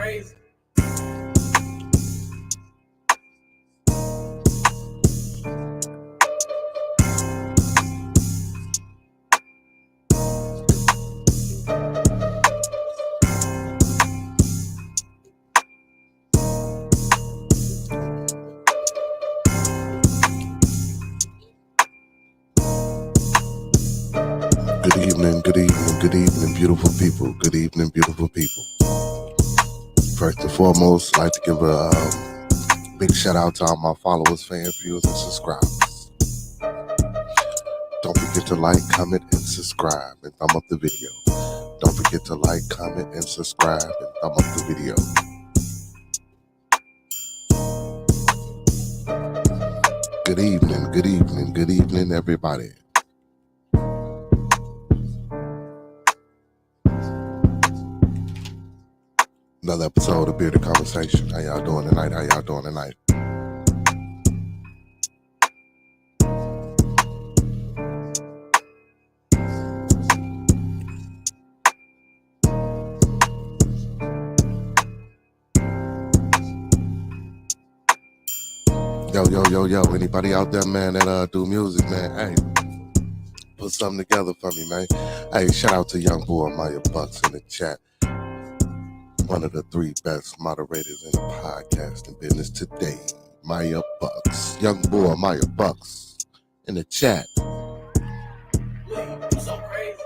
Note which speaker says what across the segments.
Speaker 1: crazy.
Speaker 2: Good evening, beautiful people. Good evening, beautiful people. First and foremost, I'd like to give a big shout out to all my followers, fans, viewers, and subscribers. Don't forget to like, comment, and subscribe, and thumb up the video. Don't forget to like, comment, and subscribe, and thumb up the video. Good evening, everybody. Another episode of Bearded Conversation. How y'all doing tonight? Yo. Anybody out there, man, that do music, man? Hey, put something together for me, man. Hey, shout out to young boy Maya Bucks in the chat. One of the 3 best moderators in the podcasting business today, Maya Bucks. Young boy Maya Bucks in the chat.
Speaker 1: You so crazy.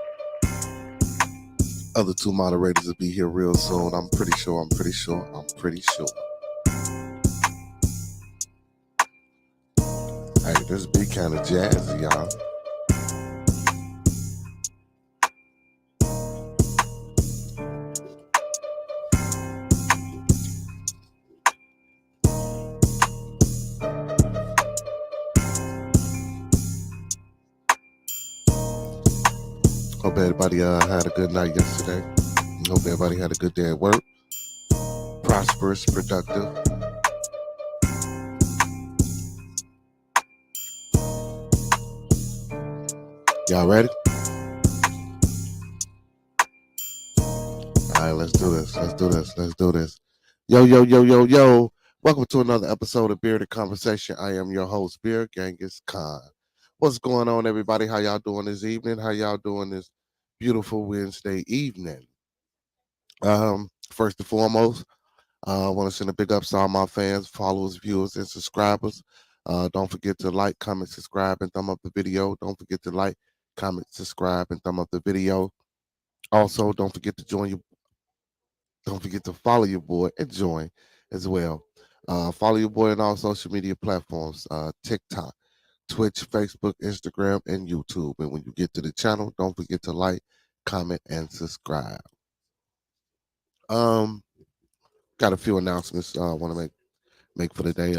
Speaker 2: Other 2 moderators will be here real soon. I'm pretty sure. Hey, this beat kind of jazzy, y'all. Hope everybody had a good night yesterday. Hope everybody had a good day at work. Prosperous, productive. Y'all ready? All right, let's do this. Yo. Welcome to another episode of Bearded Conversation. I am your host, Beard Genghis Khan. What's going on, everybody? How y'all doing this evening? How y'all doing this beautiful Wednesday evening? First and foremost, I want to send a big ups to all my fans, followers, viewers, and subscribers. Don't forget to like, comment, subscribe, and thumb up the video. Don't forget to like, comment, subscribe, and thumb up the video. Also, don't forget to follow your boy and join as well. Follow your boy on all social media platforms, TikTok, Twitch, Facebook, Instagram, and YouTube. And when you get to the channel, don't forget to like, comment, and subscribe. Got a few announcements I want to make for the day.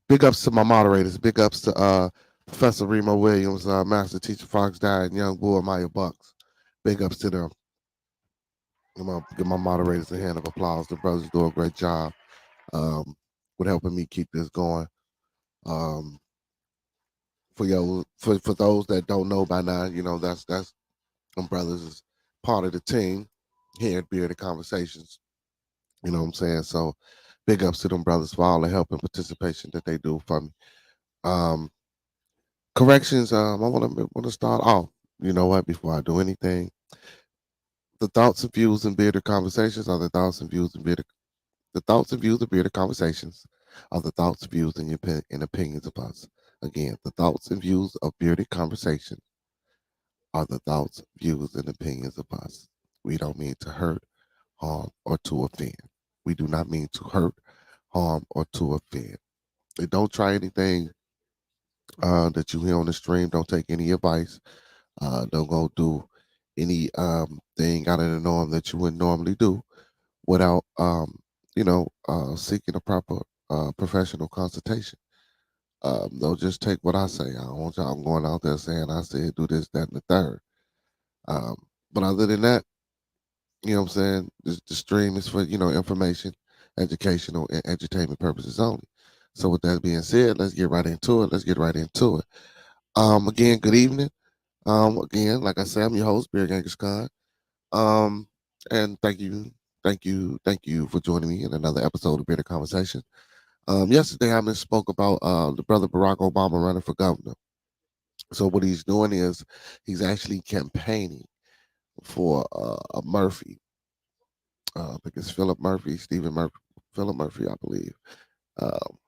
Speaker 2: Big ups to my moderators. Big ups to Professor Remo Williams, Master Teacher Fox Dye, and young boy Maya Bucks. Big ups to them. I'm gonna give my moderators a hand of applause. The brothers do a great job with helping me keep this going. For those that don't know by now, that's them brothers is part of the team here at Bearded Conversations. You know what I'm saying? So big ups to them brothers for all the help and participation that they do for me. Corrections. I want to start off. You know what? Before I do anything, the thoughts and views in Bearded Conversations are the thoughts and views of Bearded Conversations are the thoughts, views, and opinions of us. Again, the thoughts and views of Bearded Conversation are the thoughts, views, and opinions of us. We don't mean to hurt, harm, or to offend. We do not mean to hurt, harm, or to offend. And don't try anything that you hear on the stream. Don't take any advice. Don't go do any thing out of the norm that you wouldn't normally do without seeking a proper professional consultation. Don't just take what I say. I don't want y'all going out there saying I said do this, that, and the third. But other than that, you know what I'm saying? The stream is for, information, educational, and entertainment purposes only. So with that being said, let's get right into it. Again, good evening. Again, like I said, I'm your host, BEARDEDBUCKZ. Um, and thank you for joining me in another episode of Bearded Conversation. Yesterday I misspoke about the brother Barack Obama running for governor. So what he's doing is he's actually campaigning for a Murphy. I think it's Philip Murphy, Stephen Murphy, Philip Murphy, I believe. Um,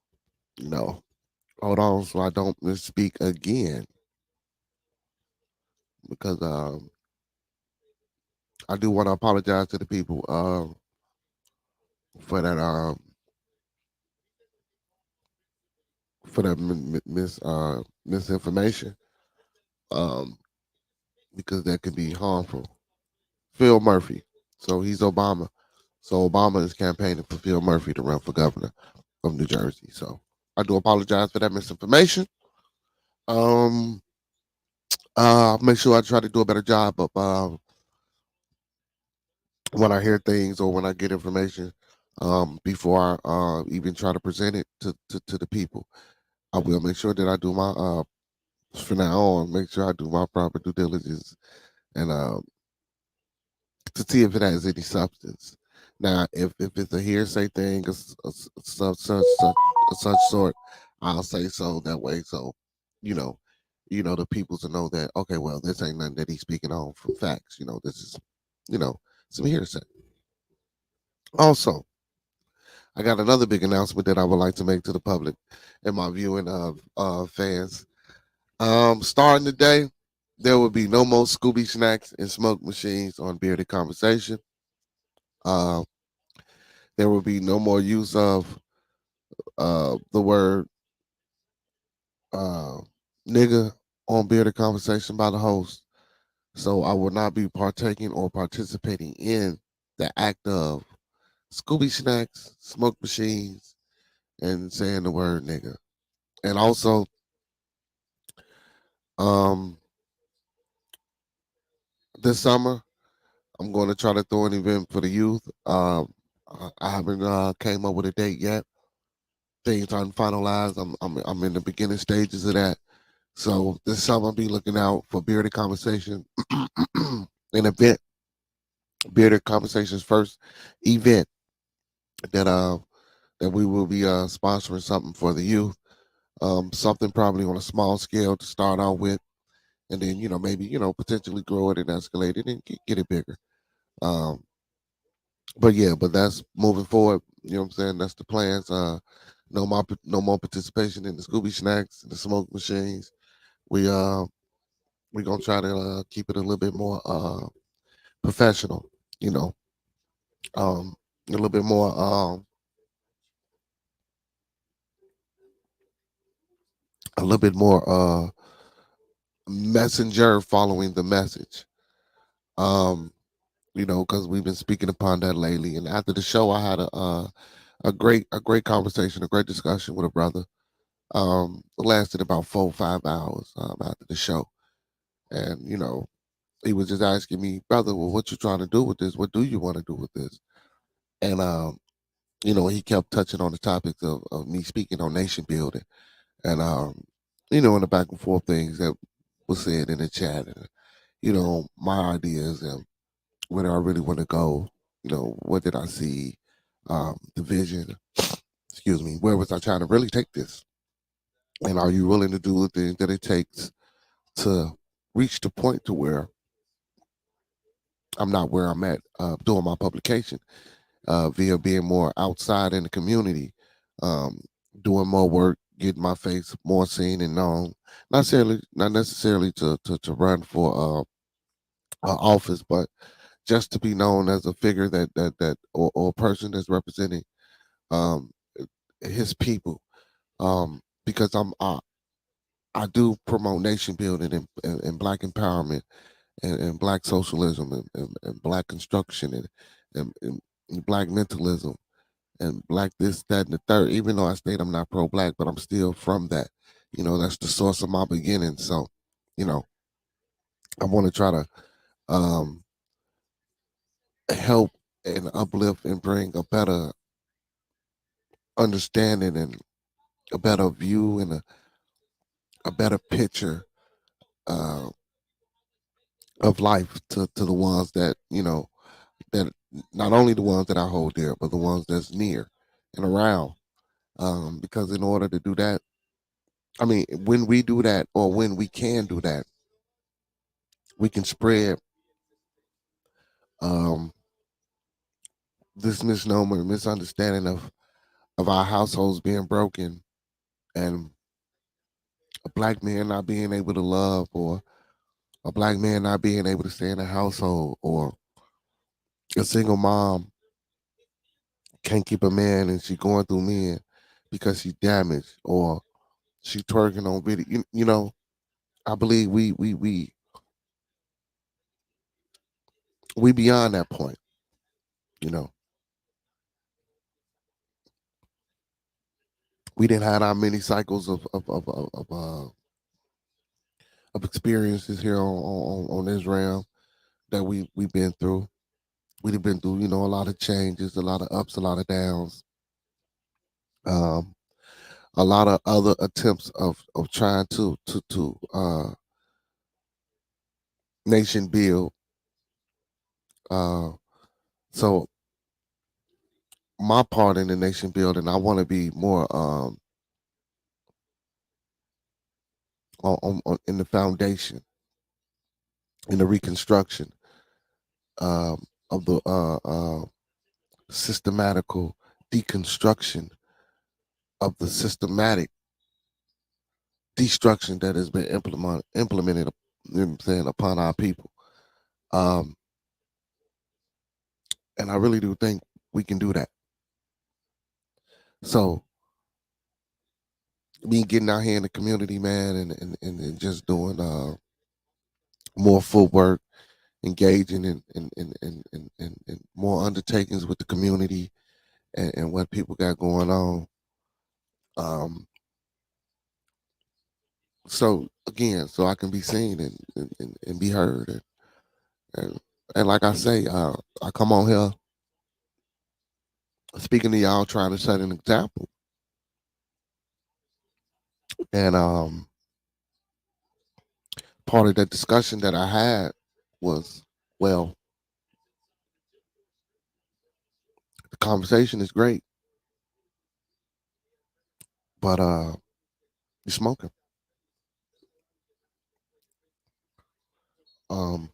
Speaker 2: no, hold on, so I don't misspeak again, because I do want to apologize to the people for that misinformation, um, because that can be harmful. Phil Murphy, so he's Obama. So Obama is campaigning for Phil Murphy to run for governor of New Jersey. So I do apologize for that misinformation. Um, I'll make sure I try to do a better job of when I hear things or when I get information, before I even try to present it to the people. I will make sure that I do my from now on, make sure I do my proper due diligence and to see if it has any substance. Now, if it's a hearsay thing, of such sort, I'll say so that way. So, you know, the people to know that, okay, well, this ain't nothing that he's speaking on from facts. This is, you know, some hearsay. Also, I got another big announcement that I would like to make to the public and my viewing fans. Starting today, there will be no more Scooby snacks and smoke machines on Bearded Conversation. Uh, there will be no more use of the word uh, nigga on Bearded Conversation by the host. So I will not be partaking or participating in the act of Scooby snacks, smoke machines, and saying the word nigga. And also, um, this summer, I'm going to try to throw an event for the youth. I haven't came up with a date yet. Things aren't finalized. I'm in the beginning stages of that. So this summer, I'll be looking out for Bearded Conversation, an event, Bearded Conversations first event that that we will be sponsoring something for the youth. Something probably on a small scale to start out with, and then maybe potentially grow it and escalate it and get it bigger. Um, but yeah, but that's moving forward. You know what I'm saying? That's the plans. No more participation in the Scooby snacks, the smoke machines. We we're gonna try to keep it a little bit more professional. You know, a little bit more a little bit more messenger following the message. Um, because we've been speaking upon that lately. And after the show, I had a great conversation, a great discussion with a brother. It lasted about 4 or 5 hours after the show, and he was just asking me, brother, well, what you trying to do with this? What do you want to do with this? And he kept touching on the topics of me speaking on nation building, and in the back and forth things that was said in the chat, and my ideas and where I really want to go. What did I see? The vision. Excuse me. Where was I trying to really take this? And are you willing to do the things that it takes to reach the point to where I'm not where I'm at doing my publication, via being more outside in the community, um, doing more work, getting my face more seen and known. Not necessarily to run for office, but just to be known as a figure or a person that's representing um, his people. Because I do promote nation building and black empowerment and black socialism and black construction and black mentalism and black this, that, and the third. Even though I state I'm not pro black, but I'm still from that. That's the source of my beginning. So, you know, I want to try to um, help and uplift and bring a better understanding and a better view and a better picture, uh, of life to the ones that, that not only the ones that I hold dear, but the ones that's near and around. Because in order to do that, I mean, when we do that, or when we can do that, we can spread um, this misnomer, misunderstanding of our households being broken, and a black man not being able to love, or a black man not being able to stay in a household, or a single mom can't keep a man and she going through men because she damaged, or she twerking on video. I believe we beyond that point. You know, we didn't have our many cycles of experiences here on this realm that we've been through. We've been through, a lot of changes, a lot of ups, a lot of downs, um, a lot of other attempts of trying to nation build. Uh, so my part in the nation building, I want to be more in the foundation, in the reconstruction of the systematical deconstruction of the systematic destruction that has been implemented, upon our people. Um, and I really do think we can do that. So me getting out here in the community, man, and just doing more footwork, engaging in more undertakings with the community, and what people got going on. Um, so again, so I can be seen and be heard, and, and like I say, I come on here speaking to y'all, trying to set an example, and part of that discussion that I had was, well, the conversation is great, but you're smoking. Um,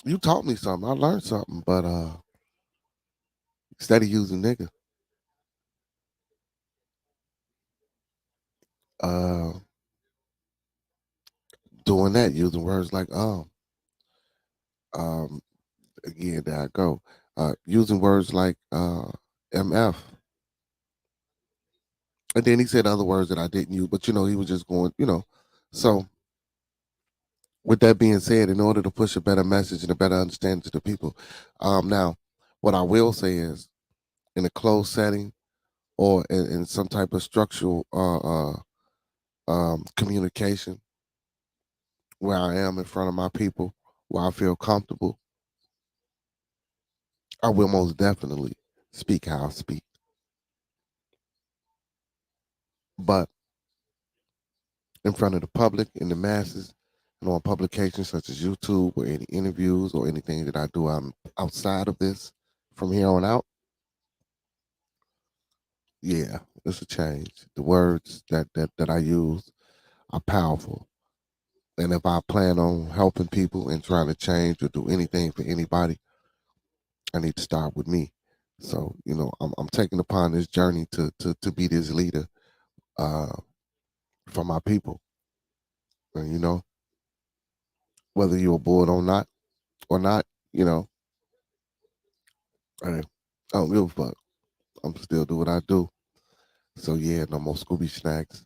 Speaker 2: you taught me something. I learned something, but instead of using nigga, uh, doing that, using words like um, again, there I go, using words like MF, and then he said other words that I didn't use, but he was just going, So with that being said, in order to push a better message and a better understanding to the people, now, what I will say is, in a closed setting, or in some type of structural communication, where I am in front of my people, where I feel comfortable, I will most definitely speak how I speak. But in front of the public and the masses, and on publications such as YouTube, or any interviews or anything that I do outside of this, from here on out, yeah, it's a change. The words that I use are powerful. And if I plan on helping people and trying to change or do anything for anybody, I need to start with me. So, I'm taking upon this journey to be this leader uh, for my people. And, whether you're bored or not, you know, hey, I don't give a fuck. I'm still do what I do. So yeah, no more Scooby snacks.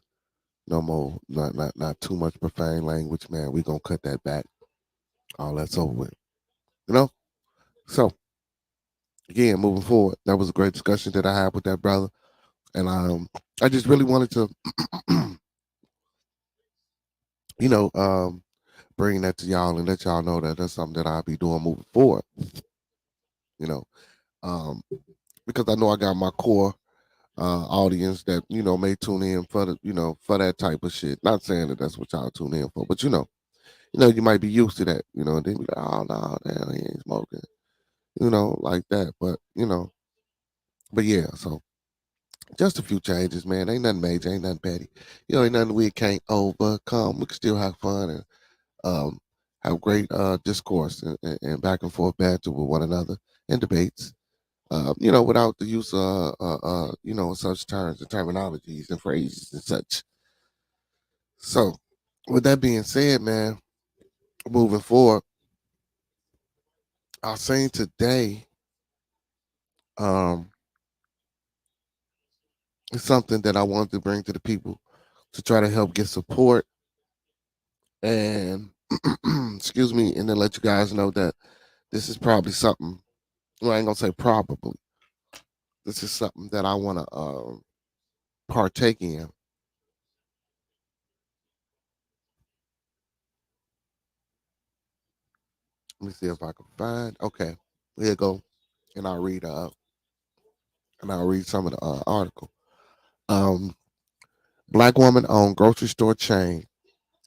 Speaker 2: No more, not too much profane language, man. We gonna cut that back. All that's over with. You know? So again, moving forward, that was a great discussion that I had with that brother. And I just really wanted to you know, bring that to y'all and let y'all know that that's something that I'll be doing moving forward. You know, um, because I know I got my core audience that may tune in for the for that type of shit. Not saying that that's what y'all tune in for, but you might be used to that, and then be like, oh no, damn, he ain't smoking, like that. But yeah, so just a few changes, man. Ain't nothing major, ain't nothing petty. Ain't nothing we can't overcome. We can still have fun and um, have great discourse and back and forth banter with one another and debates. Without the use of such terms and terminologies and phrases and such. So, with that being said, man, moving forward, I'll say today, um, it's something that I wanted to bring to the people to try to help get support and excuse me, and then let you guys know that this is probably something. Well, I ain't gonna say probably. This is something that I want to partake in. Let me see if I can find. Okay, here you go, and I'll read some of the article. Um, Black woman owned grocery store chain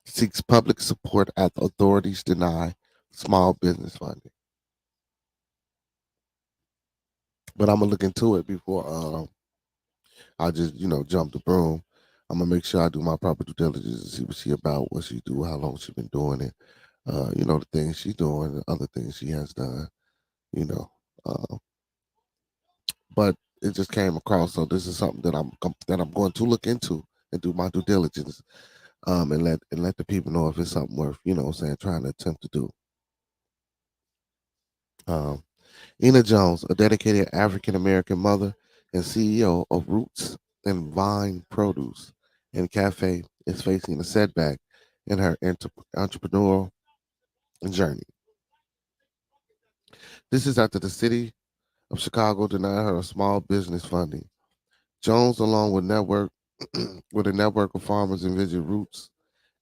Speaker 2: seeks public support as authorities deny small business funding. But I'm gonna look into it before I just jump the broom. I'm gonna make sure I do my proper due diligence and see what she about, what she do, how long she been doing it. The things she's doing, the other things she has done. You know, uh, but it just came across. So this is something that I'm going to look into and do my due diligence. And let the people know if it's something worth saying trying to attempt to do. Um, Ena Jones, a dedicated African American mother and CEO of Roots and Vine Produce and Cafe, is facing a setback in her entrepreneurial journey. This is after the city of Chicago denied her a small business funding. Jones, along with with a network of farmers, envisioned Roots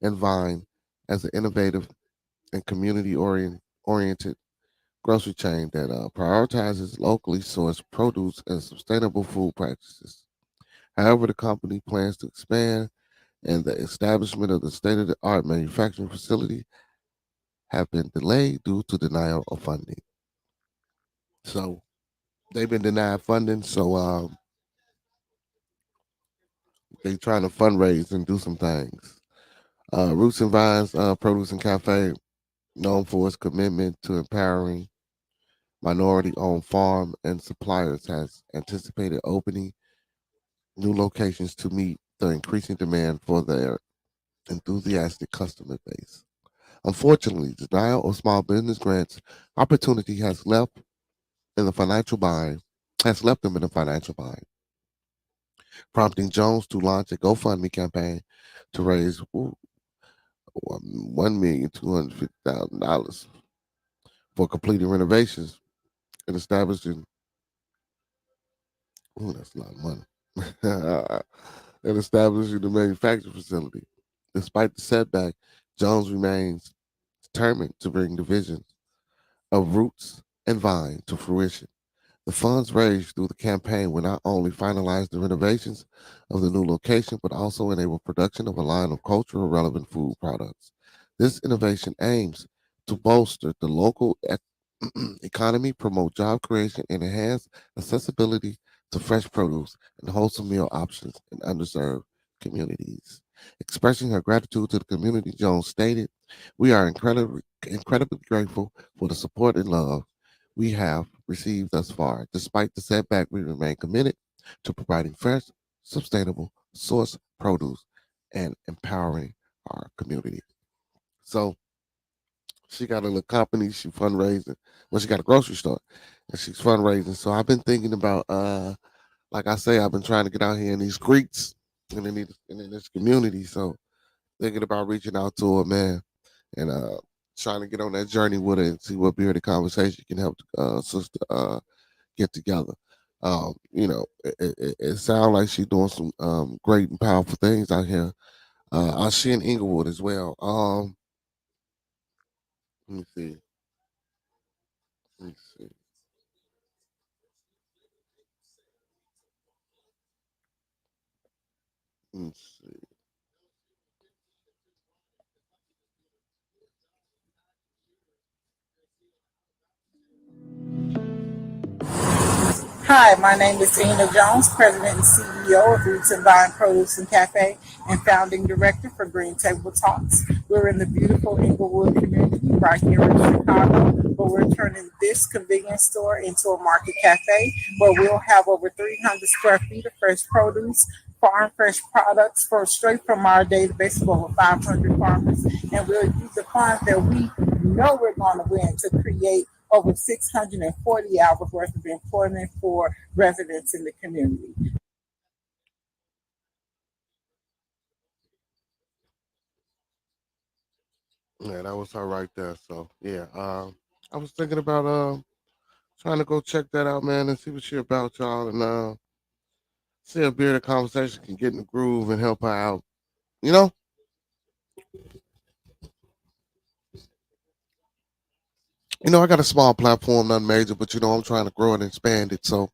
Speaker 2: and Vine as an innovative and community oriented grocery chain that prioritizes locally sourced produce and sustainable food practices. However, the company plans to expand, and the establishment of the state of the art manufacturing facility have been delayed due to denial of funding. So they've been denied funding, so they're trying to fundraise and do some things. Roots and Vines Produce and Cafe, known for its commitment to empowering minority owned farm and suppliers, has anticipated opening new locations to meet the increasing demand for their enthusiastic customer base. Unfortunately, denial of small business grants opportunity in the financial bind has left them in a financial bind, prompting Jones to launch a GoFundMe campaign to raise $1,250,000 for completing renovations and establishing. That's a lot of money. And establishing the manufacturing facility. Despite the setback, Jones remains determined to bring the vision of Roots and Vine to fruition. The funds raised through the campaign will not only finalize the renovations of the new location, but also enable production of a line of cultural relevant food products. This innovation aims to bolster the local economy, promote job creation, and enhance accessibility to fresh produce and wholesome meal options in underserved communities. Expressing her gratitude to the community, Jones stated, "We are incredibly grateful for the support and love we have received thus far. Despite the setback, we remain committed to providing fresh, sustainable source produce and empowering our community." So she got a little company, she fundraising. Well, she got a grocery store and she's fundraising. So I've been thinking about like I say, I've been trying to get out here in these creeks and in this community. So thinking about reaching out to her, man, and trying to get on that journey with her and see what bearded conversation can help sister get together. It sounds like she's doing some great and powerful things out here. She in Inglewood as well. Let me see. Let me see. Let me see.
Speaker 1: Hi, my name is Tina Jones, President and CEO of Roots and Vine Produce and Cafe, and founding director for Green Table Talks. We're in the beautiful Inglewood community right here in Chicago, but we're turning this convenience store into a market cafe where we'll have over 300 square feet of fresh produce, farm fresh products for straight from our database of over 500 farmers, and we'll use the funds that we know we're going to win to create over 640 hours worth of employment for residents in the community.
Speaker 2: Yeah, that was her right there. So yeah, I was thinking about trying to go check that out, man, and see what she about, y'all, and see if bearded conversation can get in the groove and help her out. You know, I got a small platform, nothing major, but I'm trying to grow and expand it. So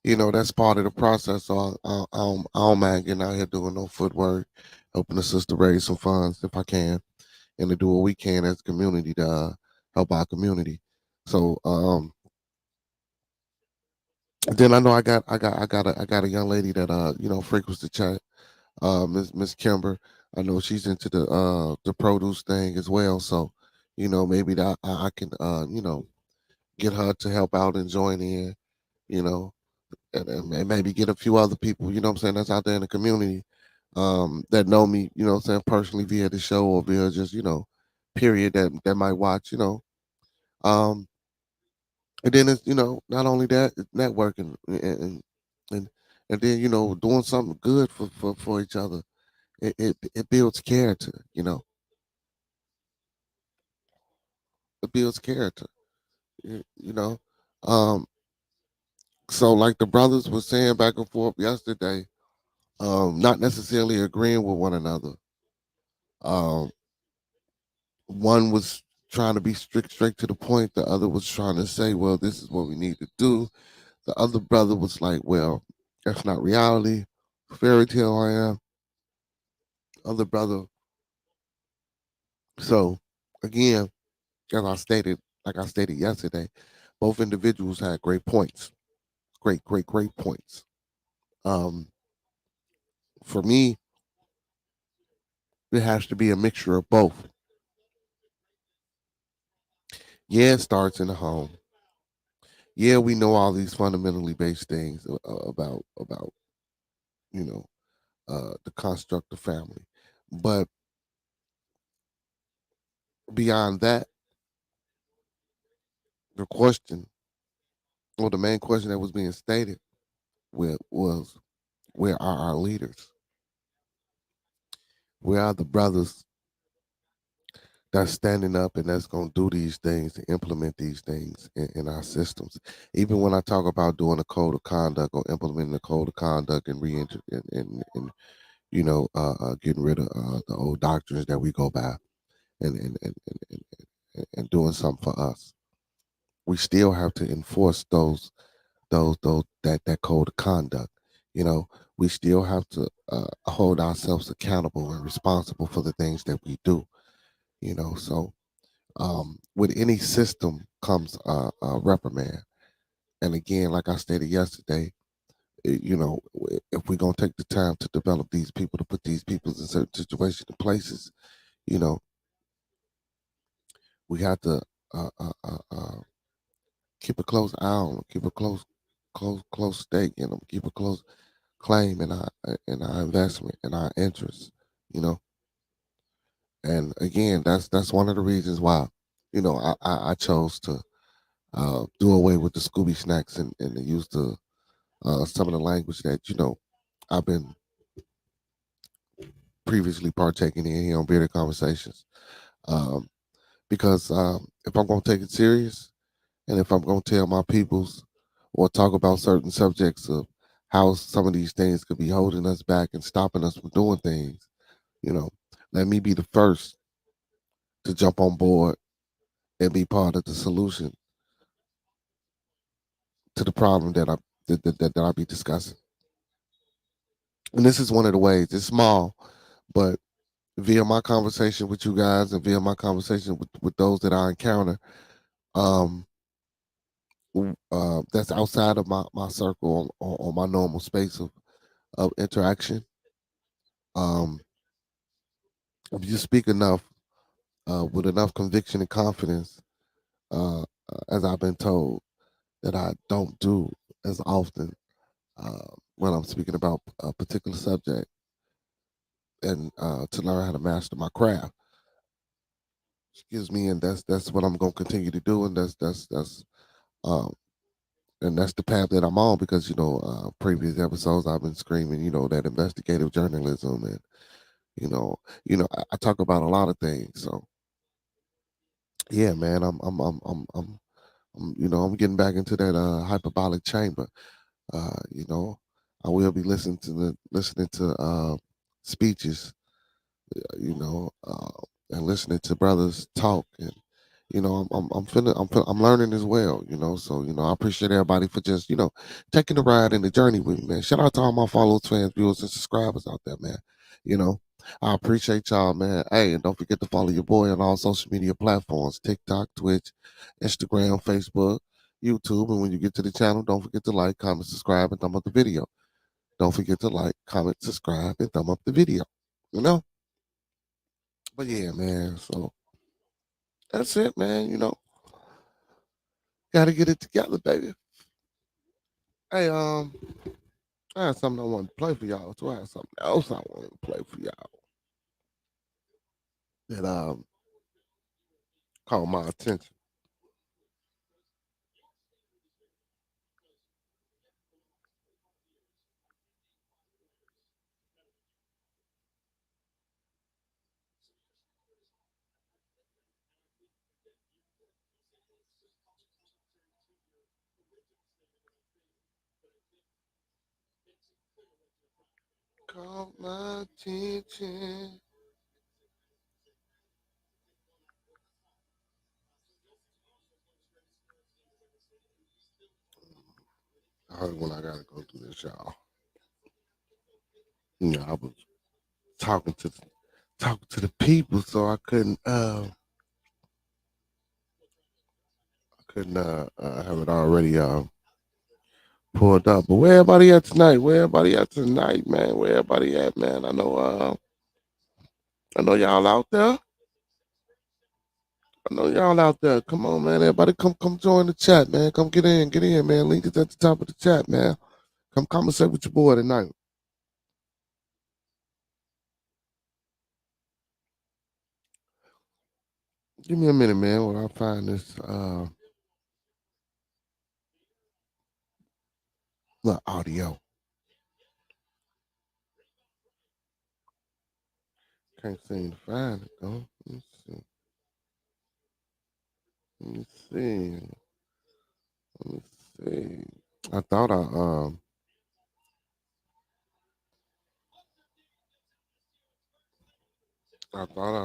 Speaker 2: that's part of the process. So I don't mind getting out here doing no footwork, helping the sister raise some funds if I can, and to do what we can as a community to help our community. So then I know I got a young lady that frequents the chat, Miss Kimber. I know she's into the produce thing as well. So maybe that I can get her to help out and join in. You know, and maybe get a few other people, what I'm saying, that's out there in the community, that know me, what I'm saying, personally via the show or via just, period, that might watch, Um, and then it's, not only that, it's networking and and then, doing something good for each other. It builds character, it builds character, you, you know. Um, so like the brothers were saying back and forth yesterday, not necessarily agreeing with one another. Um, one was trying to be straight to the point. The other was trying to say, well, this is what we need to do. The other brother was like, well, that's not reality. Fairy tale I am. Other brother. So again, as I stated, like I stated yesterday, both individuals had great points. Great points. Um, for me, it has to be a mixture of both. Yeah, it starts in the home. Yeah, we know all these fundamentally based things about you know the construct of family. But beyond that, the question, or the main question that was being stated, was where are our leaders? Where are the brothers that's standing up and that's going to do these things to implement these things in our systems? Even when I talk about doing a code of conduct or implementing a code of conduct and and getting rid of the old doctrines that we go by and doing something for us, we still have to enforce those that code of conduct. You know, we still have to hold ourselves accountable and responsible for the things that we do. So with any system comes a reprimand. And again, like I stated yesterday, if we're gonna take the time to develop these people, to put these people in certain situations and places, you know, we have to uh, uh, uh, uh, keep a close eye on them, keep a close stake in them, keep a close claim in our investment in our interests. You know, and again, that's one of the reasons why I chose to do away with the Scooby snacks and to use some of the language that I've been previously partaking in here on Bearded Conversations. Um, because if I'm going to take it serious, and if I'm going to tell my peoples or talk about certain subjects of how some of these things could be holding us back and stopping us from doing things, you know, let me be the first to jump on board and be part of the solution to the problem that I be discussing. And this is one of the ways. It's small, but via my conversation with you guys and via my conversation with those that I encounter, um, that's outside of my circle or my normal space of interaction. Um, if you speak enough with enough conviction and confidence, as I've been told, that I don't do as often when I'm speaking about a particular subject, and to learn how to master my craft. Excuse me, and that's what I'm gonna continue to do, and um, that's the path that I'm on because previous episodes I've been screaming, that investigative journalism, and I talk about a lot of things. So yeah, man, I'm getting back into that hyperbolic chamber. Uh, you know, I will be listening to speeches, and listening to brothers talk, and I'm learning as well. So I appreciate everybody for just taking the ride and the journey with me, man. Shout out to all my followers, fans, viewers, and subscribers out there, man. You know, I appreciate y'all, man. Hey, and don't forget to follow your boy on all social media platforms: TikTok, Twitch, Instagram, Facebook, YouTube. And when you get to the channel, don't forget to like, comment, subscribe, and thumb up the video. Don't forget to like, comment, subscribe, and thumb up the video. You know? But yeah, man. So that's it, man. Gotta get it together, baby. Hey, I had something I wanted to play for y'all. So I had something else I wanted to play for y'all that caught my attention. Caught my attention. I heard when I gotta go through this, y'all. I was talking to the people, so I couldn't have it already pulled up. But where everybody at tonight? Where everybody at tonight, man? Where everybody at, man? I know y'all out there. I know y'all out there. Come on, man. Everybody come join the chat, man. Come get in, man. Link is at the top of the chat, man. Come conversate with your boy tonight. Give me a minute, man, while I find this little audio. Can't seem to find it though. Let's see. Let me see. Let me see. I thought I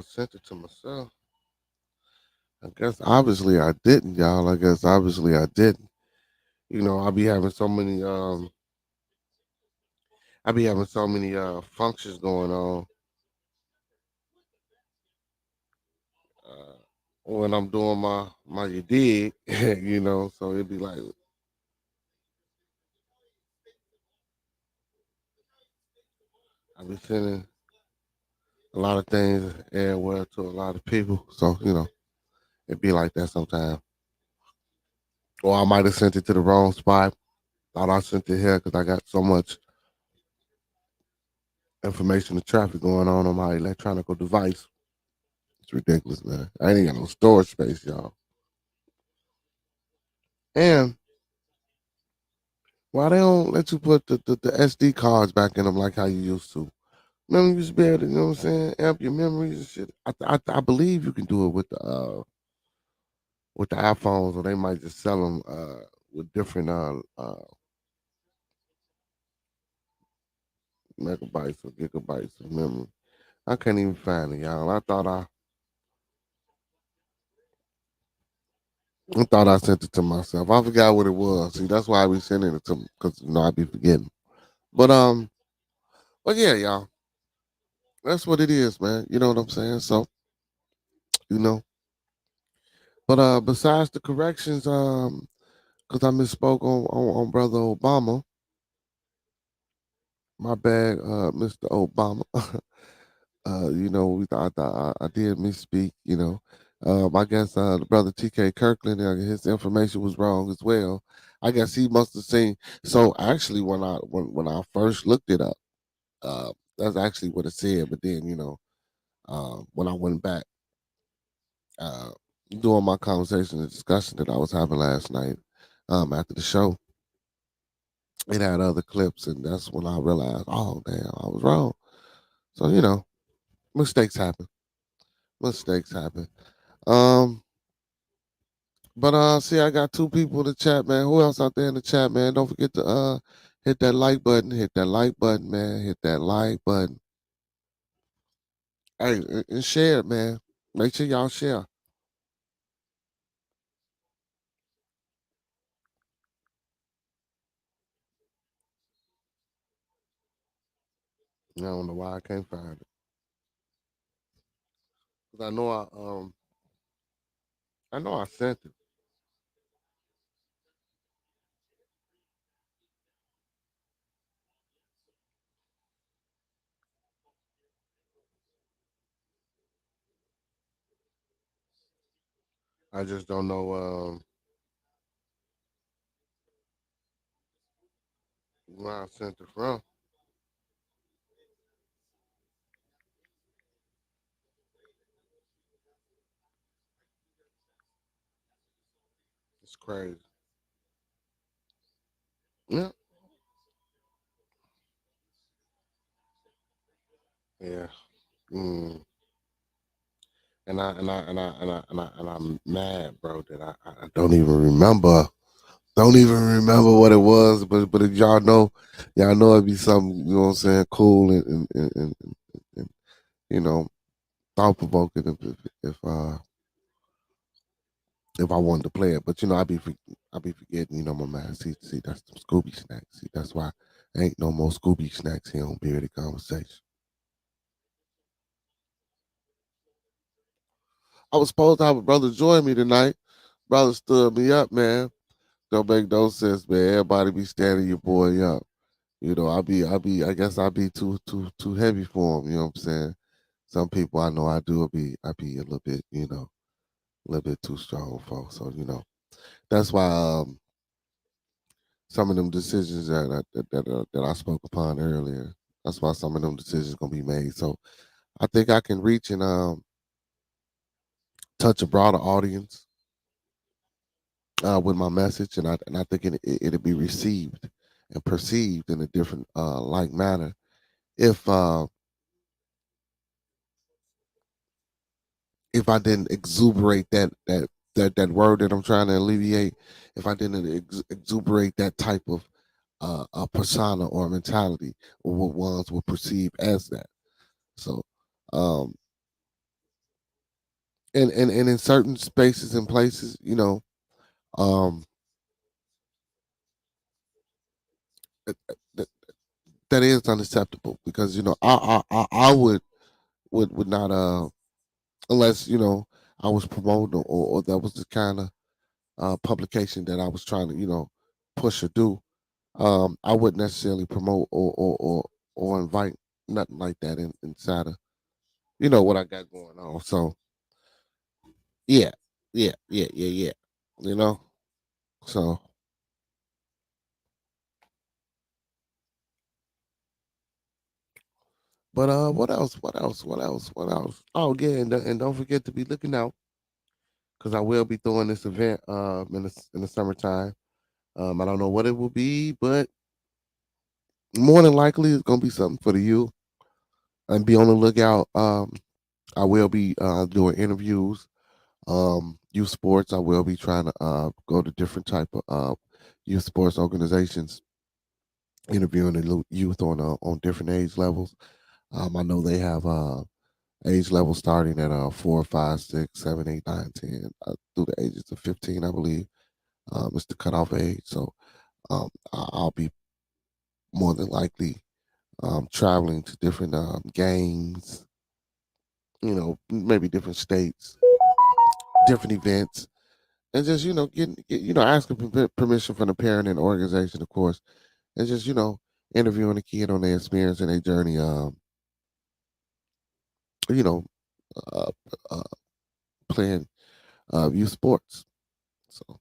Speaker 2: sent it to myself. I guess obviously I didn't, y'all. I guess obviously I didn't. I be having so many functions going on uh when I'm doing my you dig, so it'd be like I be sending a lot of things everywhere to a lot of people. So, it'd be like that sometimes. Or I might have sent it to the wrong spot. Thought I sent it here because I got so much information and traffic going on my electronic device. It's ridiculous, man. I ain't got no storage space, y'all. And why they don't let you put the SD cards back in them like how you used to? Remember, you used to be able to, what I'm saying, amp your memories and shit. I believe you can do it with the iPhones, or they might just sell them with different megabytes or gigabytes of memory. I can't even find it, y'all. I thought I sent it to myself. I forgot what it was. See, that's why I be sending it to me because I be forgetting. But but yeah, y'all. That's what it is, man. You know what I'm saying? So, you know. But besides the corrections, because I misspoke on Brother Obama. My bad, Mr. Obama. I did misspeak. I guess the brother T.K. Kirkland, his information was wrong as well. I guess he must have seen. So actually, when I first looked it up, that's actually what it said. But then, when I went back uh, during my conversation and discussion that I was having last night, after the show, it had other clips, and that's when I realized, oh damn, I was wrong. So mistakes happen. Mistakes happen. Um, but see, I got two people in the chat, man. Who else out there in the chat, man? Don't forget to hit that like button. Hit that like button, man. Hit that like button. Hey, and share it, man. Make sure y'all share. I don't know why I can't find it. 'Cause I know I sent it. I just don't know where I sent it from. It's crazy. Yeah. Yeah. Mm. And I'm mad, bro, that I don't even remember. Don't even remember what it was, but if y'all know it'd be something, you know what I'm saying, cool and you know, thought provoking if I wanted to play it. But I be forgetting, my man. See, that's some Scooby snacks. See, that's why ain't no more Scooby snacks here on Bearded Conversation. I was supposed to have a brother join me tonight. Brother stood me up, man. Don't make no sense, man. Everybody be standing your boy up. I guess I be too heavy for him. You know what I'm saying? Some people I know I do. I be a little bit, a little bit too strong for. So that's why some of them decisions that I spoke upon earlier. That's why some of them decisions gonna be made. So I think I can reach and touch a broader audience with my message, and I think it'll be received and perceived in a different like manner if if I didn't exuberate that word that I'm trying to alleviate, if I didn't exuberate that type of a persona or mentality, or what ones will perceive as that. So, um, and in certain spaces and places, um, that, that is unacceptable because I would not unless I was promoting or that was the kind of publication that I was trying to push or do. I wouldn't necessarily promote or invite nothing like that inside of what I got going on. So yeah, yeah. You know, so but what else? What else? What else? What else? Oh yeah, and don't forget to be looking out because I will be throwing this event in the summertime. I don't know what it will be, but more than likely it's gonna be something for the youth. And be on the lookout. I will be doing interviews, youth sports. I will be trying to go to different type of youth sports organizations, interviewing the youth on different age levels. I know they have age levels starting at 4, 5, 6, 7, 8, 9, 10, through the ages of 15, I believe. Is the cutoff age. So I'll be more than likely traveling to different games, maybe different states, different events, and just asking permission from the parent and organization, of course, and just interviewing the kid on their experience and their journey. You know, uh, uh, Playing youth sports. So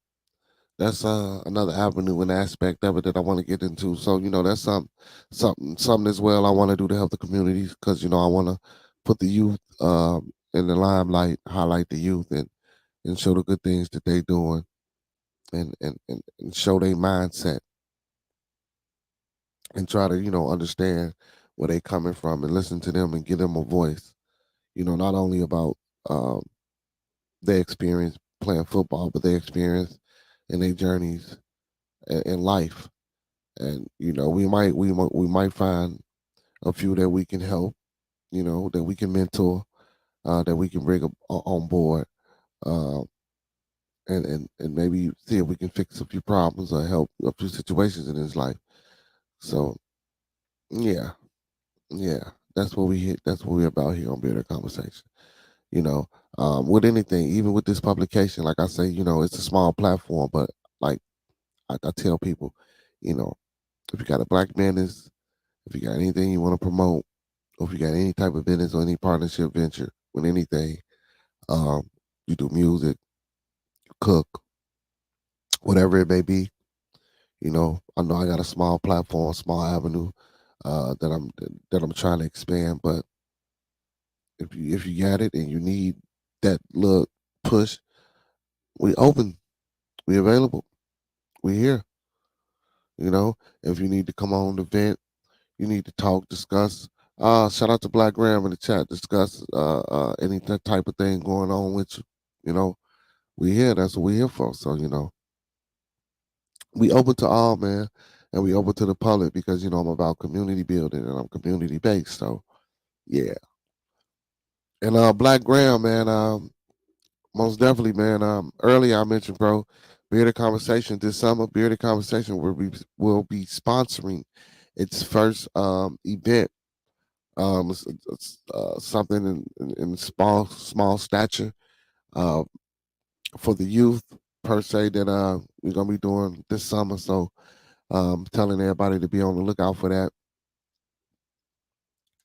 Speaker 2: that's another avenue and aspect of it that I want to get into. So that's something as well I want to do to help the communities, because I want to put the youth in the limelight, highlight the youth, and show the good things that they doing, and show their mindset, and try to understand where they coming from, and listen to them and give them a voice. Not only about um, their experience playing football, but their experience and their journeys in life. And we might find a few that we can help, that we can mentor, that we can bring on board, uh, and maybe see if we can fix a few problems or help a few situations in his life. So yeah, yeah, that's what we hit. That's what we're about here on Bearded Conversation. You know, with anything, even with this publication, like I say, it's a small platform, but like I tell people, you know, if you got a black business, if you got anything you want to promote, or if you got any type of business or any partnership venture with anything, um, you do music, you cook, whatever it may be. I know I got a small platform, small avenue that I'm trying to expand. But if you got it and you need that little push, we open, we available, we here. If you need to come on the vent, you need to talk, discuss. Shout out to Black Graham in the chat. Discuss any type of thing going on with you. You know, we here. That's what we here for. So we open to all, man, and we open to the public, because I'm about community building and I'm community based. So yeah, and Black Graham, man, most definitely, man. Earlier I mentioned, bro, Bearded Conversation this summer. Bearded Conversation will be sponsoring its first event. Something in small stature uh, for the youth per se that we're gonna be doing this summer. So telling everybody to be on the lookout for that.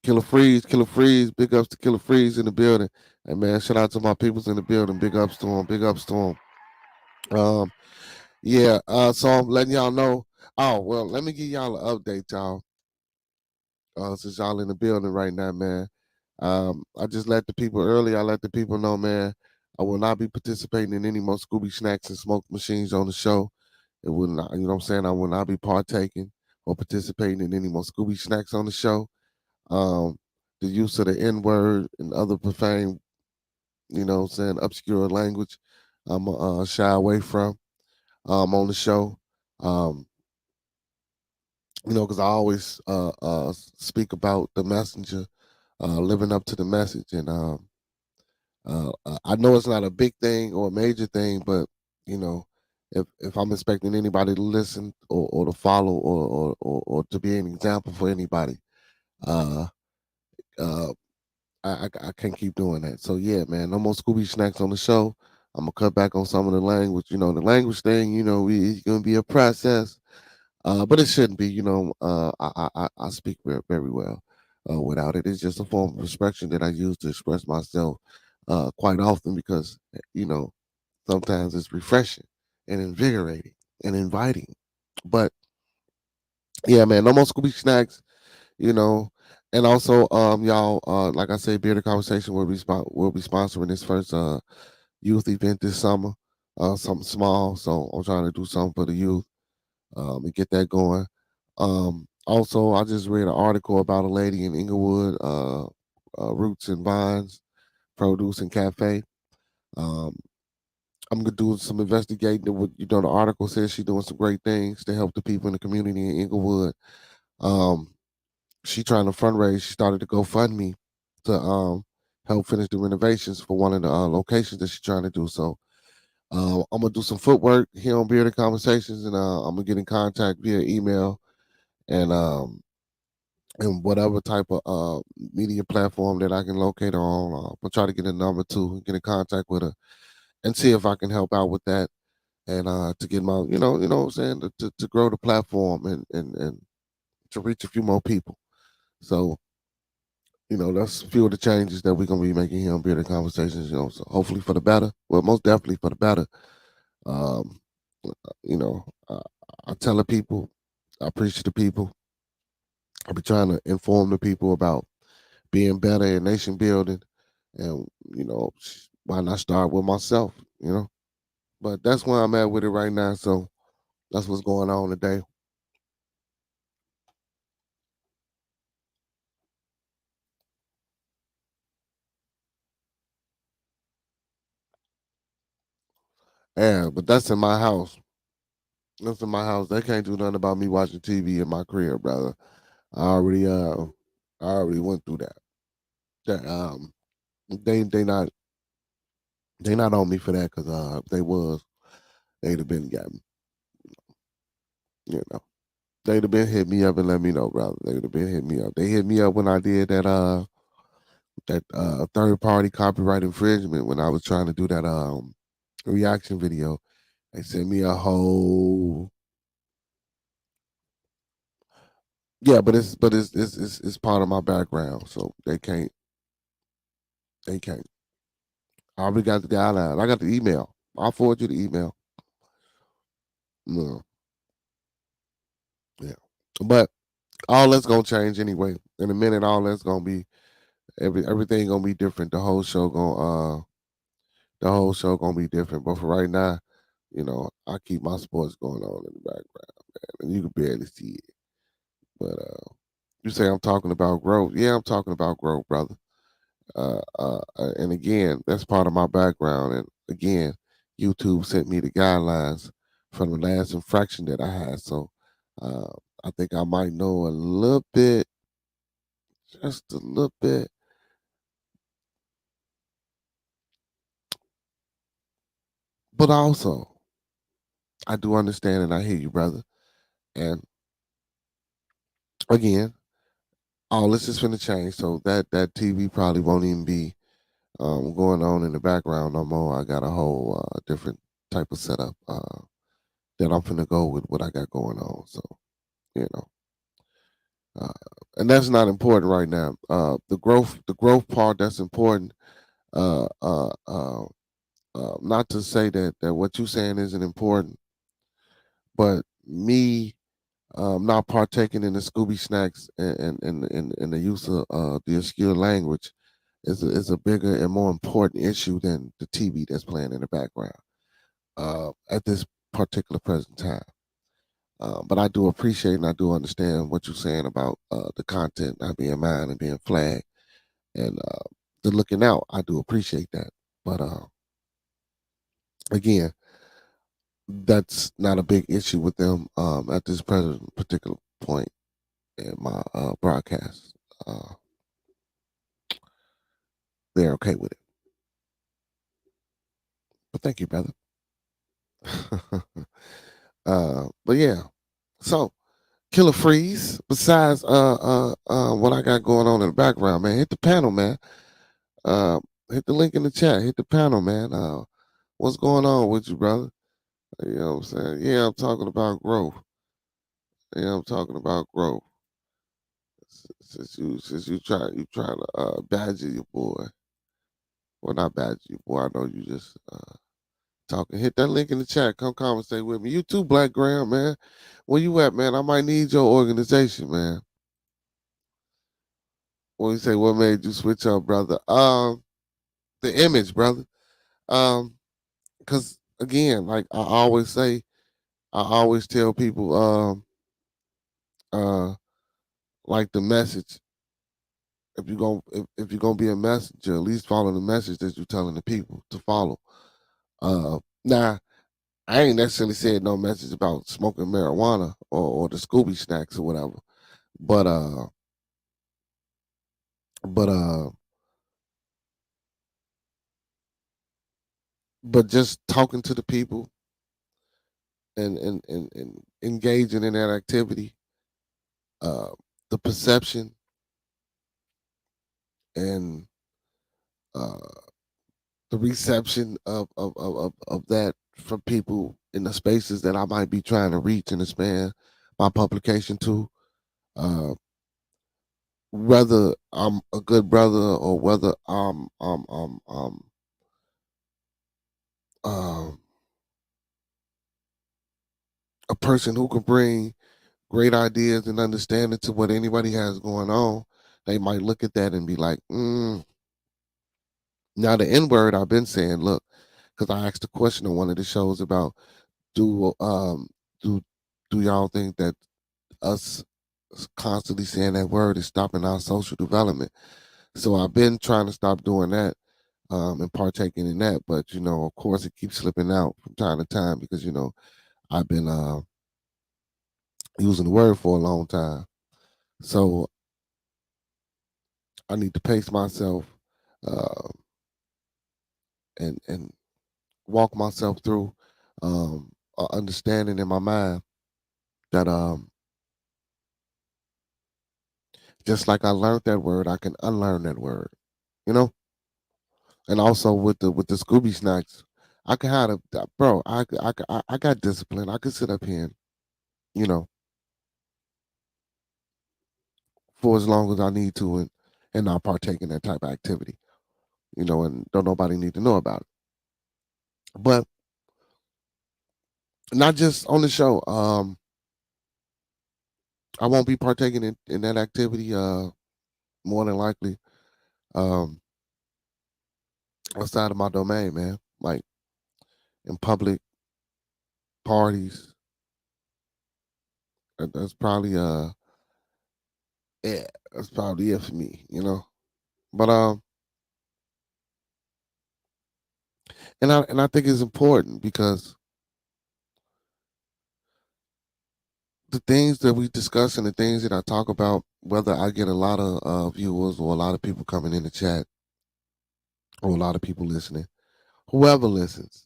Speaker 2: Killer Freeze, big ups to Killer Freeze in the building. And man, shout out to my peoples in the building. Big ups to them. Big ups to them. Um, yeah. So I'm letting y'all know. Oh well, let me give y'all an update, y'all. Since y'all in the building right now, man. I just let the people early. I let the people know, man. I will not be participating in any more Scooby snacks and smoke machines on the show. It will not, you know what I'm saying? I will not be partaking or participating in any more Scooby snacks on the show. Um, the use of the N word and other profane, obscure language, I'm shy away from on the show. Um, because I always speak about the messenger, living up to the message. And I know it's not a big thing or a major thing, but you know, if I'm expecting anybody to listen or to follow or to be an example for anybody, uh, uh, I can't keep doing that. So yeah, man, no more Scooby snacks on the show. I'm gonna cut back on some of the language. The language thing. It's gonna be a process, but it shouldn't be. I speak very, very well without it. It's just a form of expression that I use to express myself quite often, because sometimes it's refreshing and invigorating and inviting. But yeah, man, no more Scooby snacks. you know. And also, y'all, like I said, Bearded Conversation will be sponsoring this first youth event this summer. Something small, so I'm trying to do something for the youth and get that going. Also, I just read an article about a lady in Inglewood, Roots and Vines Produce and Cafe. Um, I'm gonna do some investigating. The article says she's doing some great things to help the people in the community in Inglewood. Um, she trying to fundraise. She started to GoFundMe to help finish the renovations for one of the locations that she's trying to do. So I'm gonna do some footwork here on Bearded Conversations, and I'm gonna get in contact via email and whatever type of media platform that I can locate her on. I'll try to get a number to get in contact with her and see if I can help out with that, and to get my, what I'm saying, to grow the platform, and to reach a few more people. So, that's a few of the changes that we're gonna be making here on Bearded Conversations. So hopefully for the better. Well, most definitely for the better. Um, you know, uh, I tell the people, I preach to the people. I be trying to inform the people about being better and nation building, and why not start with myself? But that's where I'm at with it right now. So that's what's going on today. Yeah, but that's in my house. That's in my house. They can't do nothing about me watching TV in my crib, brother. I already I already went through that. That they not on me for that, because if they was, they'd have been got me. You know. They'd have been hit me up and let me know, brother. They'd have been hit me up. They hit me up when I did that third party copyright infringement, when I was trying to do that reaction video. They sent me a whole, yeah, but it's part of my background, so they can't. I already got the guideline. I got the email. I'll forward you the email. No, yeah, but all that's gonna change anyway. In a minute, all that's gonna be everything gonna be different. The whole show gonna be different. But for right now, I keep my sports going on in the background, man, and you can barely see it. But you say I'm talking about growth. Yeah, I'm talking about growth, brother. And again, that's part of my background. And again, YouTube sent me the guidelines from the last infraction that I had. So uh, I think I might know a little bit, just a little bit. But also, I do understand and I hear you, brother. And again, all this is finna change. So that TV probably won't even be going on in the background no more. I got a whole different type of setup that I'm finna go with what I got going on. So, you know, uh, and that's not important right now. The growth part, that's important. Uh, uh, uh, not to say that what you're saying isn't important, but me not partaking in the Scooby snacks and the use of the obscure language is a bigger and more important issue than the TV that's playing in the background at this particular present time. But I do appreciate and I do understand what you're saying about the content not being mine and being flagged, and the looking out. I do appreciate that. But again, that's not a big issue with them at this present particular point in my broadcast. Uh, they're okay with it. But thank you, brother. But yeah, so Killer Freeze. Besides what I got going on in the background, man, hit the panel, man. Uh, hit the link in the chat. Hit the panel, man. What's going on with you, brother? You know what I'm saying? Yeah, I'm talking about growth. Yeah, I'm talking about growth. Since you try to badger your boy. Well, not badger your boy. I know you just talking. Hit that link in the chat. Come conversate with me. You too, Black Graham, man. Where you at, man? I might need your organization, man. When you say what made you switch up, brother? The image, brother. Because again, like I always say, I always tell people, uh, like the message. If you're gonna be a messenger, at least follow the message that you're telling the people to follow. Now I ain't necessarily said no message about smoking marijuana or the Scooby snacks or whatever, but but uh, but just talking to the people and engaging in that activity, uh, the perception and uh, the reception of that from people in the spaces that I might be trying to reach and expand my publication to. Uh, Whether I'm a good brother or whether um a person who can bring great ideas and understanding to what anybody has going on, they might look at that and be like, Now the N word I've been saying, look, because I asked a question on one of the shows about do do do y'all think that us constantly saying that word is stopping our social development? So I've been trying to stop doing that and partaking in that, but of course, it keeps slipping out from time to time because I've been using the word for a long time. So I need to pace myself uh, and walk myself through understanding in my mind that just like I learned that word, I can unlearn that word. You know, and also with the Scooby snacks, I can have a bro. I got discipline. I can sit up here and you know for as long as I need to and not partake in that type of activity. And don't nobody need to know about it. But not just on the show. I won't be partaking in that activity. More than likely, um, outside of my domain, man. Like in public parties. That's probably yeah, that's probably it for me. But and I think it's important because the things that we discuss and the things that I talk about, whether I get a lot of viewers or a lot of people coming in the chat or a lot of people listening, whoever listens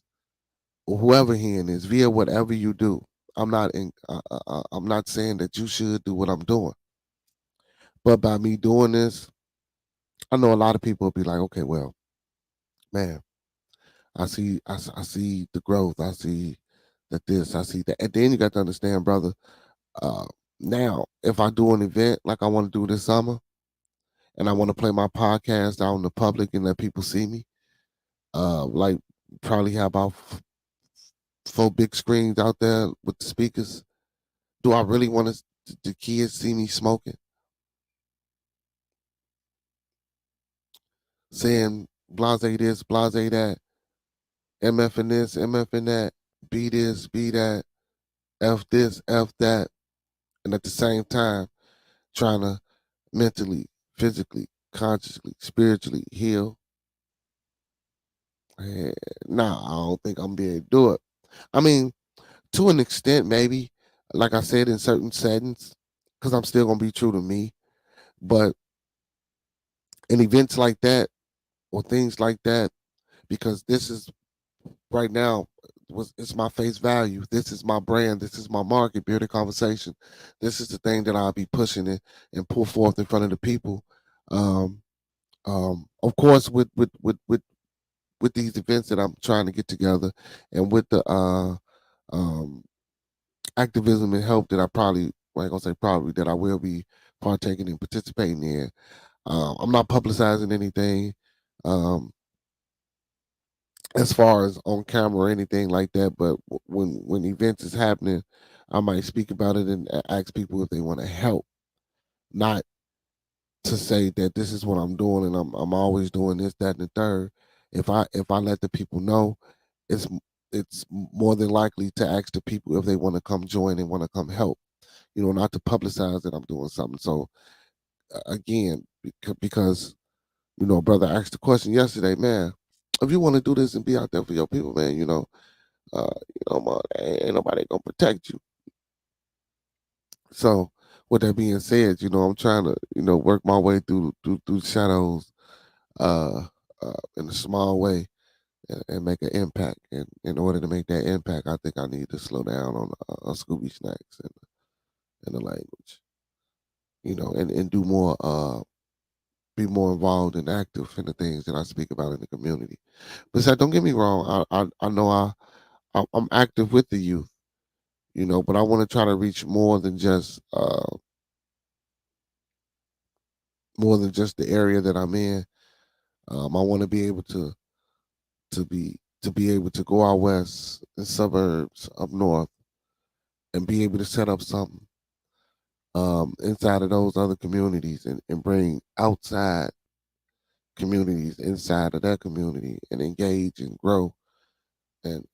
Speaker 2: or whoever hearing this via whatever you do, I'm not saying that you should do what I'm doing, but by me doing this, I know a lot of people will be like, okay, well, man, I see the growth, I see that this, I see that, and then you got to understand, brother. Uh, Now, if I do an event like I want to do this summer, and I want to play my podcast out in the public and let people see me, like probably have about four big screens out there with the speakers. Do I really want the kids see me smoking, saying blase this, blase that, MF and this, MF and that, be this, be that, F this, F that, and at the same time trying to mentally, physically, consciously, spiritually heal? Eh, Nah, I don't think I'm be able to do it. I mean, to an extent, maybe, like I said, in certain settings, because I'm still gonna be true to me. But in events like that or things like that, because this is right now it's my face value. This is my brand. This is my market. Bearded Conversation. This is the thing that I'll be pushing it and pull forth in front of the people. Um, of course, with these events that I'm trying to get together, and with the um, activism and help that I ain't gonna say probably that I will be partaking and participating in. I'm not publicizing anything um, as far as on camera or anything like that, but when events is happening, I might speak about it and ask people if they want to help, not to say that this is what I'm doing and I'm always doing this, that, and the third. If I let the people know, it's it's more than likely to ask the people if they want to come join and want to come help. Not to publicize that I'm doing something. So again, because brother asked the question yesterday, man. If you want to do this and be out there for your people, man, man, ain't nobody gonna protect you. So, with that being said, I'm trying to, work my way through shadows, uh, in a small way and make an impact. And in order to make that impact, I think I need to slow down on Scooby snacks and the language, and do more be more involved and active in the things that I speak about in the community. But don't get me wrong. I know I'm active with the youth, but I want to try to reach more than just the area that I'm in. I want to be able to be able to go out west in suburbs up north and be able to set up something inside of those other communities and bring outside communities inside of that community and engage and grow and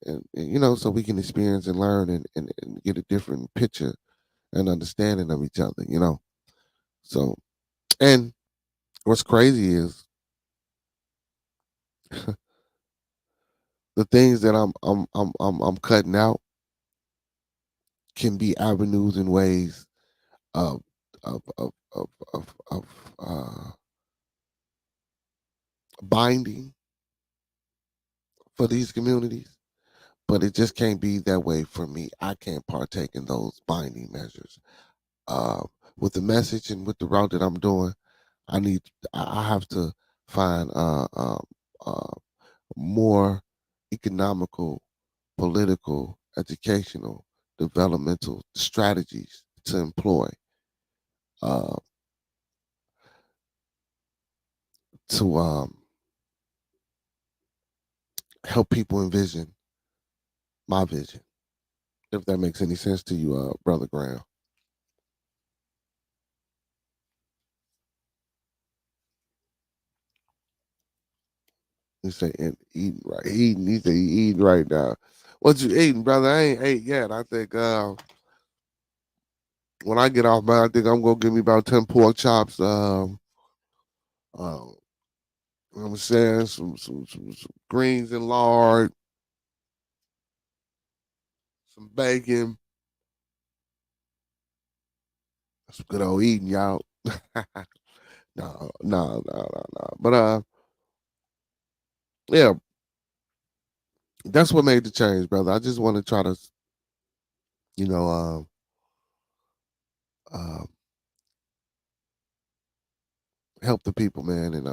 Speaker 2: so we can experience and learn and get a different picture and understanding of each other. So, and what's crazy is the things that I'm cutting out can be avenues and ways of of of of binding for these communities, but it just can't be that way for me. I can't partake in those binding measures. Uh, with the message and with the route that I'm doing, I need I have to find uh, more economical, political, educational, developmental strategies to employ uh, to help people envision my vision. If that makes any sense to you, Brother Graham. He say, and eating right. Eating. He say, he eating right now. What you eating, brother? I ain't ate yet. I think when I get off, man, I think I'm gonna give me about 10 pork chops. Uh, I'm saying some greens and lard, some bacon, some good old eating, y'all. No. But yeah, that's what made the change, brother. I just want to try to, you know, uh, help the people, man, and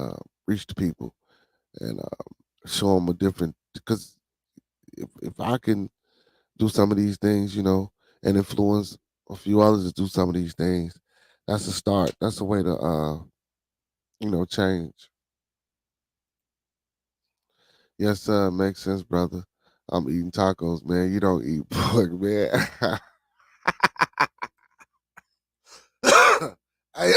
Speaker 2: reach the people and show them a different. Because if I can do some of these things, and influence a few others to do some of these things, that's a start. That's a way to, change. Yes, sir. Makes sense, brother. I'm eating tacos, man. You don't eat pork, man. Hey,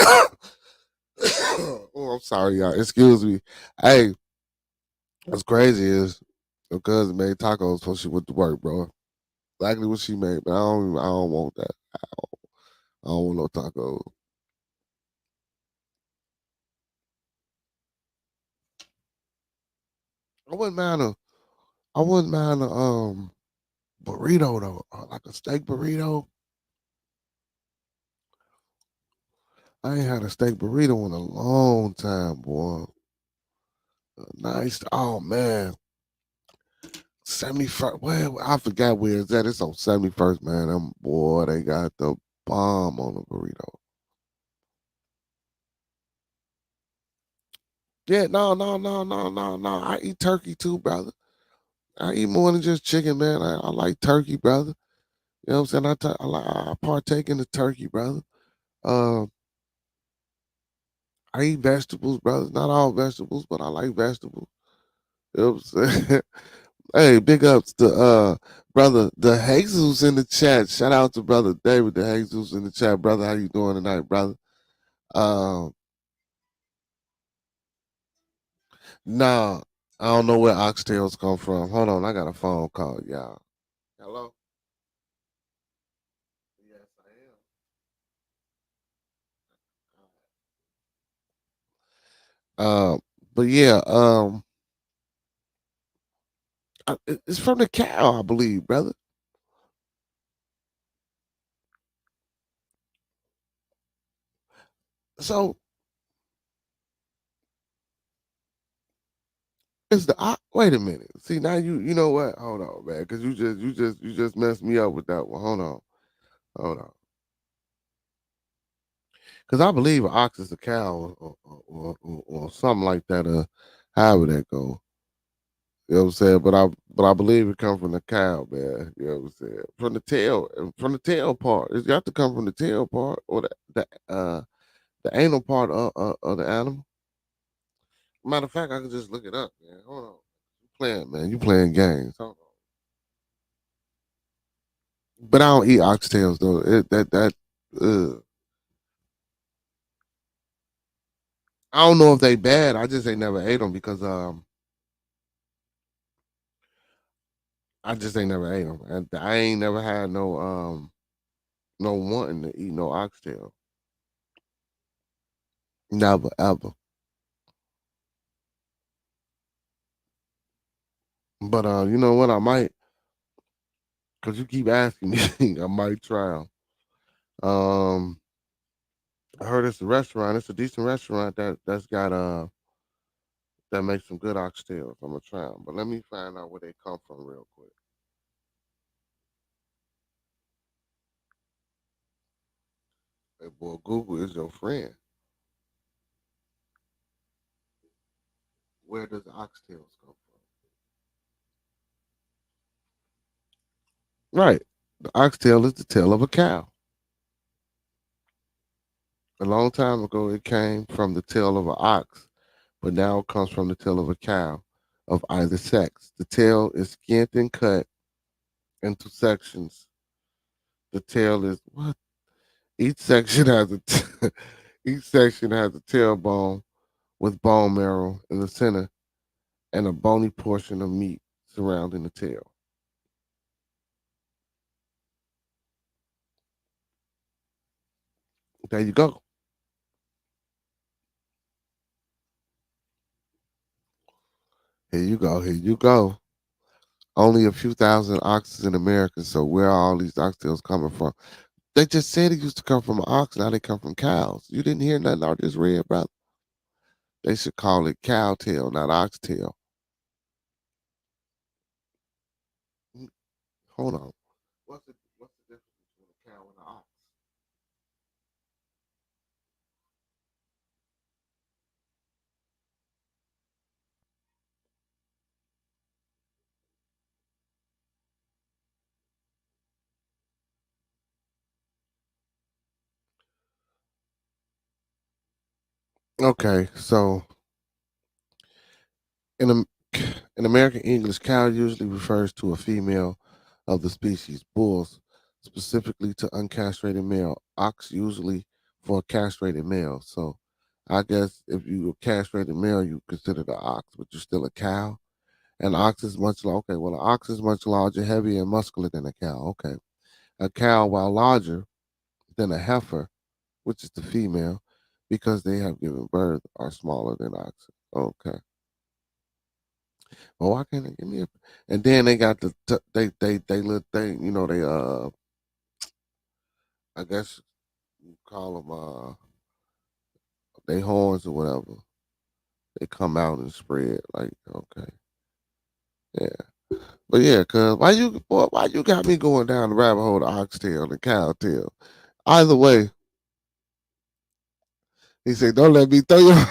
Speaker 2: oh, I'm sorry, y'all. Excuse me. Hey, what's crazy is your cousin made tacos before she went to work, bro. Exactly what she made, but I don't want that. I don't want no tacos. I wouldn't mind a I wouldn't mind a burrito though, like a steak burrito. I ain't had a steak burrito in a long time, boy. Nice. Oh man, 71st. Well, I forgot where it's at. It's on 71st, man. Boy, they got the bomb on the burrito. Yeah, no. I eat turkey too, brother. I eat more than just chicken, man. I like turkey, brother. You know what I'm saying? I partake in the turkey, brother. Um, I eat vegetables, brother. Not all vegetables, but I like vegetables. You know what I'm saying? Hey, big ups to brother the Jesus in the chat. Shout out to brother David the Jesus in the chat, brother. How you doing tonight, brother? Um, nah, I don't know where oxtails come from. Hold on, I got a phone call, y'all. Hello. Yes, I am. But yeah, it's from the cow, I believe, brother. So it's wait a minute. See now you know what? Hold on, man, because you just messed me up with that one. Hold on. Because I believe an ox is a cow or something like that. However that go. You know what I'm saying? But I believe it comes from the cow, man. You know what I'm saying? From the tail part. It's got to come from the tail part or the anal part of the animal. Matter of fact, I can just look it up, man. Hold on. You playing, man. You playing games. Hold on. But I don't eat oxtails though. Uh, I don't know if they bad. I just ain't never ate them because I just ain't never ate them, and I ain't never had no wanting to eat no oxtail. Never ever. But you know what? I might, cause you keep asking me. I might try 'em. Um, I heard it's a restaurant. It's a decent restaurant that's got that makes some good oxtails. I'm gonna try 'em. But let me find out where they come from real quick. Hey, boy, Google is your friend. Where does oxtails come from? Right. The oxtail is the tail of a cow. A long time ago, it came from the tail of an ox, but now it comes from the tail of a cow of either sex. The tail is skinned and cut into sections. The tail is what? Each section has each section has a tailbone with bone marrow in the center and a bony portion of meat surrounding the tail. There you go. Here you go. Here you go. Only a few thousand oxes in America. So where are all these oxtails coming from? They just said it used to come from an ox. Now they come from cows. You didn't hear nothing I just read, brother. They should call it cow tail, not oxtail. Mm, hold on. What's the difference between a cow and an ox? Okay, so in in American English, cow usually refers to a female of the species. Bulls, specifically to uncastrated male. Ox usually for a castrated male. So I guess if you a castrated male, you consider the ox, but you're still a cow. An ox is much okay. Well, an ox is much larger, heavier, and muscular than a cow. Okay, a cow, while larger than a heifer, which is the female, because they have given birth, are smaller than oxen. Okay. Well, why can't they give me a? And then they got they little thing. You know they I guess you call them they horns or whatever. They come out and spread like okay, yeah. But yeah, cause why you got me going down the rabbit hole of oxtail and cowtail? Either way, he said, "Don't let me throw you."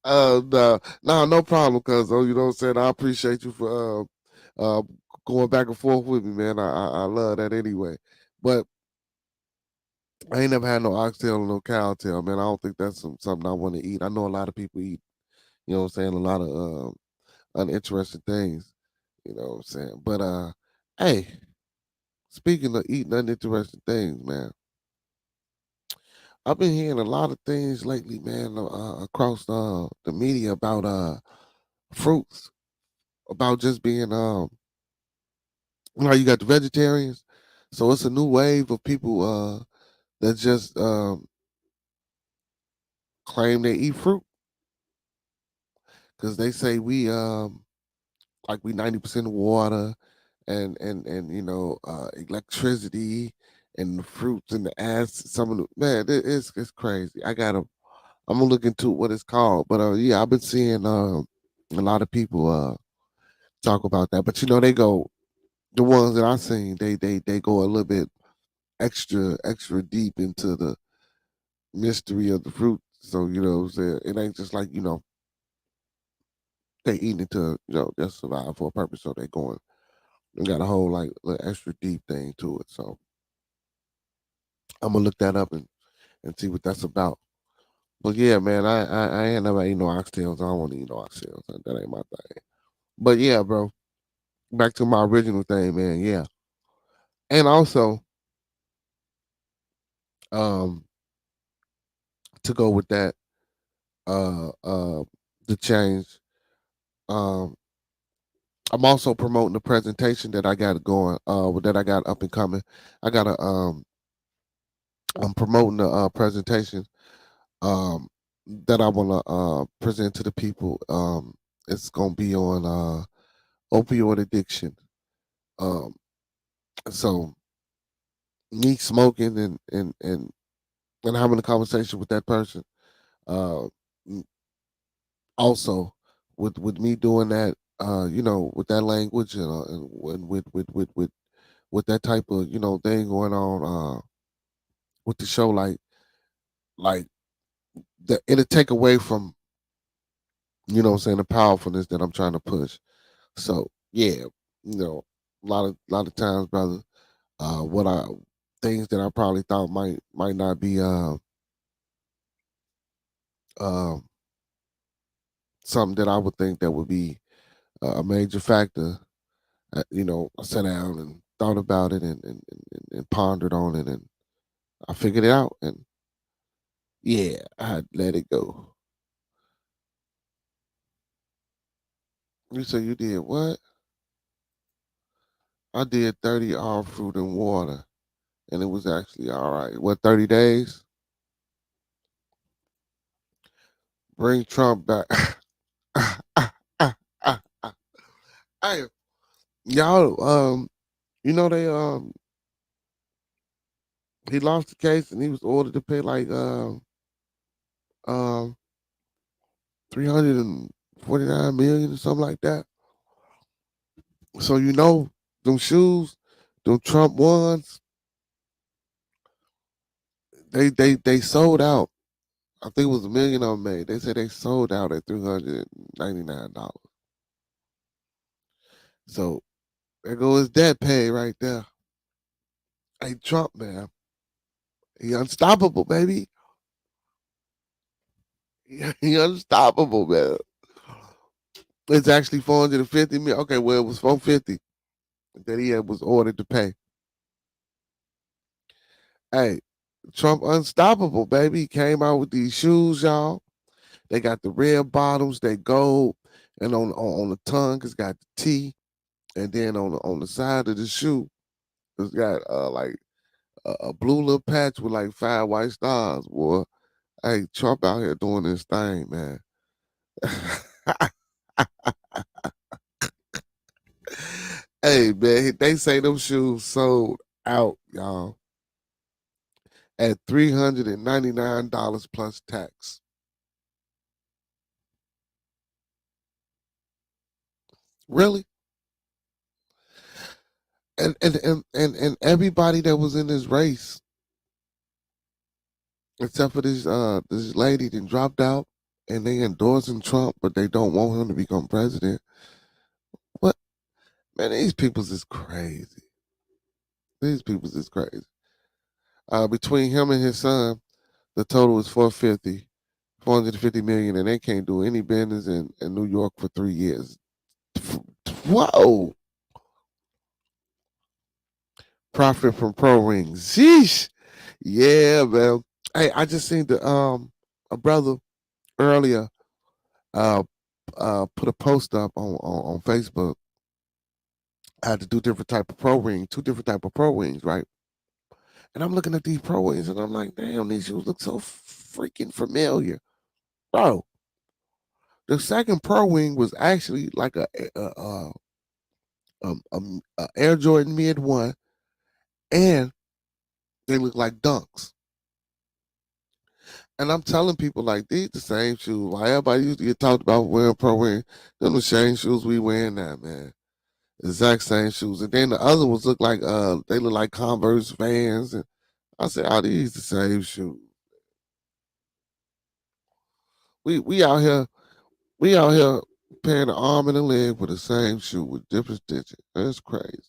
Speaker 2: No, no problem, cuz you know what I'm saying. I appreciate you for going back and forth with me, man. I love that anyway. But I ain't never had no oxtail or no cowtail, man. I don't think that's something I want to eat. I know a lot of people eat, you know what I'm saying, a lot of uninteresting things, you know what I'm saying. But hey, speaking of eating uninteresting things, man, I've been hearing a lot of things lately, man, across the media about fruits, about just being you got the vegetarians. So it's a new wave of people that just claim they eat fruit because they say we 90% of water and electricity and the fruits and the acid. Some of the man, it's crazy. I'm gonna look into what it's called. But yeah, I've been seeing a lot of people talk about that. But you know, they go the ones that I seen, they go a little bit extra deep into the mystery of the fruit. So, you know what I'm saying? It ain't just like, they eating it to, just survive for a purpose. So they got a whole like little extra deep thing to it. So I'm gonna look that up and see what that's about. But yeah, man, I ain't never eat no oxtails. I don't want to eat no oxtails. That ain't my thing. But yeah, bro, back to my original thing, man. Yeah, and also, um, to go with that, the change. Um, I'm also promoting the presentation that I got going. That I got up and coming. I got a I'm promoting the presentation that I want to present to the people. It's gonna be on opioid addiction. Um, so me smoking and having a conversation with that person. Uh, Also, with me doing that, with that language and with that type of thing going on with the show, like it'll take away from what I'm saying, the powerfulness that I'm trying to push. So yeah, a lot of times, brother, what I things that I probably thought might not be um something that I would think that would be a major factor. I sat down and thought about it and pondered on it, and I figured it out. And yeah, I let it go. You say you did what? I did 30 all fruit and water, and it was actually all right. What, 30 days? Bring Trump back. Hey, y'all, they he lost the case and he was ordered to pay like um 349 million or something like that. So them shoes, them Trump ones, they sold out. I think it was a million of them made. They said they sold out at $399. So there goes that pay right there. Hey, Trump, man, he unstoppable, baby. He unstoppable, man. It's actually 450 million. Okay, well, it was 450 that he was ordered to pay. Hey, Trump unstoppable, baby. He came out with these shoes, y'all. They got the red bottoms, they gold, and on the tongue it's got the T, and then on the side of the shoe it's got like a blue little patch with like 5 white stars. Boy, hey, Trump out here doing this thing, man. Hey, man, they say them shoes sold out, y'all, at $399 plus tax. Really? And everybody that was in this race, except for this lady that dropped out, and they endorsing Trump, but they don't want him to become president. What, man? These peoples is crazy. These peoples is crazy. Between him and his son, the total is 450 million, and they can't do any business in New York for 3 years. Whoa! Profit from pro rings. Sheesh. Yeah, man. Hey, I just seen a brother earlier uh put a post up on Facebook. I had to do different type of pro ring, two different type of pro rings, right? And I'm looking at these pro rings and I'm like, damn, these shoes look so freaking familiar, bro. The second pro wing was actually like a Air Jordan Mid One, and they look like Dunks. And I'm telling people like these the same shoes. Why everybody used to get talked about wearing pro wing? Them the same shoes we wearing now, man. Exact same shoes. And then the other ones look like they look like Converse Vans, and I said, "Are these the same shoes? We out here, we out here paying an arm and a leg for the same shoe with different stitches. That's crazy.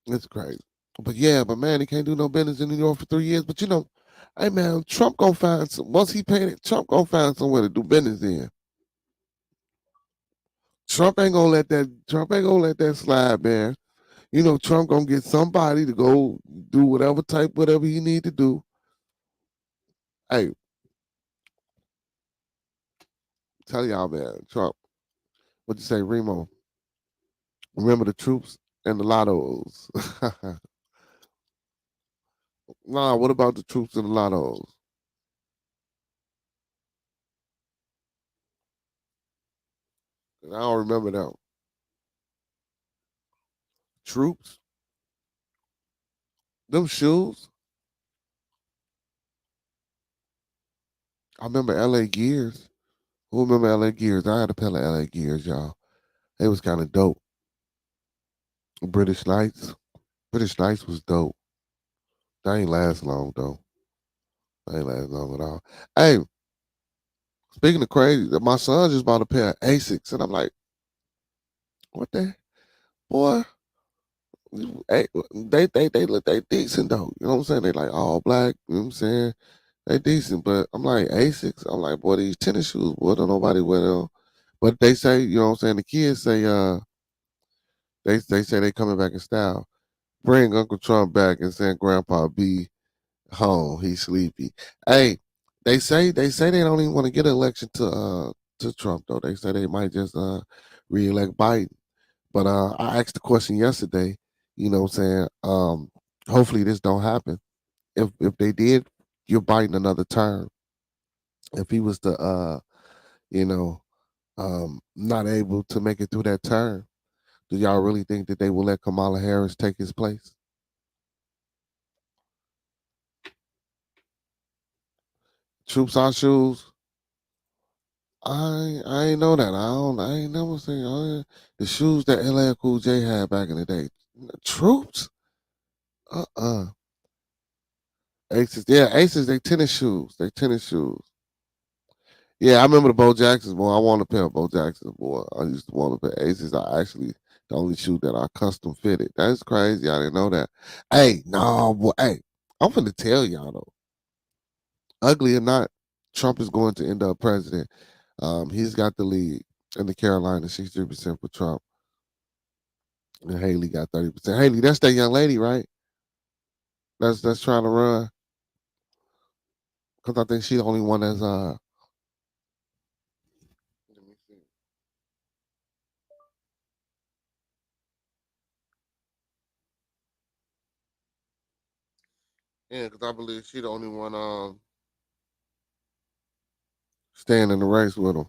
Speaker 2: It's crazy. But yeah, but man, he can't do no business in New York for 3 years. But you know, hey man, Trump gonna find some. Once he paid it, Trump gonna find somewhere to do business in. Trump ain't gonna let that. Trump ain't gonna let that slide, man. You know, Trump gonna get somebody to go do whatever he need to do. Hey, tell y'all, man, Trump. What you say, Remo? Remember the troops and the lottos. Nah, what about the troops and the lottos? I don't remember them. Troops, them shoes. I remember LA Gears. Who remember LA Gears? I had a pair of LA Gears, y'all. It was kind of dope. British Knights. British Knights was dope. They ain't last long though. They ain't last long at all. Hey, speaking of crazy, my son just bought a pair of Asics, and I'm like, what the boy? Hey, they look they decent though. You know what I'm saying? They like all black. You know what I'm saying? They decent, but I'm like Asics. I'm like, boy, these tennis shoes, boy, don't nobody wear them. But they say, you know what I'm saying? The kids say, they say they coming back in style. Bring Uncle Trump back and send Grandpa B home. He's sleepy. Hey, they say they don't even want to get an election to Trump though. They say they might just reelect Biden. But I asked the question yesterday, you know what I'm saying? Hopefully this don't happen. If they did give Biden another term, if he was to you know, not able to make it through that term, do y'all really think that they will let Kamala Harris take his place? Troops on shoes. I ain't know that. I ain't never seen the shoes that LL Cool J had back in the day. Troops? Uh. Aces. Yeah, Aces, they tennis shoes. They tennis shoes. Yeah, I remember the Bo Jacksons, boy. I want a pair of Bo Jacksons, boy. I used to want a pair of Aces. I actually the only shoe that I custom fitted. That's crazy. I didn't know that. Hey, no, boy. Hey, I'm finna tell y'all though. Ugly or not, Trump is going to end up president. He's got the lead in the Carolinas, 63% for Trump. And Haley got 30%. Haley, that's that young lady, right? That's trying to run. Cause I think she's the only one that's let me see. Yeah, because I believe she's the only one staying in the race with him.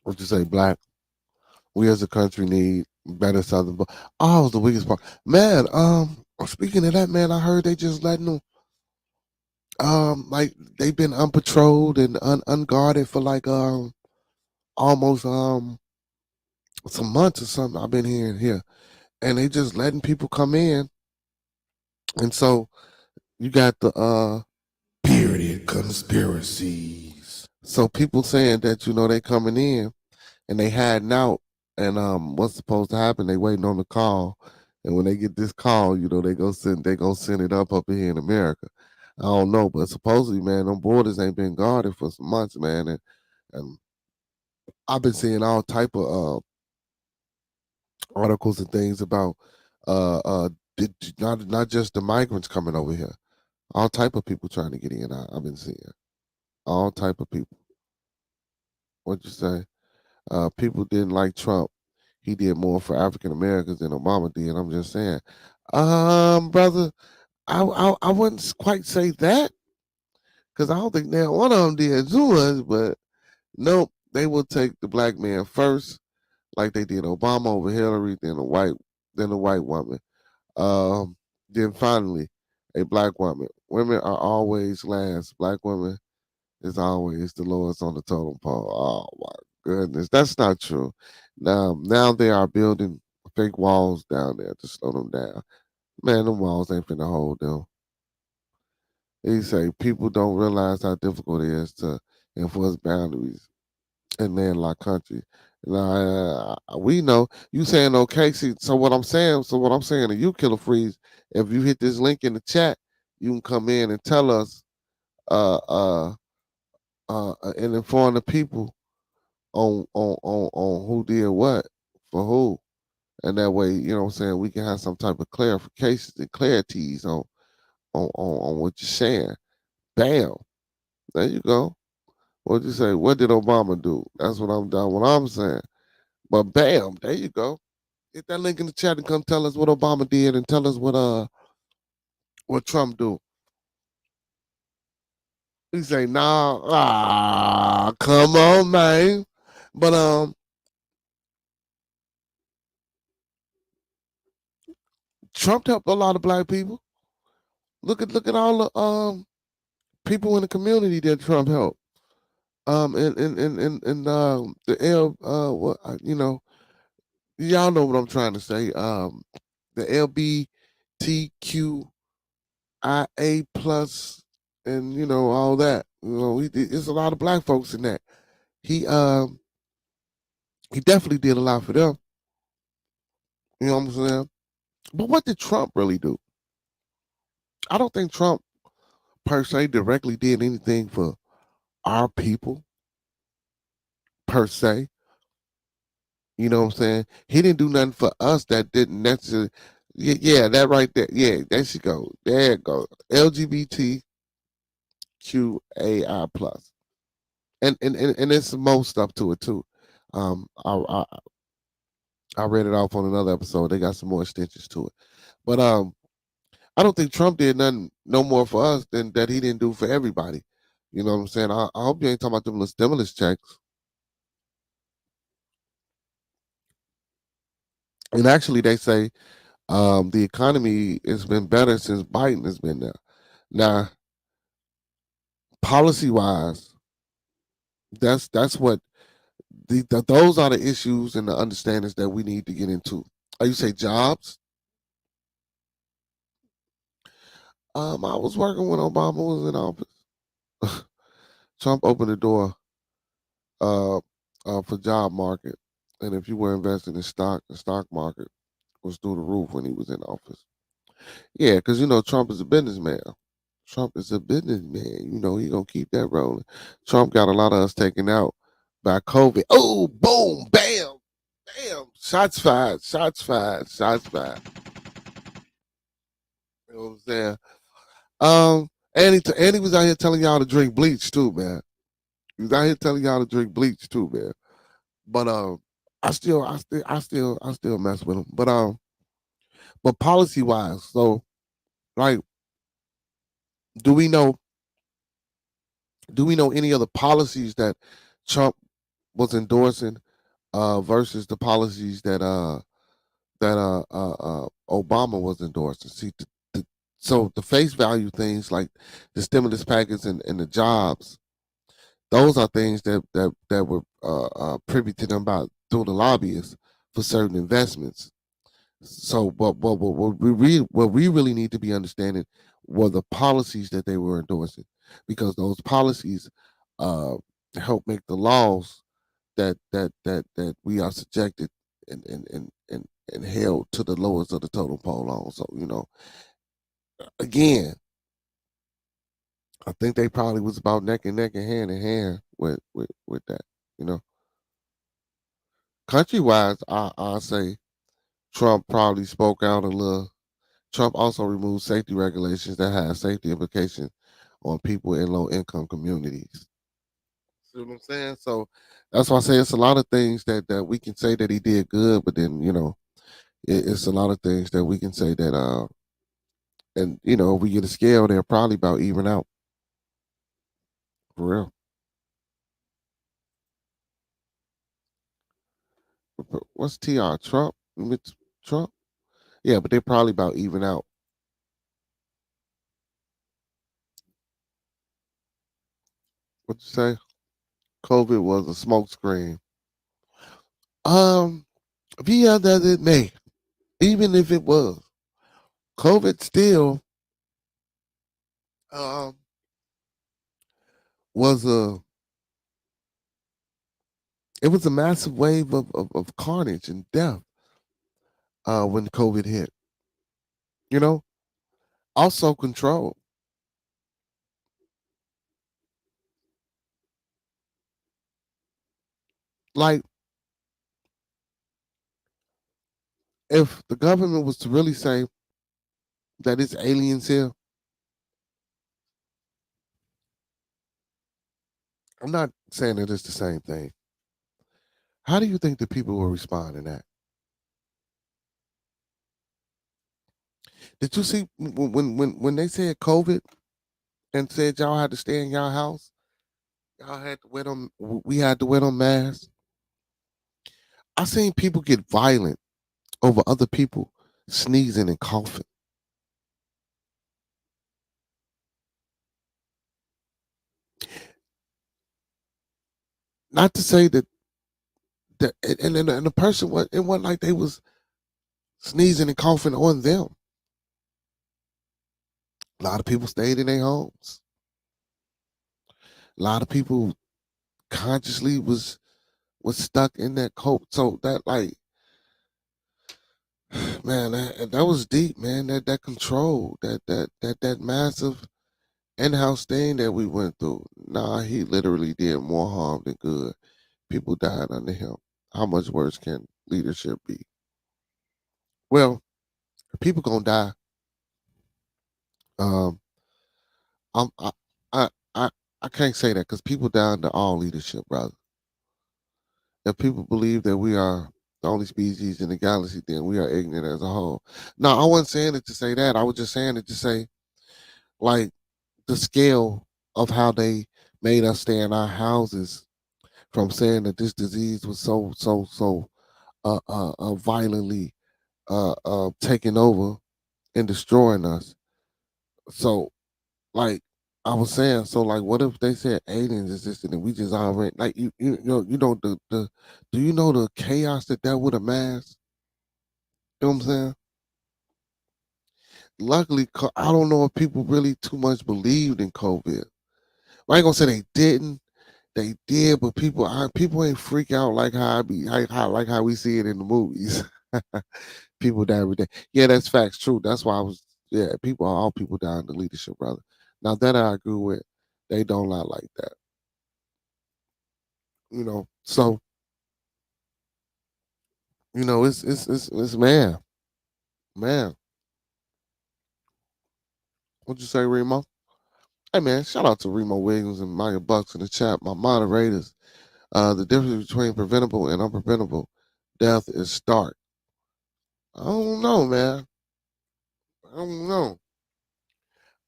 Speaker 2: What you say, black? We as a country need better Southern. Oh, the weakest part, man. Speaking of that, man, I heard they just letting them. Like they've been unpatrolled and unguarded for like almost some months or something. I've been hearing here, and they just letting people come in, and so you got the bearded conspiracies. So people saying that they coming in and they hiding out, and what's supposed to happen? They waiting on the call, and when they get this call, they gonna send it up here in America. I don't know, but supposedly, man, them borders ain't been guarded for some months, man, and I've been seeing all type of articles and things about uh uh not just the migrants coming over here, all type of people trying to get in. I've been seeing all type of people. What you say? People didn't like Trump. He did more for African Americans than Obama did. I'm just saying, brother, I wouldn't quite say that because I don't think now one of them did do us, but nope, they will take the black man first, like they did Obama over Hillary, then the white woman, um, then finally a black woman. Women are always last. Black women is always the lowest on the totem pole. Oh goodness, that's not true. Now they are building fake walls down there to slow them down. Man, them walls ain't finna hold them. He say people don't realize how difficult it is to enforce boundaries in landlocked country. Now, we know you saying okay. See, so what I'm saying to you, Killer Freeze, if you hit this link in the chat, you can come in and tell us, uh, uh, and inform the people on who did what for who, and that way, you know what I'm saying, we can have some type of clarifications and clarities on what you're saying. Bam, there you go. What'd you say? What did Obama do? That's what I'm done. What I'm saying. But bam, there you go. Hit that link in the chat and come tell us what Obama did and tell us what Trump do. He say, nah, come on, man. But Trump helped a lot of black people. Look at all the people in the community that Trump helped. And the L what you know, y'all know what I'm trying to say. The LBTQIA plus, and you know all that. You know, it's a lot of black folks in that. He um he definitely did a lot for them. You know what I'm saying? But what did Trump really do? I don't think Trump per se directly did anything for our people per se. You know what I'm saying? He didn't do nothing for us that didn't necessarily. Yeah, that right there. Yeah, there she go. There it go. LGBTQAI plus, and there's some more stuff to it too. Um, I, I I read it off on another episode. They got some more extensions to it, but I don't think Trump did nothing no more for us than that he didn't do for everybody. You know what I'm saying? I hope you ain't talking about them little stimulus checks. And actually, they say the economy has been better since Biden has been there. Now, policy wise, that's what those are the issues and the understandings that we need to get into. You say jobs? I was working when Obama was in office. Trump opened the door uh, for job market, and if you were investing in stock, the stock market was through the roof when he was in office. Yeah, because you know Trump is a businessman. Trump is a businessman. You know he gonna keep that rolling. Trump got a lot of us taken out by COVID. Oh, boom, bam, bam, shots fired, shots fired, shots fired. You know what I'm saying? And he was out here telling y'all to drink bleach too, man. He was out here telling y'all to drink bleach too, man. But I still mess with him. But policy wise, so like, do we know do we know any other policies that Trump was endorsing versus the policies that Obama was endorsing? See, so the face value things like the stimulus package and the jobs, those are things that were privy to them by through the lobbyists for certain investments. So, but what we really need to be understanding were the policies that they were endorsing, because those policies uh, help make the laws that we are subjected and held to the lowest of the totem pole on. So, you know, again, I think they probably was about neck and neck and hand in hand with that. You know, country wise, I say Trump probably spoke out a little. Trump also removed safety regulations that had safety implications on people in low income communities. See what I'm saying? So that's why I say it's a lot of things that we can say that he did good, but then you know it's a lot of things that we can say that and you know if we get a scale, they're probably about even out for real. What's Tr Trump? Trump? Yeah, but they're probably about even out. What you say? COVID was a smokescreen. Be that as it may, even if it was, COVID still um was a massive wave of carnage and death when COVID hit. You know, also control. Like if the government was to really say that it's aliens here, I'm not saying that it's the same thing. How do you think the people will respond to that? Did you see when they said COVID and said y'all had to stay in y'all house? Y'all had to wear them. We had to wear them masks. I seen people get violent over other people sneezing and coughing. Not to say that and the person was it wasn't like they was sneezing and coughing on them. A lot of people stayed in their homes. A lot of people consciously was stuck in that coat. So that like man, that was deep, man. That control, that massive in-house thing that we went through. Nah, he literally did more harm than good. People died under him. How much worse can leadership be? Well, people gonna die. Um, I'm, I, I, I can't say that because people die under all leadership, brother. If people believe that we are the only species in the galaxy, then we are ignorant as a whole. No, I wasn't saying it to say that. I was just saying it to say, like, the scale of how they made us stay in our houses from saying that this disease was so violently taking over and destroying us. So, like I was saying, so like, what if they said aliens existed and we just already like you know the do you know the chaos that would have masked? You know what I'm saying? Luckily, I don't know if people really too much believed in COVID. I ain't gonna say they didn't. They did, but people ain't freak out like how I be like how we see it in the movies. People die every day. Yeah, that's facts. True. That's why I was. Yeah, all people die in the leadership, brother. Now that I agree with, they don't lie like that. So it's man. What'd you say, Remo? Hey man, shout out to Remo Williams and Maya Bucks in the chat, my moderators. The difference between preventable and unpreventable death is stark. I don't know, man. I don't know.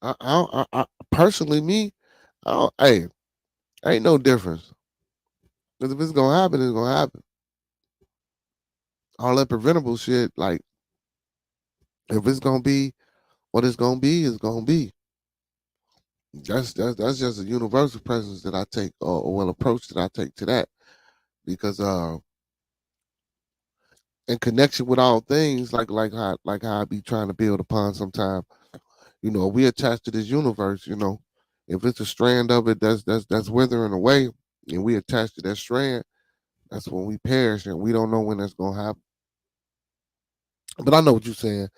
Speaker 2: I personally, me, hey, ain't no difference. Because if it's gonna happen, it's gonna happen. All that preventable shit, like if it's gonna be what it's gonna be, it's gonna be. That's just a universal presence that I take, or well, approach that I take to that, because in connection with all things, like how I be trying to build upon sometime. We attach to this universe. If it's a strand of it that's withering away, and we attach to that strand, that's when we perish, and we don't know when that's gonna happen. But I know what you're saying.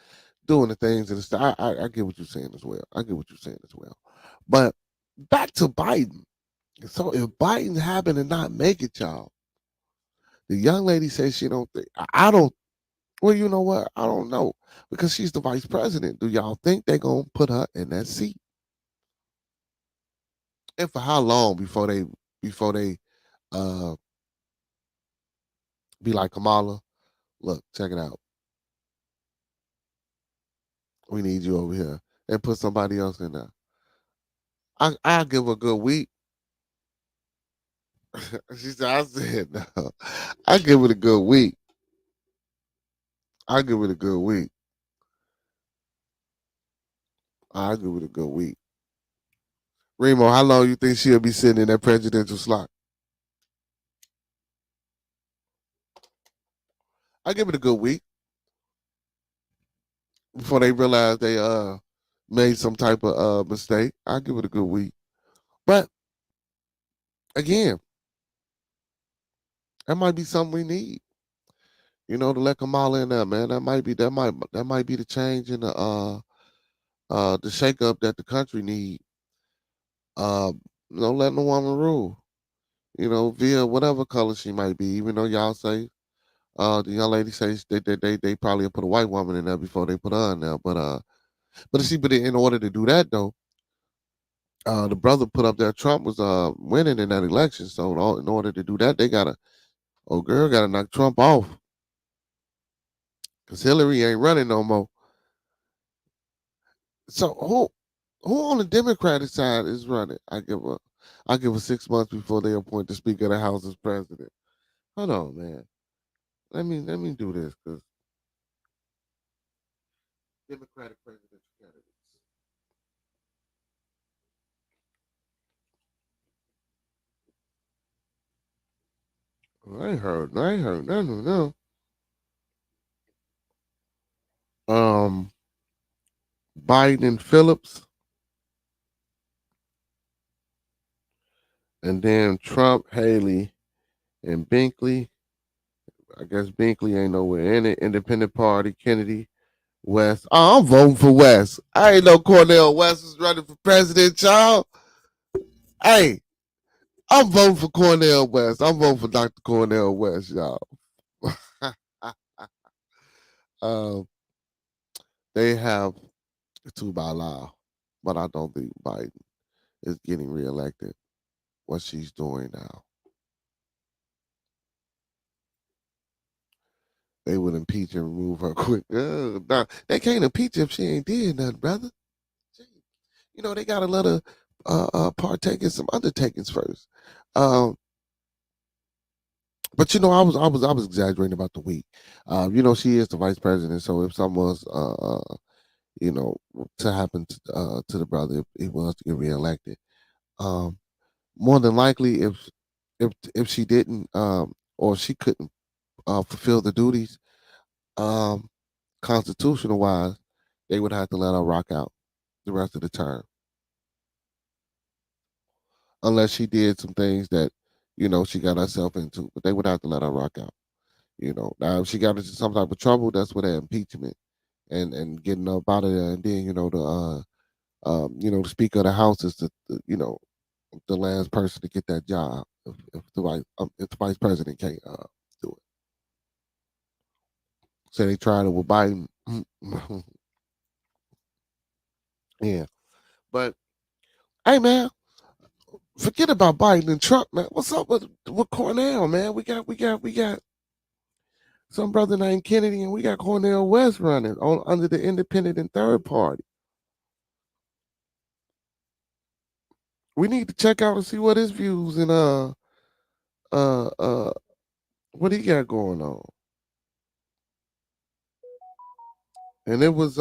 Speaker 2: Doing the things and stuff. I get what you're saying as well. I get what you're saying as well. But back to Biden. So if Biden happened to not make it, y'all, the young lady says she don't think. I don't. Well, you know what? I don't know because she's the vice president. Do y'all think they're gonna put her in that seat? And for how long before they uh be like, Kamala? Look, check it out. We need you over here, and put somebody else in there. I'll give a good week. She said, I said no. I give it a good week. I give it a good week. I give it a good week. Remo, how long you think she'll be sitting in that presidential slot? I give it a good week before they realize they made some type of mistake. I give it a good week. But again, that might be something we need. To let Kamala in there, man. That might be the change in the shakeup that the country need. Uh, letting the woman rule. Via whatever color she might be. Even though y'all say the young lady says they probably put a white woman in there before they put her in there. But in order to do that though, the brother put up there Trump was winning in that election. So in order to do that, they gotta girl gotta knock Trump off. Cause Hillary ain't running no more. So who on the Democratic side is running? I give her 6 months before they appoint the Speaker of the House as president. Hold on, man. Let me do this because Democratic presidential candidates. I ain't heard none of them. Biden and Phillips, and then Trump, Haley, and Binkley. I guess Binkley ain't nowhere in it. Independent Party, Kennedy, West. Oh, I'm voting for West. I ain't know Cornel West is running for president, y'all. Hey, I'm voting for Cornel West. I'm voting for Dr. Cornel West, y'all. um, they have two by law, but I don't think Biden is getting reelected. What she's doing now, they would impeach and remove her quick. Nah, they can't impeach if she ain't did nothing, brother. They gotta let her partake in some undertakings first. Um, but I was exaggerating about the week. She is the vice president, so if something was you know to happen to the brother, if he was to get reelected, um, more than likely, if she didn't or she couldn't fulfill the duties, um, constitutional wise, they would have to let her rock out the rest of the term, unless she did some things that she got herself into. But they would have to let her rock out. Now if she got into some type of trouble, that's where the impeachment and getting up out of there, and then the Speaker of the House is the last person to get that job if the vice president can't do it. So they tried it with Biden. Yeah, but hey, man, forget about Biden and Trump, man. What's up with Cornell, man? We got some brother named Kennedy, and we got Cornell West running on under the independent and third party. We need to check out and see what his views and uh uh what he got going on. And it was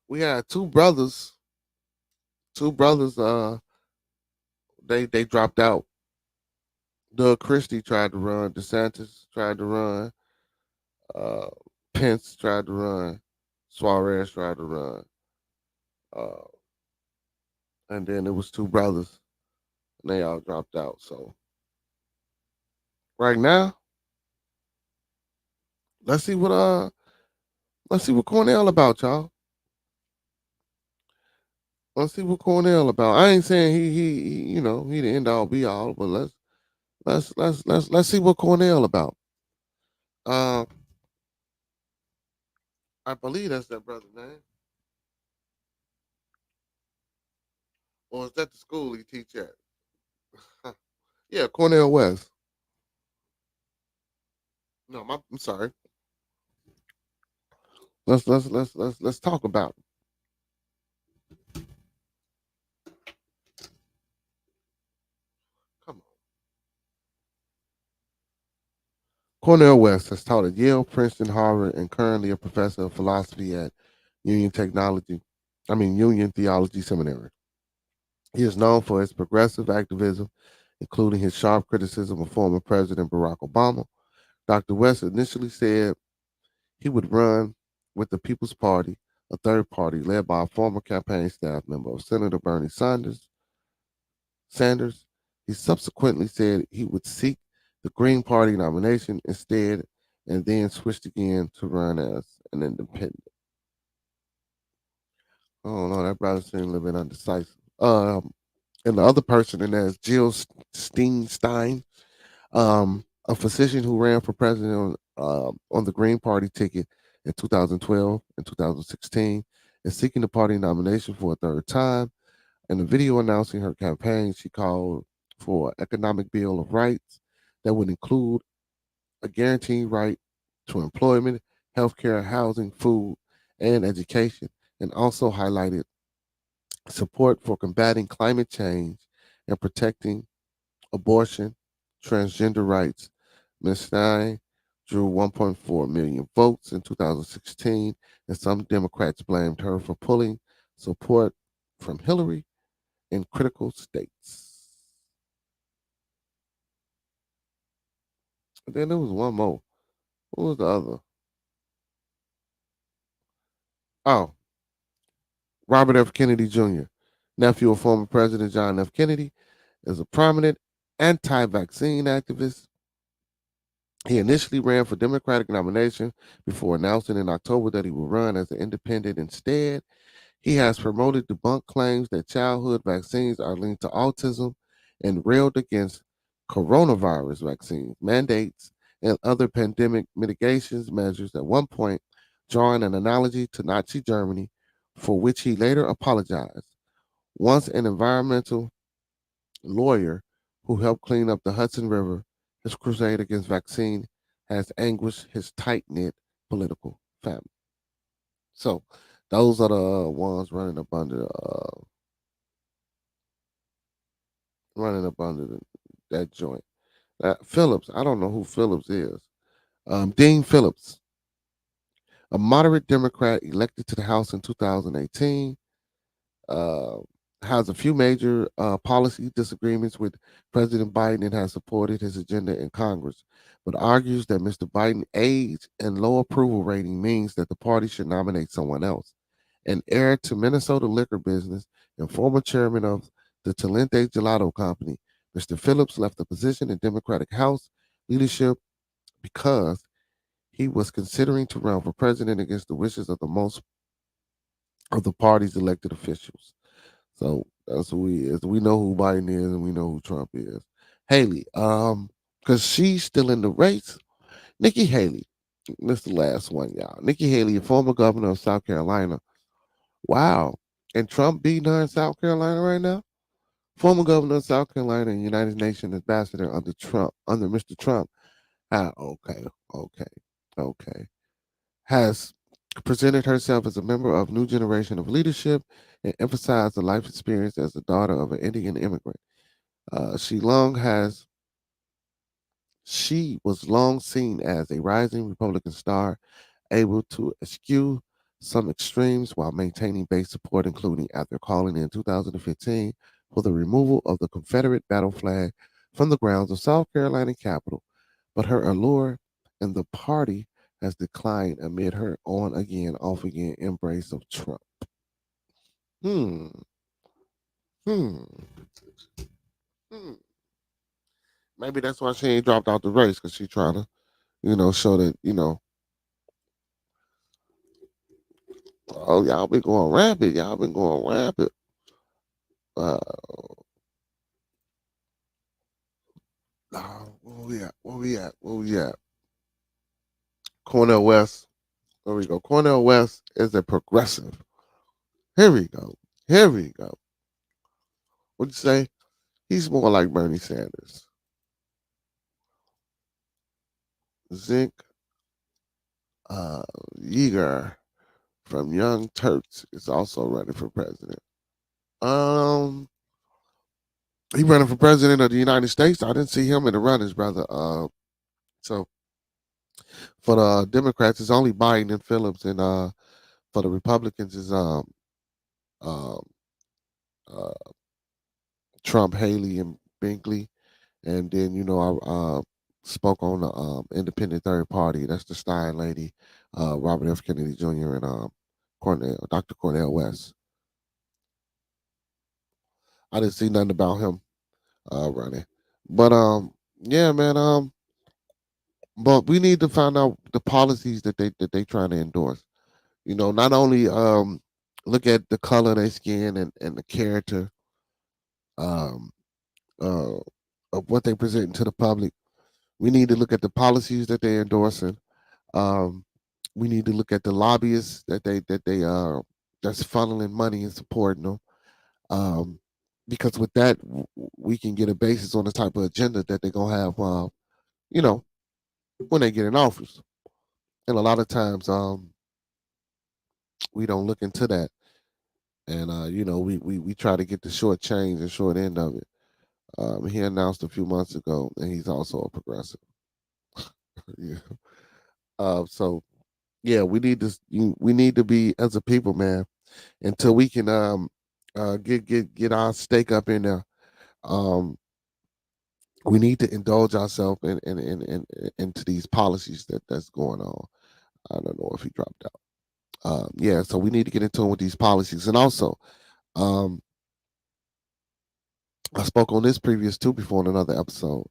Speaker 2: we had two brothers they dropped out. Doug Christie tried to run, DeSantis tried to run, uh Pence tried to run, Suarez tried to run, uh and then it was two brothers and they all dropped out. So right now, let's see what Cornell about, y'all. Let's see what Cornell about. I ain't saying he the end all be all, but let's see what Cornell about. Uh, I believe that's that brother's name, or is that the school he teach at? Yeah, Cornell West. No, I'm sorry. Let's talk about it. Come on. Cornell West has taught at Yale, Princeton, Harvard, and currently a professor of philosophy at Union Technology. Union Theology Seminary. He is known for his progressive activism including his sharp criticism of former President Barack Obama. Dr. West initially said he would run with the People's Party, a third party led by a former campaign staff member of Senator Bernie Sanders. He subsequently said he would seek the Green Party nomination instead and then switched again to run as an independent. Oh no, that brother seemed a little bit undecisive. And the other person in there is Jill Steinstein, a physician who ran for president on the Green Party ticket in 2012 and 2016, is seeking the party nomination for a third time. In a video announcing her campaign, she called for an economic bill of rights that would include a guaranteed right to employment, healthcare, housing, food, and education, and also highlighted support for combating climate change and protecting abortion, transgender rights. Ms. Stein drew 1.4 million votes in 2016, and some Democrats blamed her for pulling support from Hillary in critical states. And then there was one more. What was the other? Oh, Robert F. Kennedy Jr., nephew of former President John F. Kennedy, is a prominent anti vaccine activist. He initially ran for Democratic nomination before announcing in October that he would run as an independent instead. He has promoted debunked claims that childhood vaccines are linked to autism and railed against coronavirus vaccine mandates and other pandemic mitigations measures, at one point drawing an analogy to Nazi Germany, for which he later apologized. Once an environmental lawyer who helped clean up the Hudson River, his crusade against vaccine has anguished his tight-knit political family. So those are the ones running up under that joint. Phillips, I don't know who Phillips is. Dean Phillips, a moderate Democrat elected to the House in 2018, uh, has a few major policy disagreements with President Biden and has supported his agenda in Congress, but argues that Mr. Biden's age and low approval rating means that the party should nominate someone else. An heir to Minnesota liquor business and former chairman of the Talente Gelato Company, Mr. Phillips left the position in Democratic House leadership because he was considering to run for president against the wishes of the most of the party's elected officials. So that's who he is. We know who Biden is and we know who Trump is. Haley, because she's still in the race. Nikki Haley, this is the last one, y'all. Nikki Haley, a former governor of South Carolina. Wow. And Trump beating her in South Carolina right now? Former governor of South Carolina and United Nations ambassador under Mr. Trump. Okay, okay, okay. Has presented herself as a member of new generation of leadership and emphasized the life experience as the daughter of an Indian immigrant. Uh, she long has she was long seen as a rising Republican star, able to eschew some extremes while maintaining base support, including after calling in 2015 for the removal of the Confederate battle flag from the grounds of South Carolina Capitol. But her allure in the party has declined amid her on again, off again embrace of Trump. Hmm. Hmm. Hmm. Maybe that's why she ain't dropped out the race because she trying to, show that, oh, y'all been going rapid. Y'all been going rapid. Uh, where we at? Where we at? Where we at? Cornel West. There we go. Cornel West is a progressive. Here we go. Here we go. What'd you say? He's more like Bernie Sanders. Zinc uh, Yeager from Young Turks is also running for president. Um, he running for president of the United States. I didn't see him in the runnings, brother. So for the Democrats, it's only Biden and Phillips, and for the Republicans, is um, uh, Trump, Haley, and Binkley. And then, I spoke on the independent third party. That's the Stein lady, Robert F. Kennedy Jr. and Dr. Cornel West. I didn't see nothing about him running, but yeah, man. But we need to find out the policies that they trying to endorse. Not only look at the color of their skin and the character um, uh, of what they present to the public. We need to look at the policies that they're endorsing. Um, we need to look at the lobbyists that they that's funneling money and supporting them. Um, because with that, we can get a basis on the type of agenda that they're gonna have. You know, when they get in office, and a lot of times, we don't look into that, and we try to get the short change and short end of it. He announced a few months ago, and he's also a progressive. Yeah. So yeah, we need to be as a people, man, until we can get our stake up in there. Um, we need to indulge ourselves into these policies that's going on. I don't know if he dropped out. Yeah, so we need to get in tune with these policies, and also, um, I spoke on this previous too before in another episode.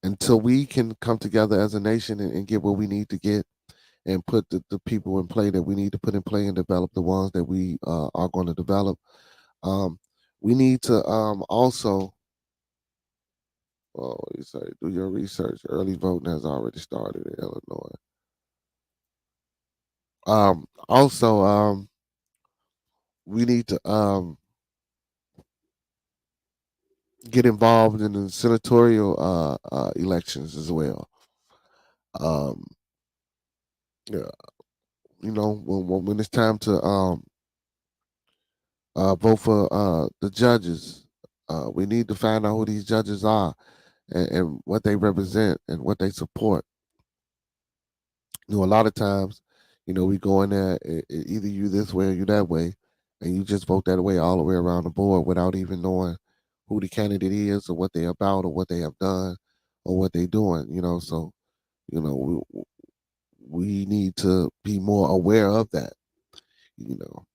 Speaker 2: Until we can come together as a nation and get what we need to get, and put the people in play that we need to put in play and develop the ones that we are going to develop. Um, we need to also, you say, do your research. Early voting has already started in Illinois. Also, we need to get involved in the senatorial elections as well. Um, yeah, when it's time to vote for the judges, we need to find out who these judges are and what they represent and what they support. A lot of times, we go in there, either you this way or you that way, and you just vote that way all the way around the board without even knowing who the candidate is or what they're about or what they have done or what they're doing. So you know we need to be more aware of that. You know,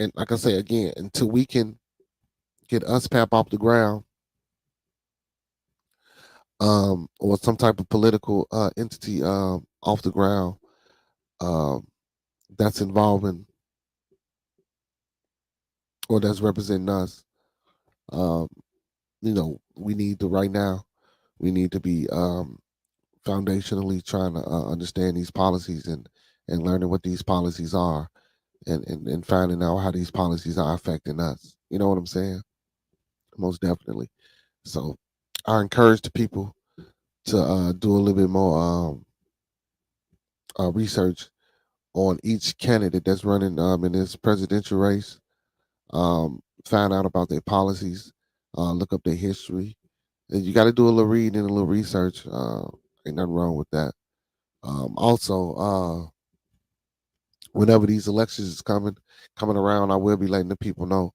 Speaker 2: and like I say again, until we can get us pap off the ground, or some type of political entity off the ground, um, that's involving or that's representing us. Um, we need to right now. We need to be foundationally trying to understand these policies and learning what these policies are, and finding out how these policies are affecting us. You know what I'm saying? Most definitely. So I encourage the people to do a little bit more research on each candidate that's running in this presidential race. Find out about their policies, look up their history. And you got to do a little reading and a little research. Ain't nothing wrong with that. Also, whenever these elections is coming around, I will be letting the people know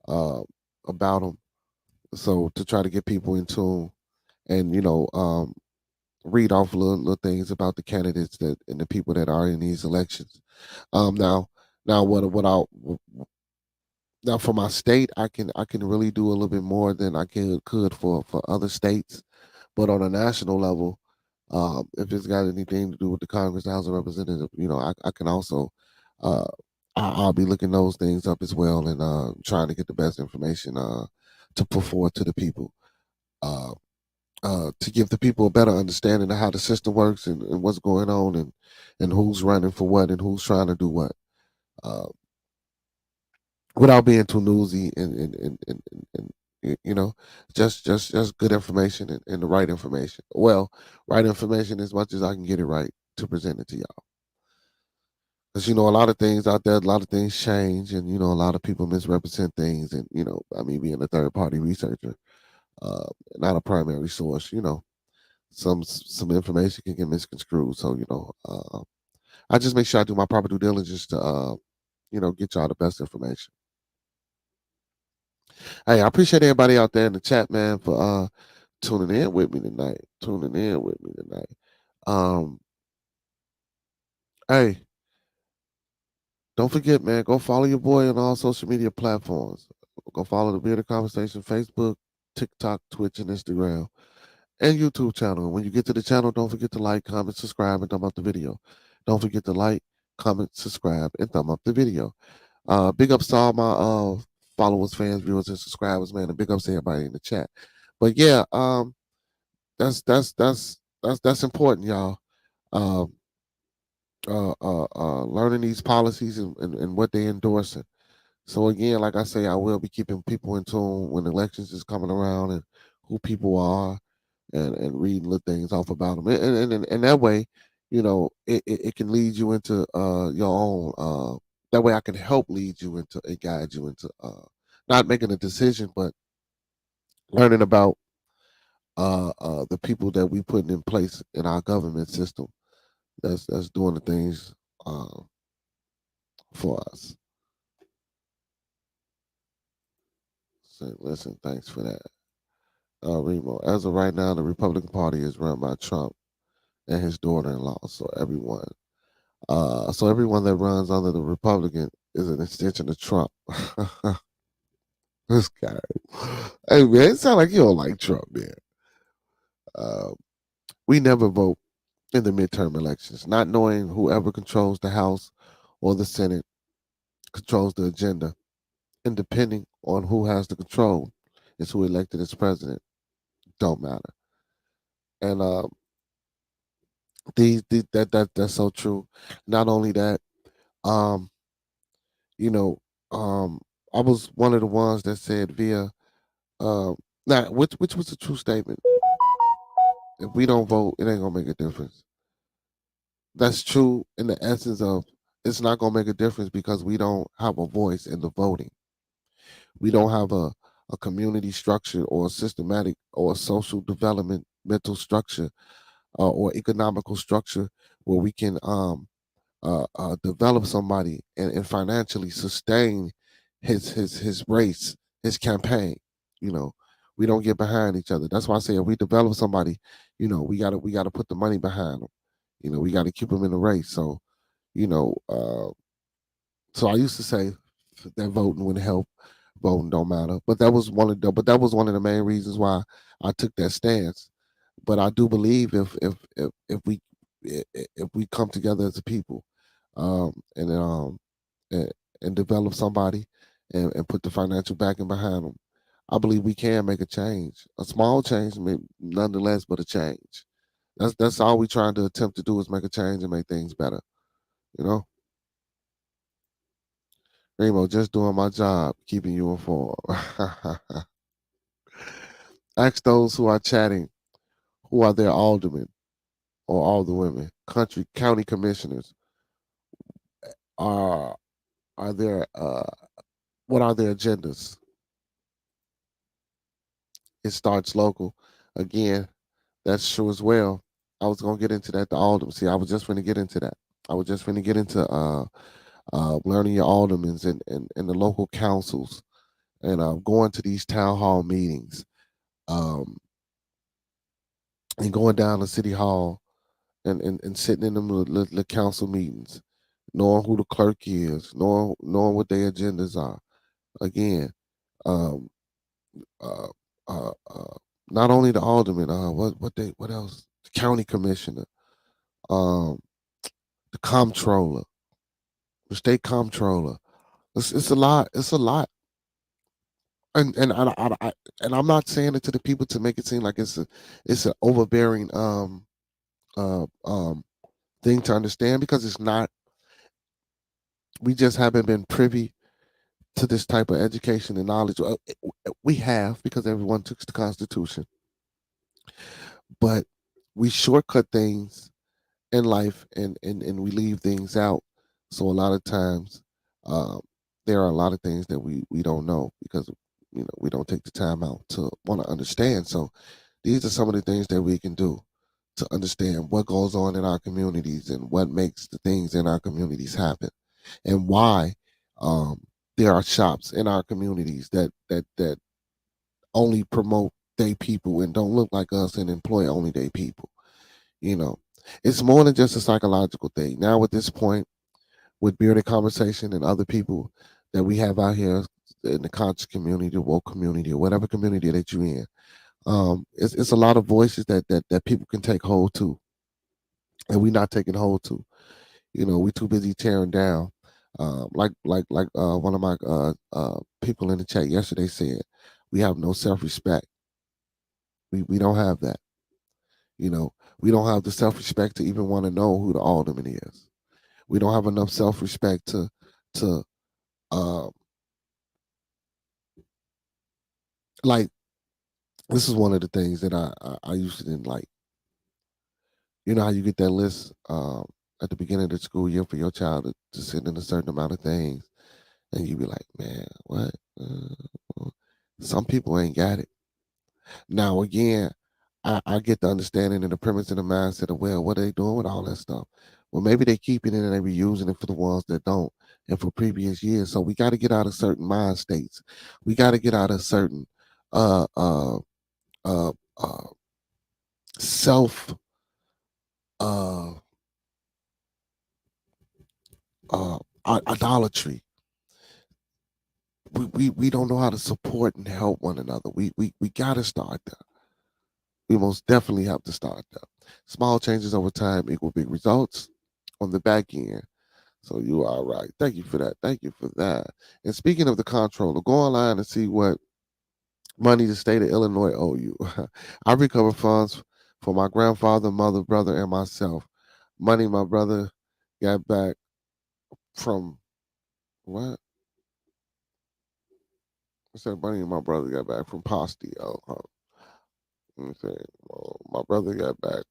Speaker 2: uh, about them. So to try to get people in tune and read off little things about the candidates that and the people that are in these elections. Now what I now for my state, I can really do a little bit more than I could for other states, but on a national level, if it's got anything to do with the Congress, the House of Representatives, I can also, uh, I'll be looking those things up as well and trying to get the best information to put forward to the people. Uh, to give the people a better understanding of how the system works and what's going on and who's running for what and who's trying to do what. Uh, Without being too newsy and just good information and the right information. Well, right information as much as I can get it right to present it to y'all. Because a lot of things out there, a lot of things change, and a lot of people misrepresent things. And I mean, being a third party researcher, uh, not a primary source, some information can get misconstrued. So I just make sure I do my proper due diligence to get y'all the best information. Hey, I appreciate everybody out there in the chat, man, for tuning in with me tonight. Tuning in with me tonight. Um, hey, don't forget, man, go follow your boy on all social media platforms. Go follow the Bearded Conversation Facebook, TikTok, Twitch, and Instagram, and YouTube channel. And when you get to the channel, don't forget to like, comment, subscribe, and thumb up the video. Don't forget to like, comment, subscribe, and thumb up the video. Big ups to all my followers, fans, viewers, and subscribers, man. And big ups to everybody in the chat. But yeah, that's important, y'all. Um, Learning these policies and what they endorsing. So again, like I say, I will be keeping people in tune when elections is coming around and who people are and reading little things off about them. And that way, it can lead you into your own. That way, I can help lead you into and guide you into not making a decision, but learning about the people that we put in place in our government system that's doing the things uh, for us. So listen, thanks for that. Remo. As of right now, the Republican Party is run by Trump and his daughter-in-law. So everyone that runs under the Republican is an extension of Trump. This guy. Hey man, it sounds like you don't like Trump, man. Uh, we never vote in the midterm elections, not knowing whoever controls the House or the Senate controls the agenda, and depending on who has the control is who elected as president. Don't matter. And that's so true. Not only that, um, you know, um, I was one of the ones that said via now which was a true statement. If we don't vote, it ain't gonna make a difference. That's true in the essence of it's not gonna make a difference because we don't have a voice in the voting. We don't have a community structure or a systematic or a social development mental structure or economical structure where we can develop somebody and financially sustain his race, his campaign. You know, we don't get behind each other. That's why I say if we develop somebody, we gotta put the money behind them. We gotta keep them in the race. So you know, so I used to say that voting would help. Voting don't matter, that was one of the main reasons why I took that stance. But I do believe if we come together as a people, and, and develop somebody and put the financial backing behind them, I believe we can make a change, a small change, nonetheless, but a change. That's all we trying to attempt to do is make a change and make things better. You know, Remo, just doing my job, keeping you informed. Ask those who are chatting who are their aldermen or alderwomen, county commissioners. Are are there what are their agendas? It starts local. Again, that's true as well. I was gonna get into that. The aldermen. See, I was just gonna get into that. I was just gonna get into learning your aldermans and the local councils and going to these town hall meetings um, and going down to city hall and sitting in them little council meetings, knowing who the clerk is, knowing what their agendas are. Again, um, uh, not only the alderman, what else? The county commissioner, um, the comptroller, the state comptroller. It's a lot. It's a lot. And I'm not saying it to the people to make it seem like it's an overbearing uh um thing to understand because it's not. We just haven't been privy to this type of education and knowledge. We have because everyone took the Constitution, but we shortcut things in life and we leave things out. So a lot of times, um, there are a lot of things that we don't know because we don't take the time out to want to understand. So these are some of the things that we can do to understand what goes on in our communities and what makes the things in our communities happen and why um, there are shops in our communities that only promote they people and don't look like us and employ only they people. You know, it's more than just a psychological thing. Now, at this point, with Bearded Conversation and other people that we have out here in the conscious community, the woke community, or whatever community that you're in, it's a lot of voices that people can take hold to, and we're not taking hold to. You know, we too busy tearing down. Like one of my people in the chat yesterday said, we have no self respect. We don't have that. You know, we don't have the self respect to even want to know who the alderman is. We don't have enough self respect to uh, like. This is one of the things that I used to didn't like. You know how you get that list at the beginning of the school year for your child to sit in a certain amount of things, and you be like, man, what? Uh, some people ain't got it. Now again, I get the understanding and the premise and the mindset of, well, what are they doing with all that stuff? Well, maybe they keeping it and they reusing it for the ones that don't, and for previous years. So we got to get out of certain mind states. We got to get out of certain uh uh uh, uh self uh idolatry. We don't know how to support and help one another. We got to start there. We most definitely have to start there. Small changes over time equal big results on the back end. So you are right. Thank you for that. Thank you for that. And speaking of the comptroller, go online and see what money the state of Illinois owe you. I recovered funds for my grandfather, mother, brother, and myself. Money my brother got back from what? I said money my brother got back from Posti. Oh, let me say, my brother got back.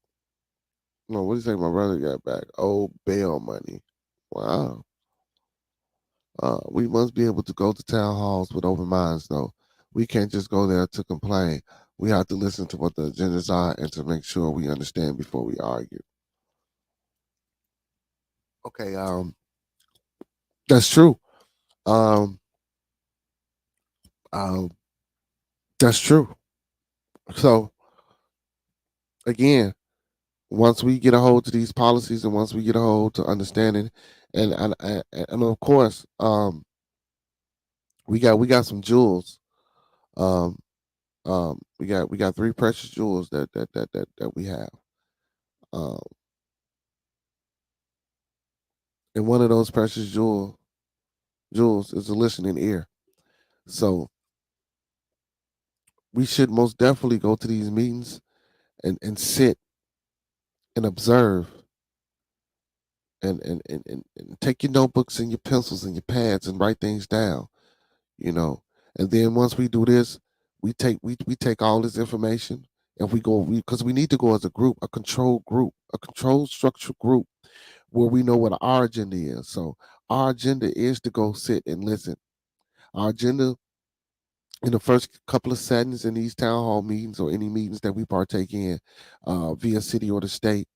Speaker 2: No, what do you say? My brother got back? Oh, bail money. Wow. We must be able to go to town halls with open minds, though. We can't just go there to complain. We have to listen to what the agendas are and to make sure we understand before we argue. Okay, that's true. Um, um, that's true. So again, once we get a hold to these policies and once we get a hold to understanding, and of course, we got some jewels. Um, we got three precious jewels that we have. Um, and one of those precious jewels is a listening ear. So we should most definitely go to these meetings and sit and observe and take your notebooks and your pencils and your pads and write things down, you know. And then once we do this, we take all this information and we go because we need to go as a group, a controlled structured group where we know what our agenda is. So our agenda is to go sit and listen. Our agenda in the first couple of settings in these town hall meetings or any meetings that we partake in via city or the state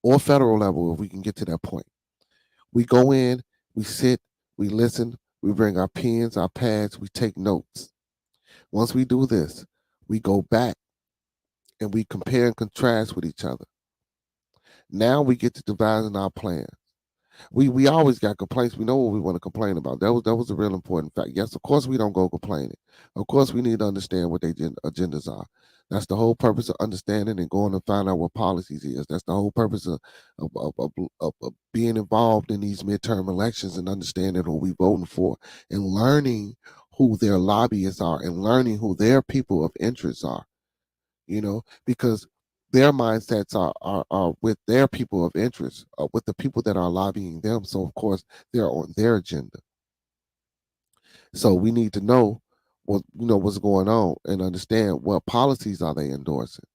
Speaker 2: or federal level, if we can get to that point, we go in, we sit, we listen, we bring our pens, our pads, we take notes. Once we do this, we go back and we compare and contrast with each other. Now we get to devising our plan. We always got complaints. We know what we want to complain about. That was a real important fact. Yes, of course we don't go complaining. Of course we need to understand what their agendas are. That's the whole purpose of understanding and going to find out what policies is. That's the whole purpose of being involved in these midterm elections and understanding who we voting for and learning who their lobbyists are and learning who their people of interest are. Because their mindsets are with their people of interest, with the people that are lobbying them. So of course they're on their agenda. So we need to know what's going on and understand what policies are they endorsing,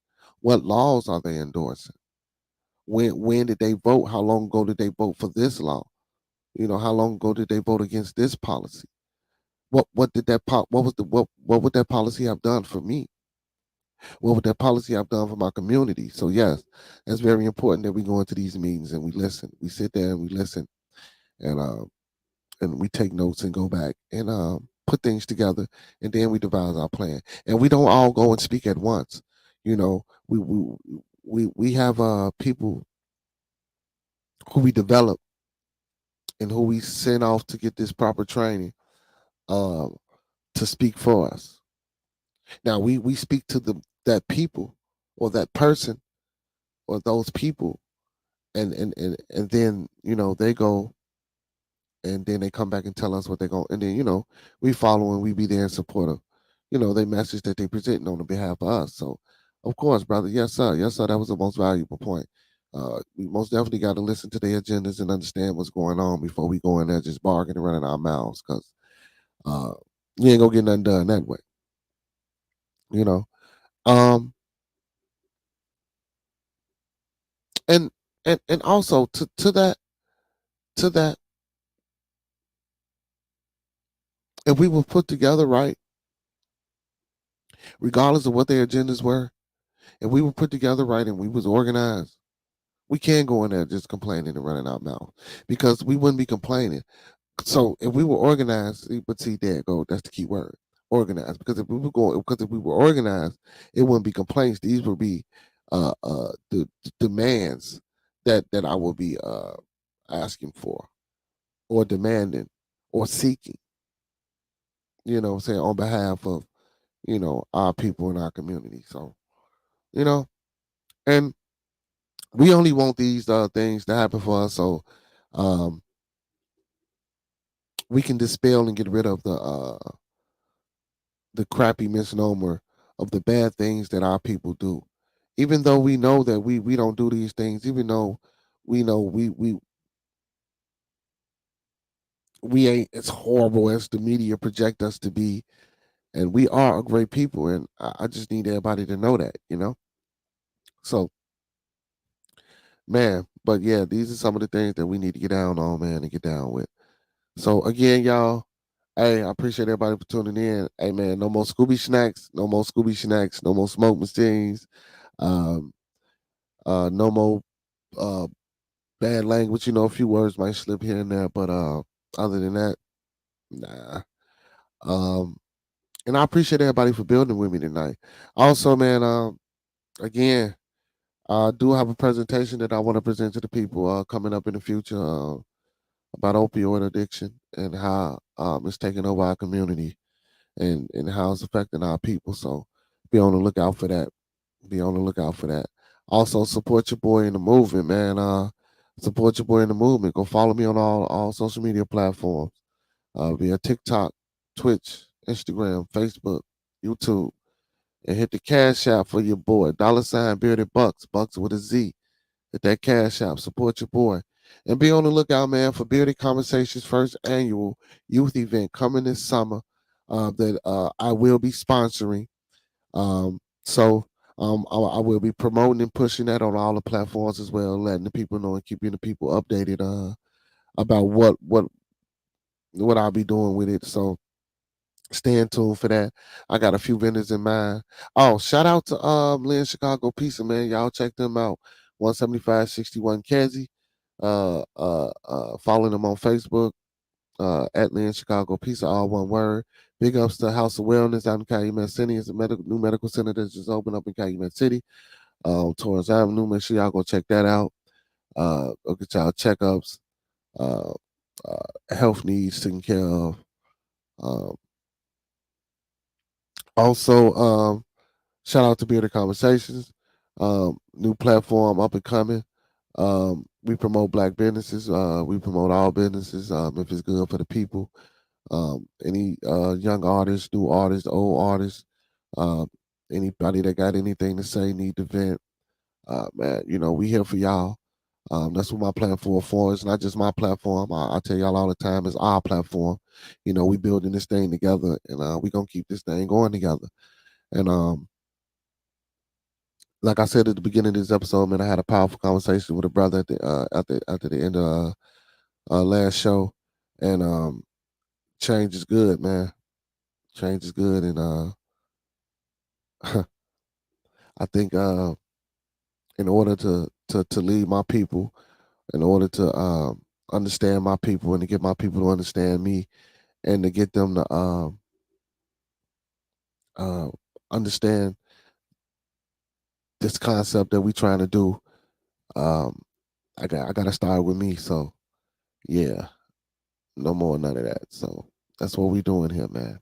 Speaker 2: what laws are they endorsing, when did they vote, how long ago did they vote for this law, how long ago did they vote against this policy, what did what was the what would that policy have done for me, what would that policy have done for my community. So yes, that's very important that we go into these meetings and we listen. We sit there and we listen and we take notes and go back and put things together, and then we devise our plan. And we don't all go and speak at once. You know, we have people who we develop and who we send off to get this proper training um, to speak for us. Now we speak to that people or that person or those people, and then they go and then they come back and tell us what they're going, and then we follow and we be there in support of they message that they presenting on the behalf of us. So of course, brother, yes sir, that was the most valuable point. We most definitely got to listen to their agendas and understand what's going on before we go in there just bargaining and running our mouths, because uh, you ain't gonna get nothing done that way. You know, um, and and also to that, if we were put together right, regardless of what their agendas were, if we were put together right and we was organized, we can go in there just complaining and running our mouth, because we wouldn't be complaining. So if we were organized, but see, there go, that's the key word, organized. Because if we were organized, it wouldn't be complaints. These would be the demands that I will be asking for, or demanding, or seeking. What I'm saying, on behalf of our people in our community. So you know, and we only want these things to happen for us, so um, we can dispel and get rid of the crappy misnomer of the bad things that our people do. Even though we know that we don't do these things, even though we know we ain't as horrible as the media project us to be, and we are a great people, and I just need everybody to know that. So, man, but yeah, these are some of the things that we need to get down on, man, and get down with. So again, y'all, hey, I appreciate everybody for tuning in. Hey, man, no more Scooby snacks, no more Scooby snacks, no more smoke machines, um, no more uh, bad language. A few words might slip here and there, but other than that, nah. Um, and I appreciate everybody for building with me tonight. Also, man, again, I do have a presentation that I want to present to the people coming up in the future about opioid addiction and how it's taking over our community, and how it's affecting our people. So be on the lookout for that. Be on the lookout for that. Also, support your boy in the movement, man. Support your boy in the movement. Go follow me on all social media platforms, via TikTok, Twitch, Instagram, Facebook, YouTube, and hit the Cash App for your boy. $ Bearded Bucks, Bucks with a Z. Hit that Cash App. Support your boy. And be on the lookout, man, for Bearded Conversations' first annual youth event coming this summer, that I will be sponsoring. So I will be promoting and pushing that on all the platforms as well, letting the people know and keeping the people updated about what I'll be doing with it. So stay tuned for that. I got a few vendors in mind. Oh, shout out to Lynn Chicago Pizza, man. Y'all check them out. 17561 Kezi. Following them on Facebook, at Lynn Chicago Pizza, all one word. Big ups to House of Wellness out in Calumet City. It's a new medical center that's just opened up in Calumet City, Torrance Avenue. Make sure y'all go check that out. Go get y'all checkups, uh, health needs taken care of. Um, also, shout out to Bearded Conversations, new platform up and coming. We promote black businesses. We promote all businesses if it's good for the people. Any young artists, new artists, old artists, uh, anybody that got anything to say, need to vent, man, we here for y'all. That's what my platform for. It's not just my platform. I tell y'all all the time, it's our platform. We building this thing together, and we gonna keep this thing going together. And like I said at the beginning of this episode, man, I had a powerful conversation with a brother after the end of last show, and change is good, man. Change is good, and I think in order to lead my people, in order to understand my people, and to get my people to understand me, and to get them to uh, understand this concept that we trying to do. Um, I gotta start with me. So yeah, no more none of that. So that's what we doing here, man.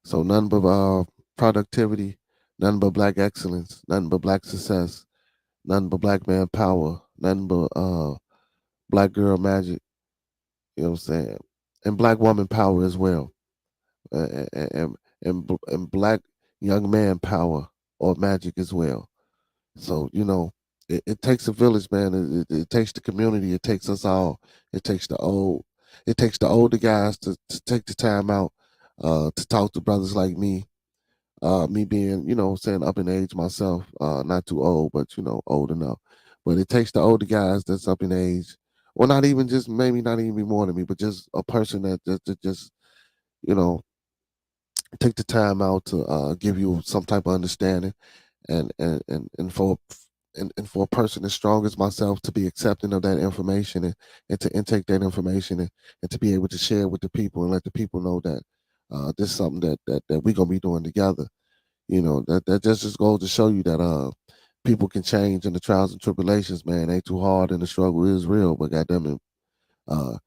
Speaker 2: So none but productivity, none but black excellence, none but black success, none but black man power, none but black girl magic. You know what I'm saying? And black woman power as well, and black young man power or magic as well. So it takes a village, man. It takes the community. It takes us all. It takes the old. It takes the older guys to take the time out to talk to brothers like me. Me being, saying up in age myself, not too old, but old enough. But it takes the older guys that's up in age, or not even just maybe not even more than me, but just a person that just you know take the time out to give you some type of understanding and for a person as strong as myself to be accepting of that information and to intake that information and to be able to share with the people and let the people know that this is something that we're gonna be doing together. That just goes to show you that people can change in the trials and tribulations, man. Ain't too hard and the struggle is real, but goddamn it, uh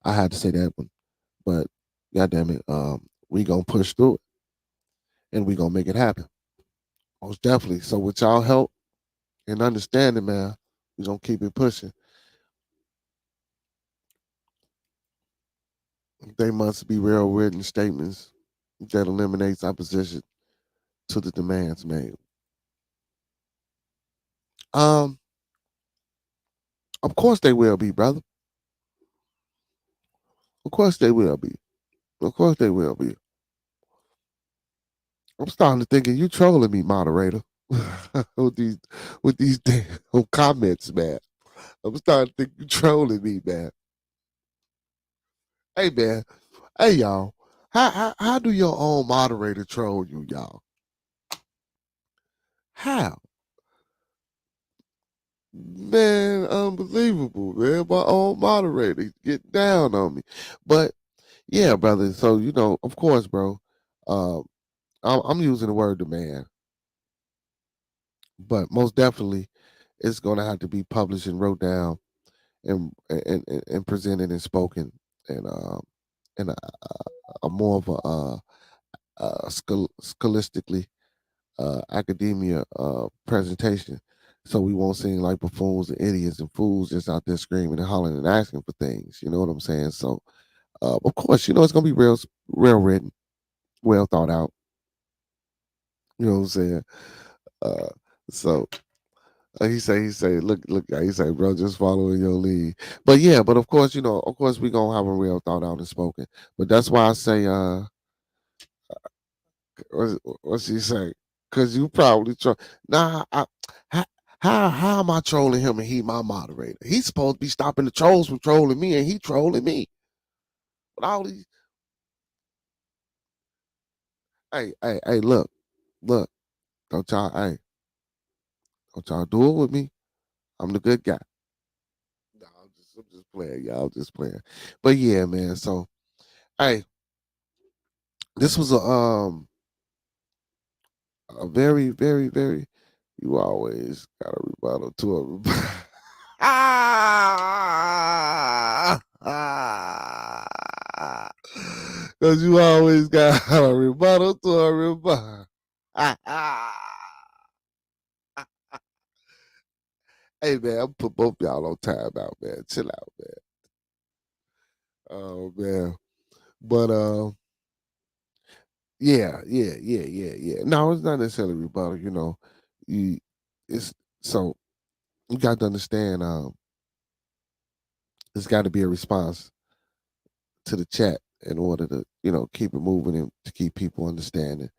Speaker 2: I had to say that one. But goddamn it, we gonna push through it and we gonna make it happen. Most definitely. So with y'all help and understanding, man, we gonna keep it pushing. They must be real written statements that eliminates opposition to the demands made. Um, of course they will be, brother. Of course they will be. Of course they will be. I'm starting to think of you trolling me, moderator, with these damn comments, man. I'm starting to think you trolling me, man. Hey, man. Hey, y'all. How do your own moderator troll you, y'all? How? Man, unbelievable, man. My own moderator get down on me. But yeah, brother. So, of course, bro. Um, I'm using the word demand, but most definitely it's gonna have to be published and wrote down and presented and spoken and in a more of scholastically academia presentation, so we won't seem like buffoons and idiots and fools just out there screaming and hollering and asking for things. You know what I'm saying? So, of course, it's gonna be real written, well thought out. You know what I'm saying? Uh, so he say, look, he say, bro, just following your lead. But yeah, but of course, we gonna have a real thought out and spoken. But that's why I say, what's he say? Because you probably nah. How, how am I trolling him and he my moderator? He's supposed to be stopping the trolls from trolling me, and he trolling me. But all these, hey, look, don't y'all do it with me. I'm the good guy. No, I'm just playing, y'all. Just playing. But yeah, man. So, hey, this was a very, very, very. You always got a rebuttal to a rebuttal. Because you always got a rebuttal to a rebuttal. Hey, man, I'm put both y'all on time out, man. Chill out, man. Oh, man. But, yeah. No, it's not necessarily rebuttal, You, it's, so, you got to understand, there's got to be a response to the chat in order to keep it moving and to keep people understanding.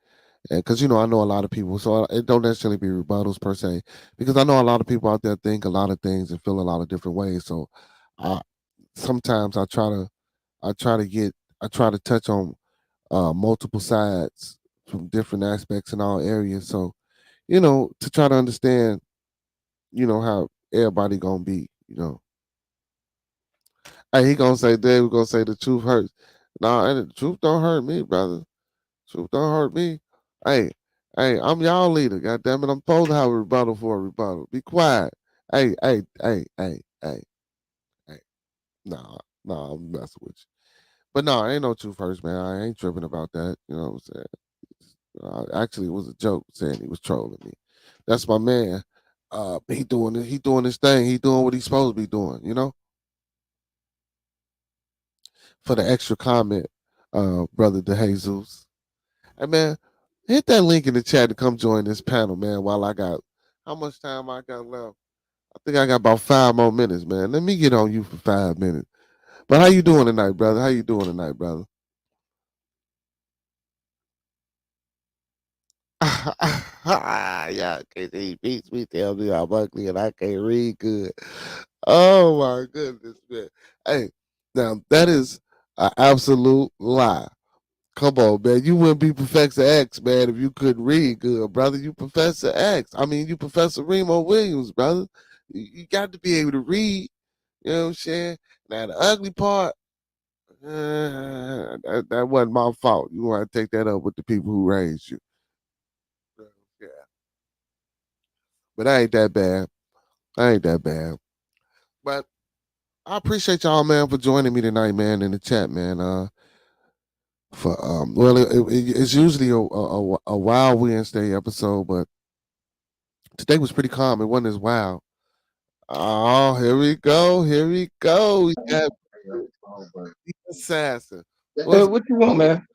Speaker 2: And because I know a lot of people, so it don't necessarily be rebuttals per se, because I know a lot of people out there think a lot of things and feel a lot of different ways. So I sometimes I try to touch on multiple sides from different aspects in all areas. So to try to understand how everybody gonna be. Hey, he gonna say Dave gonna say the truth hurts. Nah, and the truth don't hurt me, brother. Truth don't hurt me. Hey, Hey, I'm y'all leader. God damn it, I'm supposed to have a rebuttal for a rebuttal. Be quiet. Hey. Nah, I'm messing with you. But no, ain't no truth hurts, man. I ain't tripping about that. You know what I'm saying? Actually, it was a joke saying he was trolling me. That's my man. He doing his thing. He doing what he's supposed to be doing. You know. For the extra comment, brother DeJesus. Hey man, hit that link in the chat to come join this panel, man. While I got how much time I got left? I think I got about 5 more minutes, man. Let me get on you for 5 minutes. But how you doing tonight, brother? How you doing tonight, brother? Yeah, KD beats me, tell me I'm ugly and I can't read good. Oh my goodness, man. Hey, now that is an absolute lie. Come on, man. You wouldn't be Professor X, man, if you couldn't read good, brother. You Professor X. I mean, you Professor Remo Williams, brother. You got to be able to read. You know what I'm saying? Now, the ugly part, that wasn't my fault. You want to take that up with the people who raised you. Yeah. But I ain't that bad. I ain't that bad. But I appreciate y'all, man, for joining me tonight, man, in the chat, man. For well, it's usually a Wild Wednesday episode, but today was pretty calm. It wasn't as wild. Oh, here we go. Here we go. We got the assassin.
Speaker 3: What you want, man?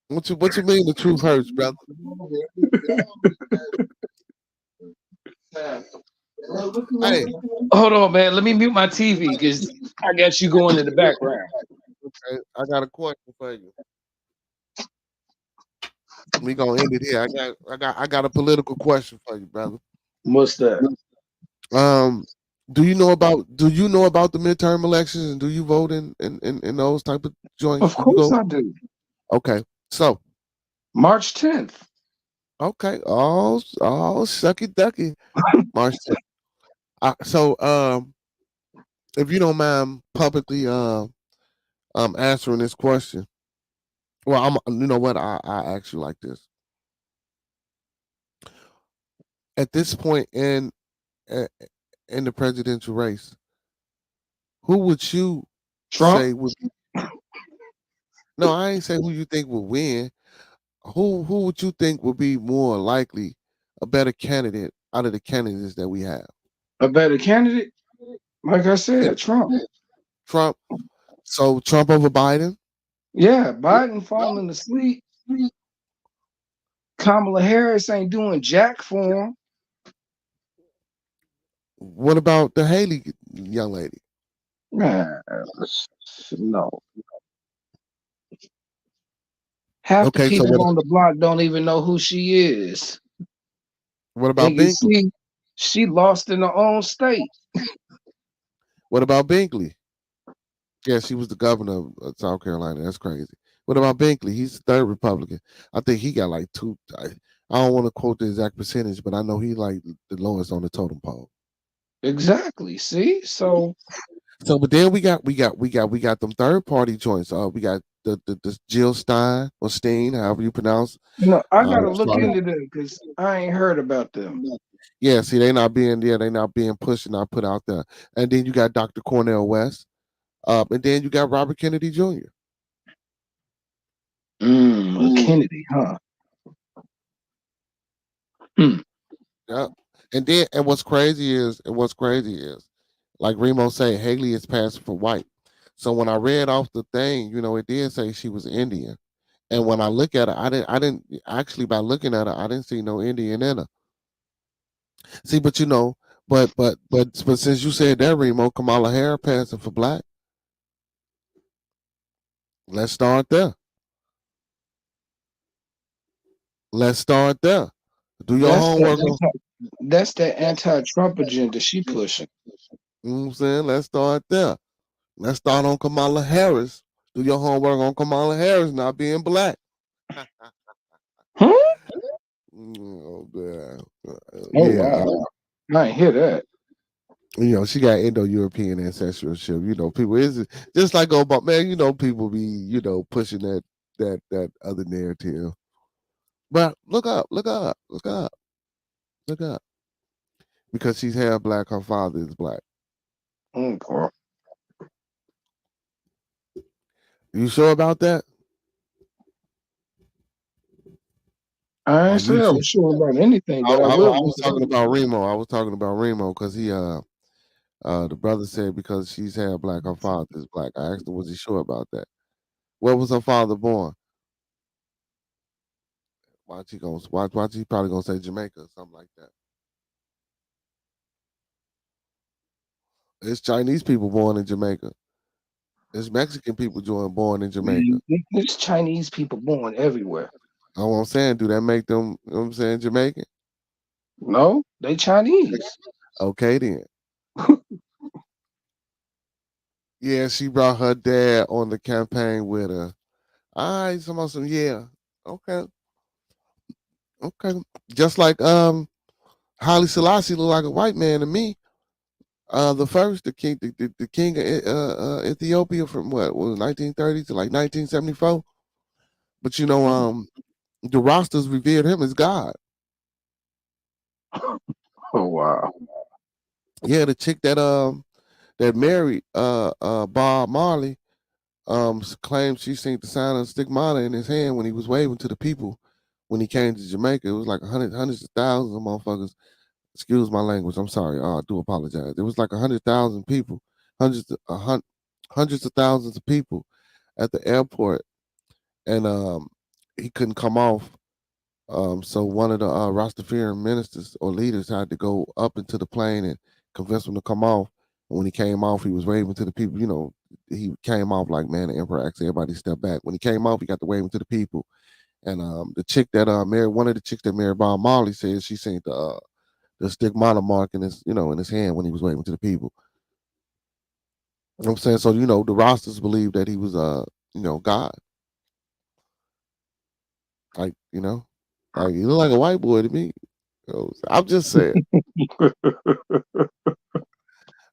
Speaker 2: What you mean the truth hurts, brother? Hey,
Speaker 3: Hold on, man. Let me mute my TV because I got you going in the background.
Speaker 2: okay, I got a question for you. We gonna end it here. I got a political question for you, brother.
Speaker 3: What's that?
Speaker 2: Um, do you know about the midterm elections and do you vote in those type of joints?
Speaker 3: Of
Speaker 2: Do you
Speaker 3: course
Speaker 2: go?
Speaker 3: I do.
Speaker 2: Okay, so
Speaker 3: March 10th.
Speaker 2: okay, shucky ducky, March. 10th. So if you don't mind publicly answering this question, well, you know what I ask you like this. At this point uh, in the presidential race, who would you
Speaker 3: Trump.
Speaker 2: say would? No, I ain't say who you think will win. Who would you think would be more likely a better candidate out of the candidates that we have?
Speaker 3: A better candidate? Like I
Speaker 2: Yeah,
Speaker 3: said, Trump.
Speaker 2: Trump. So Trump over Biden.
Speaker 3: Yeah, Biden falling asleep. Kamala Harris ain't doing jack for him.
Speaker 2: What about the Haley young lady?
Speaker 3: Man, no. Half the
Speaker 2: Okay, so
Speaker 3: people on the block don't even know who she is.
Speaker 2: what
Speaker 3: And
Speaker 2: about
Speaker 3: you
Speaker 2: Binkley?
Speaker 3: see, she lost in her own state.
Speaker 2: What about Binkley? Yeah, she was the governor of South Carolina. That's crazy. What about Binkley? He's the third Republican. I think he got like two. I don't want to quote the exact percentage, but I know he like the lowest on the totem pole.
Speaker 3: Exactly. See? So
Speaker 2: So, but then we got them third party joints. We got the Jill Stein or Steen, however you pronounce.
Speaker 3: I gotta look into them because I ain't heard about them.
Speaker 2: Yeah, see, they not being pushed and not put out there. And then you got Dr. Cornel West. And then you got Robert Kennedy Jr.
Speaker 3: Kennedy, huh? Hmm.
Speaker 2: Yeah. And what's crazy is, like Remo say, Haley is passing for white. So when I read off the thing, you know, it did say she was Indian. And when I look at her, I didn't actually by looking at her, I didn't see no Indian in her. See, but you know, but since you said that, Remo, Kamala Harris passing for black, let's start there. Let's start there. Do your
Speaker 3: That's
Speaker 2: homework on.
Speaker 3: that's the anti-Trump agenda she pushing.
Speaker 2: You know what I'm saying? Let's start there. Let's start on Kamala Harris. Do your homework on Kamala Harris not being black.
Speaker 3: Huh?
Speaker 2: Oh, man.
Speaker 3: Oh
Speaker 2: Yeah,
Speaker 3: wow. I ain't hear that.
Speaker 2: you know, she got Indo-European ancestryship. You know, people is just like Obama. Man, you know, people be pushing that other narrative. But look up, look up, look up, look up. Because she's half black, her father is black.
Speaker 3: Okay.
Speaker 2: You sure about that?
Speaker 3: I
Speaker 2: Are
Speaker 3: ain't
Speaker 2: you
Speaker 3: say I
Speaker 2: sure?
Speaker 3: was sure about anything, but I
Speaker 2: I
Speaker 3: will
Speaker 2: was
Speaker 3: look it
Speaker 2: talking
Speaker 3: up.
Speaker 2: about Remo. I was talking about Remo because he the brother said because she's half black, her father is black. I asked him, was he sure about that? Where was her father born? Watch he probably gonna say Jamaica or something like that. It's Chinese people born in Jamaica. It's Mexican people born in Jamaica.
Speaker 3: Man, there's Chinese people born everywhere.
Speaker 2: Know what I'm saying? Do that make them, you know what I'm saying, Jamaican?
Speaker 3: No, they Chinese.
Speaker 2: Okay then. Yeah, she brought her dad on the campaign with her. All right, some yeah. Okay, okay. Just like Haile Selassie looked like a white man to me. The first, the king of Ethiopia from what was 1930 to like 1974. But you know, the rosters revered him as God.
Speaker 3: Oh wow.
Speaker 2: Yeah, the chick that married Bob Marley claimed she seen the sign of stigmata in his hand when he was waving to the people when he came to Jamaica. It was like hundreds of thousands of motherfuckers. Excuse my language. I'm sorry. I do apologize. It was like 100,000 people, hundreds of thousands of people at the airport, and he couldn't come off. So one of the Rastafarian ministers or leaders had to go up into the plane and convince him to come off. And when he came off, he was waving to the people. You know, he came off like, man, the emperor asked everybody to step back. When he came off, he got to waving to the people. And the chick that married one of the chicks that married Bob Marley said she seen the stigmata mark in his, you know, in his hand when he was waving to the people. You know what I'm saying? So, you know, the rosters believed that he was you know, God. Like, you know, like he looked like a white boy to me. You know, I'm just saying.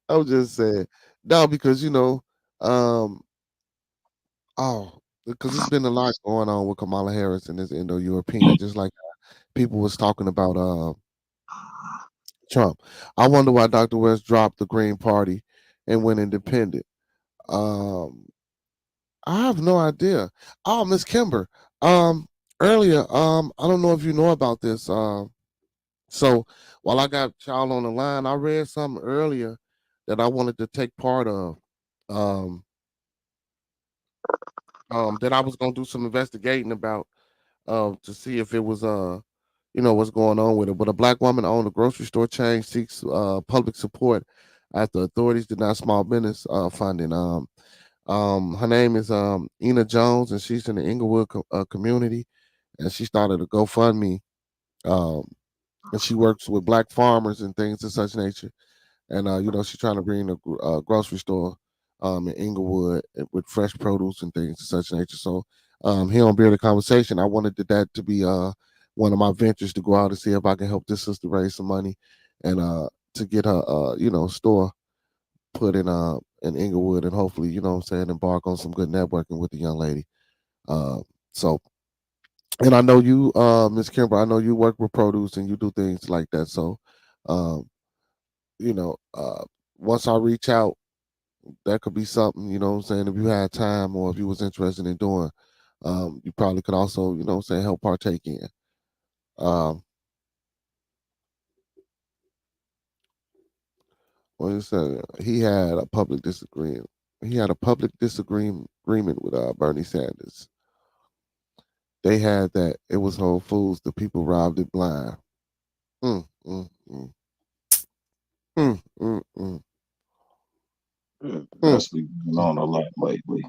Speaker 2: I'm just saying. No, because you know, um, oh, because there's been a lot going on with Kamala Harris and this Indo-European, just like people was talking about Trump. I wonder why Dr. West dropped the Green Party and went independent. Um, I have no idea. Oh, Miss Kimber. Um, earlier, I don't know if you know about this. So while I got y'all on the line, I read something earlier that I wanted to take part of. Um, that I was gonna do some investigating about to see if it was you know what's going on with it. But a black woman owned a grocery store chain seeks public support after authorities deny small business funding. Her name is Ina Jones, and she's in the Inglewood community, and she started a GoFundMe. Um, and she works with black farmers and things of such nature. And you know, she's trying to bring a grocery store in Inglewood with fresh produce and things of such nature. So here on Bearded Conversation, I wanted that to be one of my ventures to go out and see if I can help this sister raise some money and to get her you know store put in Inglewood, and hopefully, you know what I'm saying, embark on some good networking with the young lady. Uh, so and I know you, Miss Kimber, I know you work with produce and you do things like that. So um, you know, once I reach out, that could be something, you know what I'm saying, if you had time or if you was interested in doing, you probably could also, you know what I'm saying, help partake in. Um, what you said, he had a public disagreement. He had a public disagreement agreement with Bernie Sanders. They had that it was Whole Foods. The people robbed it blind. Mm, mm, mm, mm, mm, mm, mm.
Speaker 3: That's been going on a lot lately.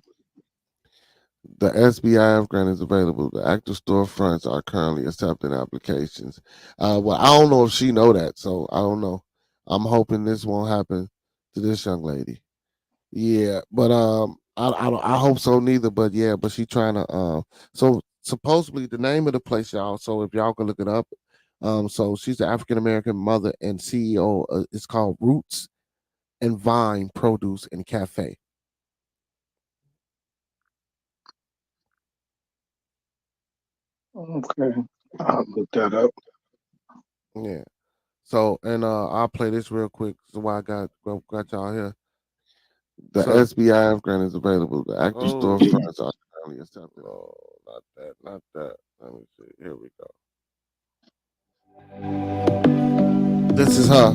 Speaker 2: The SBIF grant is available. The active storefronts are currently accepting applications. Well, I don't know if she know that, so I don't know. I'm hoping this won't happen to this young lady. Yeah, but I hope so neither. But yeah, but she trying to so supposedly the name of the place, y'all. So if y'all can look it up, so she's an African American mother and CEO. It's called Roots and Vine Produce and Cafe.
Speaker 3: Okay. I'll look that up.
Speaker 2: Yeah. So and I'll play this real quick. So why I got y'all here. The
Speaker 3: So,
Speaker 2: SBIF grant is available. The active storefronts are currently accepted. Oh, not that, not that. Let me see. Here we go. This is her.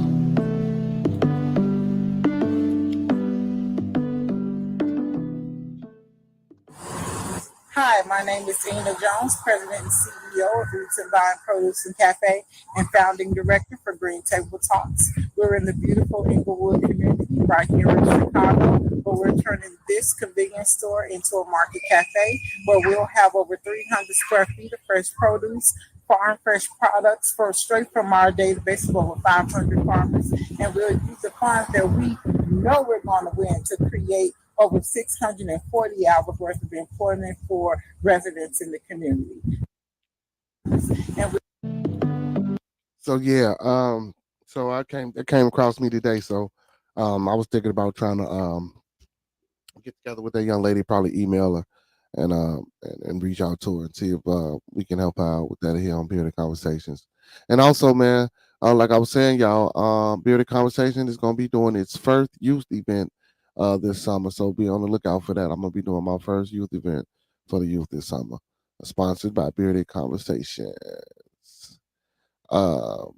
Speaker 1: Hi, my name is Ina Jones, President and CEO of Roots and Vine Produce and Cafe and founding director for Green Table Talks. We're in the beautiful Inglewood community right here in Chicago, but we're turning this convenience store into a market cafe where we'll have over 300 square feet of fresh produce, farm fresh products for straight from our database of over 500 farmers, and we'll use the funds that we know we're going to win to create over 640 hours worth of employment for residents in the community. And we
Speaker 2: So yeah, so it came across me today. So I was thinking about trying to get together with that young lady, probably email her and reach out to her and see if we can help her out with that here on Bearded Conversations. And also, man, like I was saying, y'all, Bearded Conversation is gonna be doing its first youth event this summer. So be on the lookout for that. I'm gonna be doing my first youth event for the youth this summer, sponsored by Bearded Conversations. Um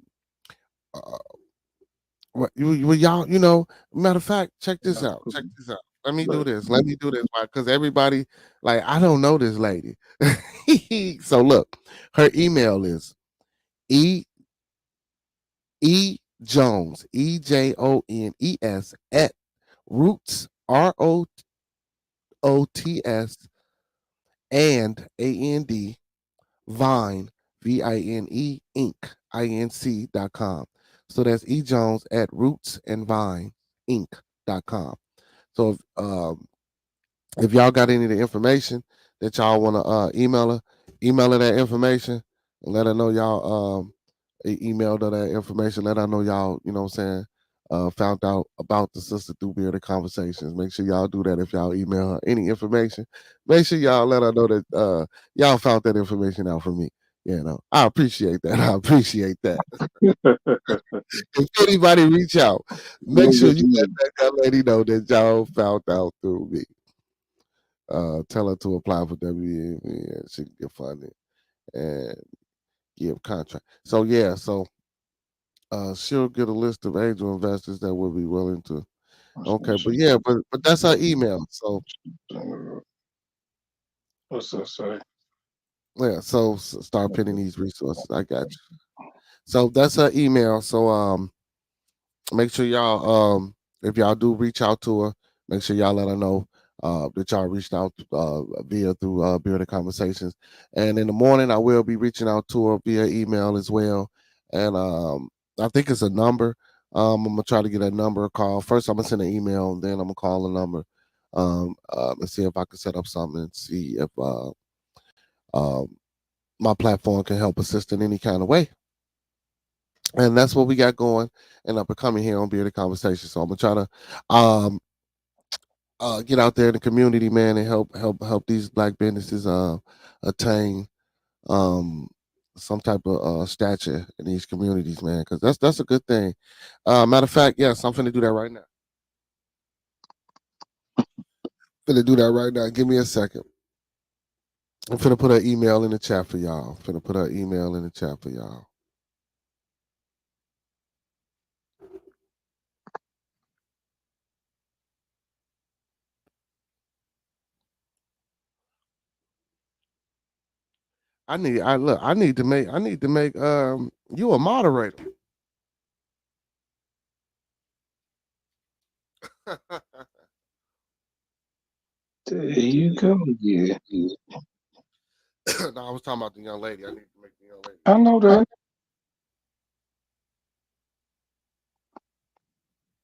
Speaker 2: what y'all, matter of fact, check this out. Check this out. Let me do
Speaker 3: look,
Speaker 2: this. Let me do this. Because everybody, like, I don't know this lady. So look, her email is E E Jones, EJONES at roots ROOTS and AND Vine VINE Inc.com. So that's E Jones at roots and vine Inc.com. So if y'all got any of the information that y'all want to email her that information and let her know y'all emailed her that information. Let her know y'all, you know what I'm saying, found out about the sister through Bearded Conversations. Make sure y'all do that if y'all email her any information. Make sure y'all let her know that y'all found that information out for me. I appreciate that. I appreciate that. If anybody reach out, make sure you let that young lady know that y'all found out through me. Tell her to apply for WEV and she can get funded and give contract. So yeah, so she'll get a list of angel investors that will be willing to. Okay, but yeah, but that's her email. So
Speaker 3: what's that say?
Speaker 2: yeah, so start pinning these resources. I got you. So that's her email. So make sure y'all if y'all do reach out to her, make sure y'all let her know that y'all reached out via through Bearded Conversations. And in the morning I will be reaching out to her via email as well. And I think it's a number. I'm gonna try to get a number call. First I'm gonna send an email and then I'm gonna call a number and see if I can set up something and see if um my platform can help assist in any kind of way. And that's what we got going and up and coming here on Bearded Conversation. So I'm gonna try to get out there in the community, man, and help these black businesses attain um some type of stature in these communities, man, because that's a good thing. Matter of fact, yes, I'm finna do that right now. Finna do that right now. Give me a second. I'm finna put her email in the chat for y'all. Finna put her email in the chat for y'all. I need to make you a moderator.
Speaker 3: There you go. Yeah,
Speaker 2: No, I was talking about the young lady. I need to make the young lady.
Speaker 3: I know that.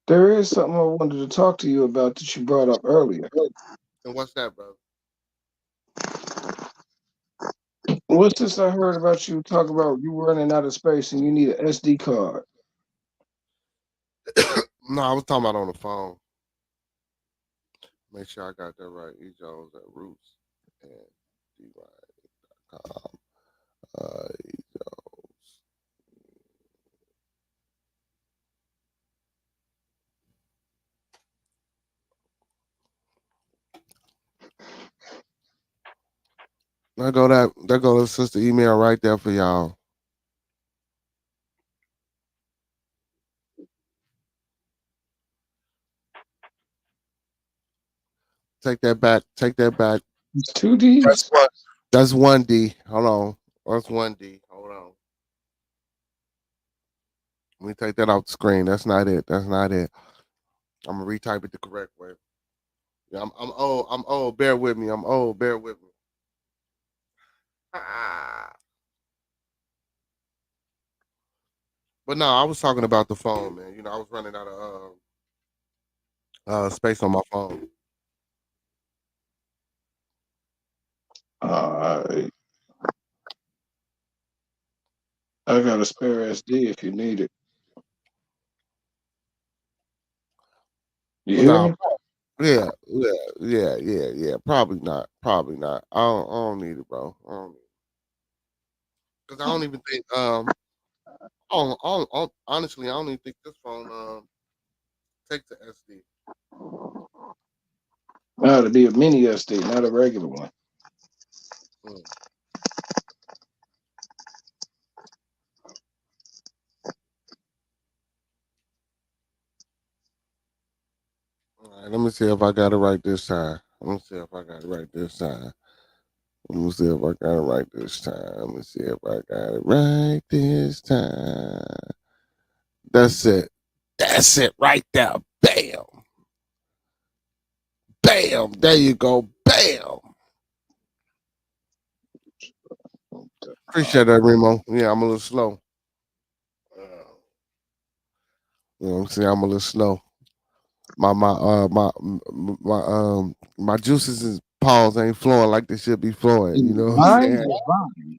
Speaker 3: There is something I wanted to talk to you about that you brought up earlier.
Speaker 2: And what's that, brother?
Speaker 3: What's this I heard about you talk about you running out of space and you need an SD card?
Speaker 2: No, I was talking about on the phone. Make sure I got that right. E Jones at Roots and DY.com. There go the sister email right there for y'all. Take that back. Take that back.
Speaker 3: It's two D's.
Speaker 2: That's one D. Hold on. That's one D. Hold on. Let me take that off the screen. That's not it. That's not it. I'm gonna retype it the correct way. Yeah, I'm old. I'm old. Bear with me. I'm old. Bear with me. Ah. But no, I was talking about the phone, man. You know, I was running out of space on my phone.
Speaker 3: I I got a spare SD if you need it. You
Speaker 2: But
Speaker 3: hear
Speaker 2: no,
Speaker 3: me?
Speaker 2: yeah. Probably not. Probably not. I don't need it, bro. I don't need it. Cause I don't even think honestly I don't even think this phone takes the SD.
Speaker 3: No, it'll be a mini SD, not a regular one.
Speaker 2: Mm. All right, let me see if I got it right this time. Let me see if I got it right this time. Let me see if I got it right this time. Let me see if I got it right this time. That's it. That's it right there. Bam. Bam. There you go. Bam. Appreciate that, Remo. Yeah, I'm a little slow. You know what I'm saying? I'm a little slow. My juices and paws ain't flowing like they should be flowing. You know what I'm
Speaker 3: Divine,
Speaker 2: saying?
Speaker 3: divine.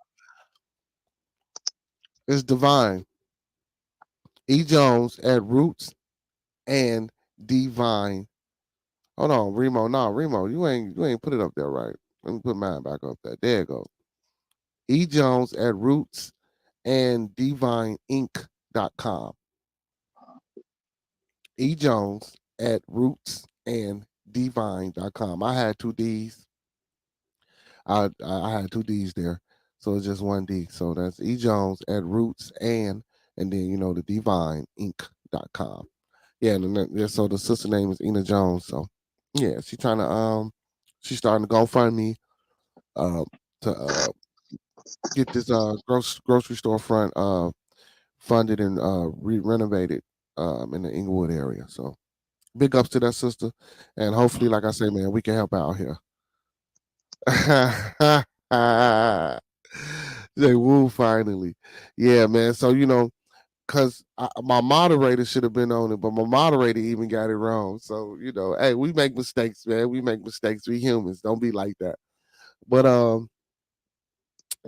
Speaker 2: It's divine. E. Jones at Roots and Divine. Hold on, Remo. No, Remo, you ain't put it up there right. Let me put mine back up there. There you go. E. Jones at Roots and DivineInc.com. E. Jones at Roots and Divine.com. I had two D's. I had two D's there. So it's just one D. So that's E. Jones at Roots and then the DivineInc.com. Yeah, yeah, so the sister name is Ina Jones. So yeah, she's starting to GoFundMe uh to get this grocery store front funded and renovated in the Inglewood area. So big ups to that sister, and hopefully, like I say, man, we can help out here. They woo finally, yeah, man. So cause my moderator should have been on it, but my moderator even got it wrong. So hey, we make mistakes, man. We make mistakes. We humans. Don't be like that. But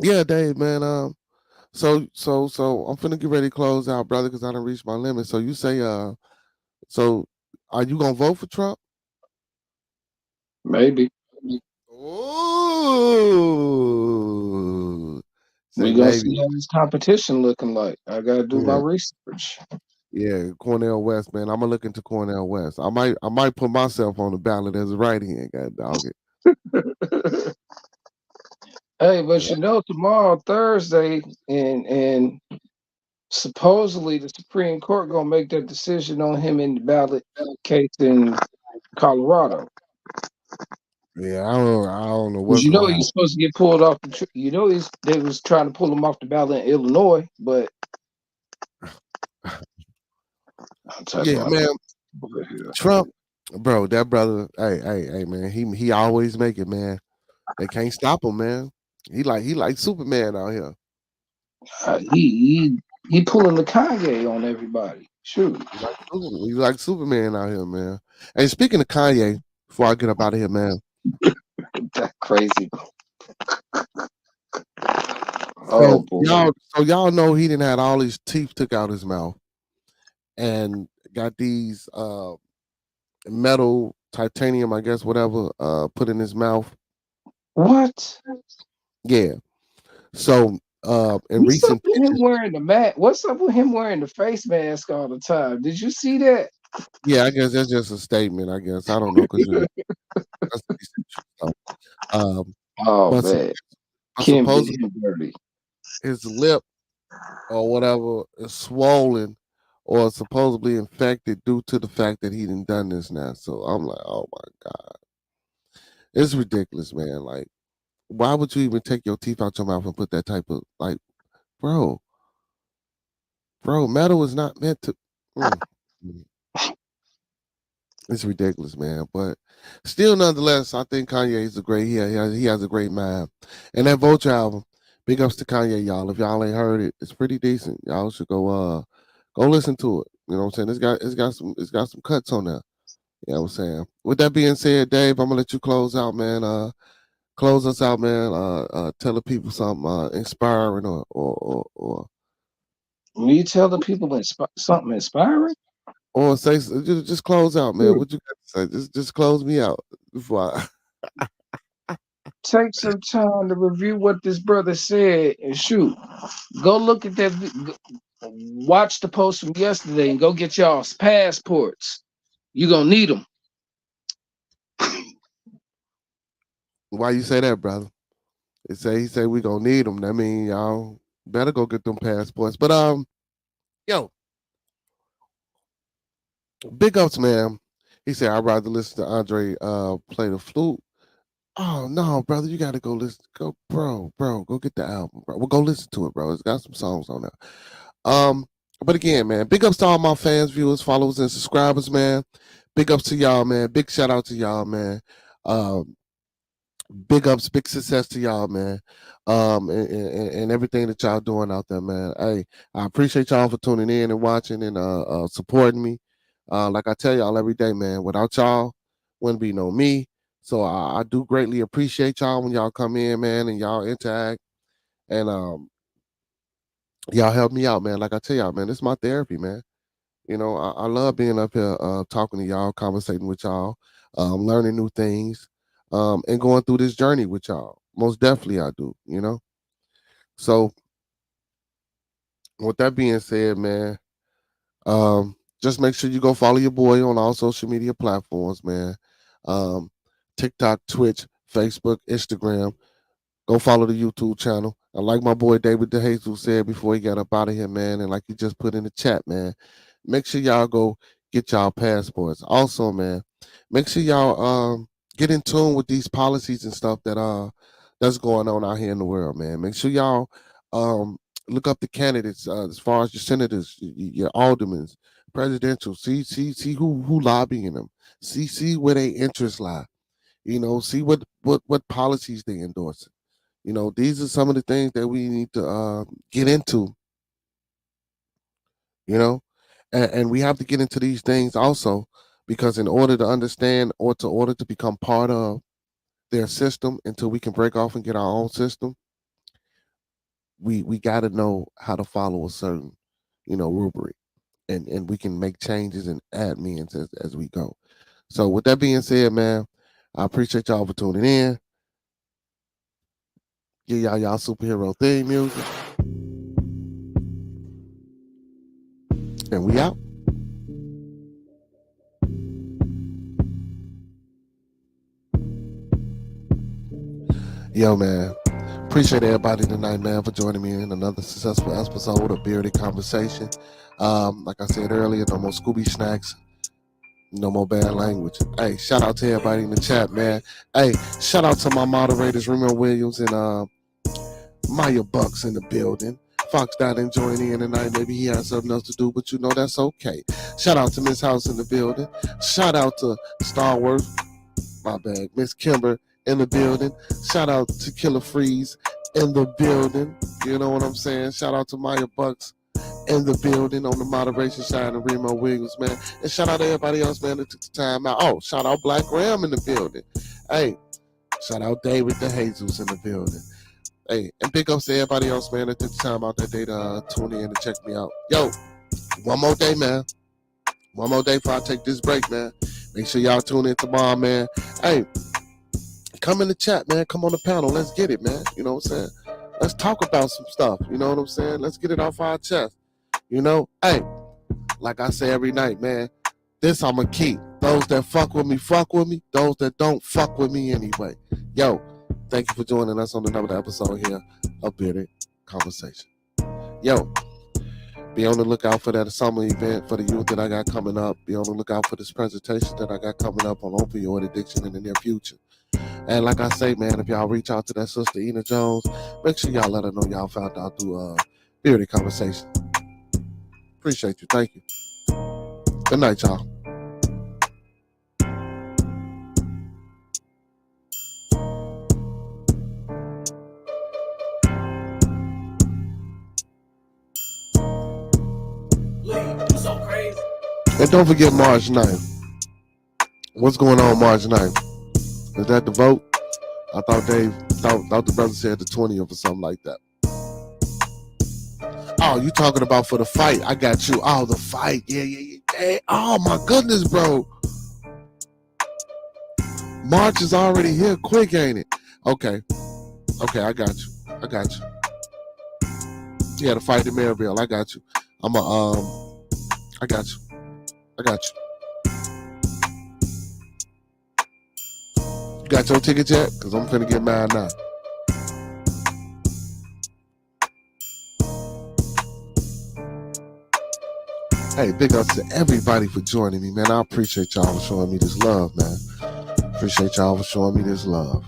Speaker 2: yeah, Dave, man. So I'm finna get ready to close out, brother, because I done reached my limit. So you say, so are you gonna vote for Trump?
Speaker 3: Maybe.
Speaker 2: Ooh, say
Speaker 3: We gonna
Speaker 2: maybe.
Speaker 3: see how this competition looking like. I gotta do my
Speaker 2: Yeah,
Speaker 3: research.
Speaker 2: yeah, Cornell West, man. I'm gonna look into Cornell West. I might put myself on the ballot as a right hand. God dog it.
Speaker 3: Hey, but
Speaker 2: Yeah.
Speaker 3: tomorrow Thursday, and supposedly the Supreme Court gonna make that decision on him in the ballot case in Colorado.
Speaker 2: Yeah, I don't know
Speaker 3: Because
Speaker 2: what's gonna
Speaker 3: he's
Speaker 2: happen.
Speaker 3: supposed to get pulled off the. They was trying to pull him off the ballot in Illinois, but I'll type
Speaker 2: Yeah,
Speaker 3: my
Speaker 2: man.
Speaker 3: over here.
Speaker 2: Trump, bro, that brother. Hey, man. He always make it, man. They can't stop him, man. He like Superman out here.
Speaker 3: He pulling the Kanye on everybody. Shoot,
Speaker 2: He like Superman out here, man. And speaking of Kanye, before I get up out of here, man.
Speaker 3: that crazy.
Speaker 2: So
Speaker 3: Oh boy,
Speaker 2: y'all know he didn't had all his teeth took out his mouth and got these metal titanium, I guess, whatever, put in his mouth.
Speaker 3: what?
Speaker 2: Yeah. So in
Speaker 3: What's up
Speaker 2: recent
Speaker 3: with him
Speaker 2: pictures,
Speaker 3: wearing the mask? What's up with him wearing the face mask all the time? Did you see that?
Speaker 2: yeah, I guess that's just a statement. I guess I don't know because that's essential stuff. Um,
Speaker 3: Oh
Speaker 2: but
Speaker 3: man, Can't
Speaker 2: suppose
Speaker 3: be him dirty.
Speaker 2: his lip or whatever is swollen or supposedly infected due to the fact that he done this now. So I'm like, oh my God. It's ridiculous, man. Like, why would you even take your teeth out your mouth and put that type of, like, bro, metal is not meant to. Mm. It's ridiculous, man. But still, nonetheless, I think Kanye is a great. He has a great mind. And that Vulture album, big ups to Kanye, y'all. If y'all ain't heard it, it's pretty decent. Y'all should go listen to it. You know what I'm saying? It's got some cuts on there. You know what I'm saying? With that being said, Dave, I'm gonna let you close out, man. Close us out, man. Tell the people something inspiring or
Speaker 3: Me tell the people something inspiring?
Speaker 2: or say just close out, man. What you got to say? Just close me out before
Speaker 3: Take some time to review what this brother said and shoot. Go look at that. Watch the post from yesterday and go get y'all's passports. You're going to need them.
Speaker 2: Why you say that, brother? He say we gonna need them. That mean y'all better go get them passports. But yo, big ups, man. He said I'd rather listen to Andre play the flute. Oh no, brother, you gotta go listen. Bro, go get the album, bro. We'll go listen to it, bro. It's got some songs on there. But again, man, big ups to all my fans, viewers, followers, and subscribers, man. Big ups to y'all, man. Big shout out to y'all, man. Big ups, big success to y'all, man. And everything that y'all doing out there, man. Hey, I appreciate y'all for tuning in and watching and supporting me. Like I tell y'all every day, man, without y'all, wouldn't be no me. So I do greatly appreciate y'all when y'all come in, man, and y'all interact and y'all help me out, man. Like I tell y'all, man, this is my therapy, man. You know, I love being up here talking to y'all, conversating with y'all, learning new things, and going through this journey with y'all. Most definitely I do, you know? So with that being said, man, just make sure you go follow your boy on all social media platforms, man. Um, TikTok, Twitch, Facebook, Instagram. Go follow the YouTube channel. And like my boy David DeJesus said before he got up out of here, man, and like he just put in the chat, man, make sure y'all go get y'all passports. Also, man, make sure y'all get in tune with these policies and stuff that's going on out here in the world, man. Make sure y'all look up the candidates as far as your senators, your aldermen, presidential. See who lobbying them. See where their interests lie. You know, see what policies they endorsing. You know, these are some of the things that we need to get into, you know, and we have to get into these things also because in order to understand or to order to become part of their system until we can break off and get our own system, we got to know how to follow a certain, you know, rubric and we can make changes and add means as we go. So with that being said, man, I appreciate y'all for tuning in. Give y'all superhero theme music. And we out. Yo, man. Appreciate everybody tonight, man, for joining me in another successful episode of Bearded Conversation. Like I said earlier, no more Scooby snacks, no more bad language. Hey, shout out to everybody in the chat, man. Hey, shout out to my moderators, Remo Williams and Maya Bucks in the building. Fox not enjoying in tonight. Maybe he has something else to do, but you know that's okay. Shout out to Miss House in the building. Shout out to Star Wars. My bad. Miss Kimber in the building. Shout out to Killer Freeze in the building. You know what I'm saying? Shout out to Maya Bucks in the building on the moderation side and Remo Williams, man. And shout out to everybody else, man, that took the time out. Oh, shout out Black Ram in the building. Hey, shout out David DeJesus in the building. Hey, and big ups to everybody else, man, that took the time out that day to tune in and check me out. Yo, one more day, man. One more day before I take this break, man. Make sure y'all tune in tomorrow, man. Hey, come in the chat, man. Come on the panel. Let's get it, man. You know what I'm saying? Let's talk about some stuff. You know what I'm saying? Let's get it off our chest. You know? Hey, like I say every night, man, this I'm going to keep. Those that fuck with me. Those that don't fuck with me anyway. Yo, Thank you for joining us on another episode here of Bearded Conversation. Yo, be on the lookout for that summer event for the youth that I got coming up. Be on the lookout for this presentation that I got coming up on opioid addiction in the near future. And like I say, man, if y'all reach out to that sister Ina Jones, make sure y'all let her know y'all found out through Bearded Conversation. Appreciate you. Thank you. Good night, y'all. And don't forget March 9th. What's going on March 9th? Is that the vote? I thought the brother said the 20th or something like that. Oh, you talking about for the fight? I got you. Oh, the fight. Yeah. Hey, oh my goodness, bro. March is already here quick, ain't it? Okay, I got you. Yeah, the fight in Maryville. I got you. I got you. You got your ticket yet? Because I'm finna get mine now. Hey, big ups to everybody for joining me, man. I appreciate y'all for showing me this love, man. Appreciate y'all for showing me this love.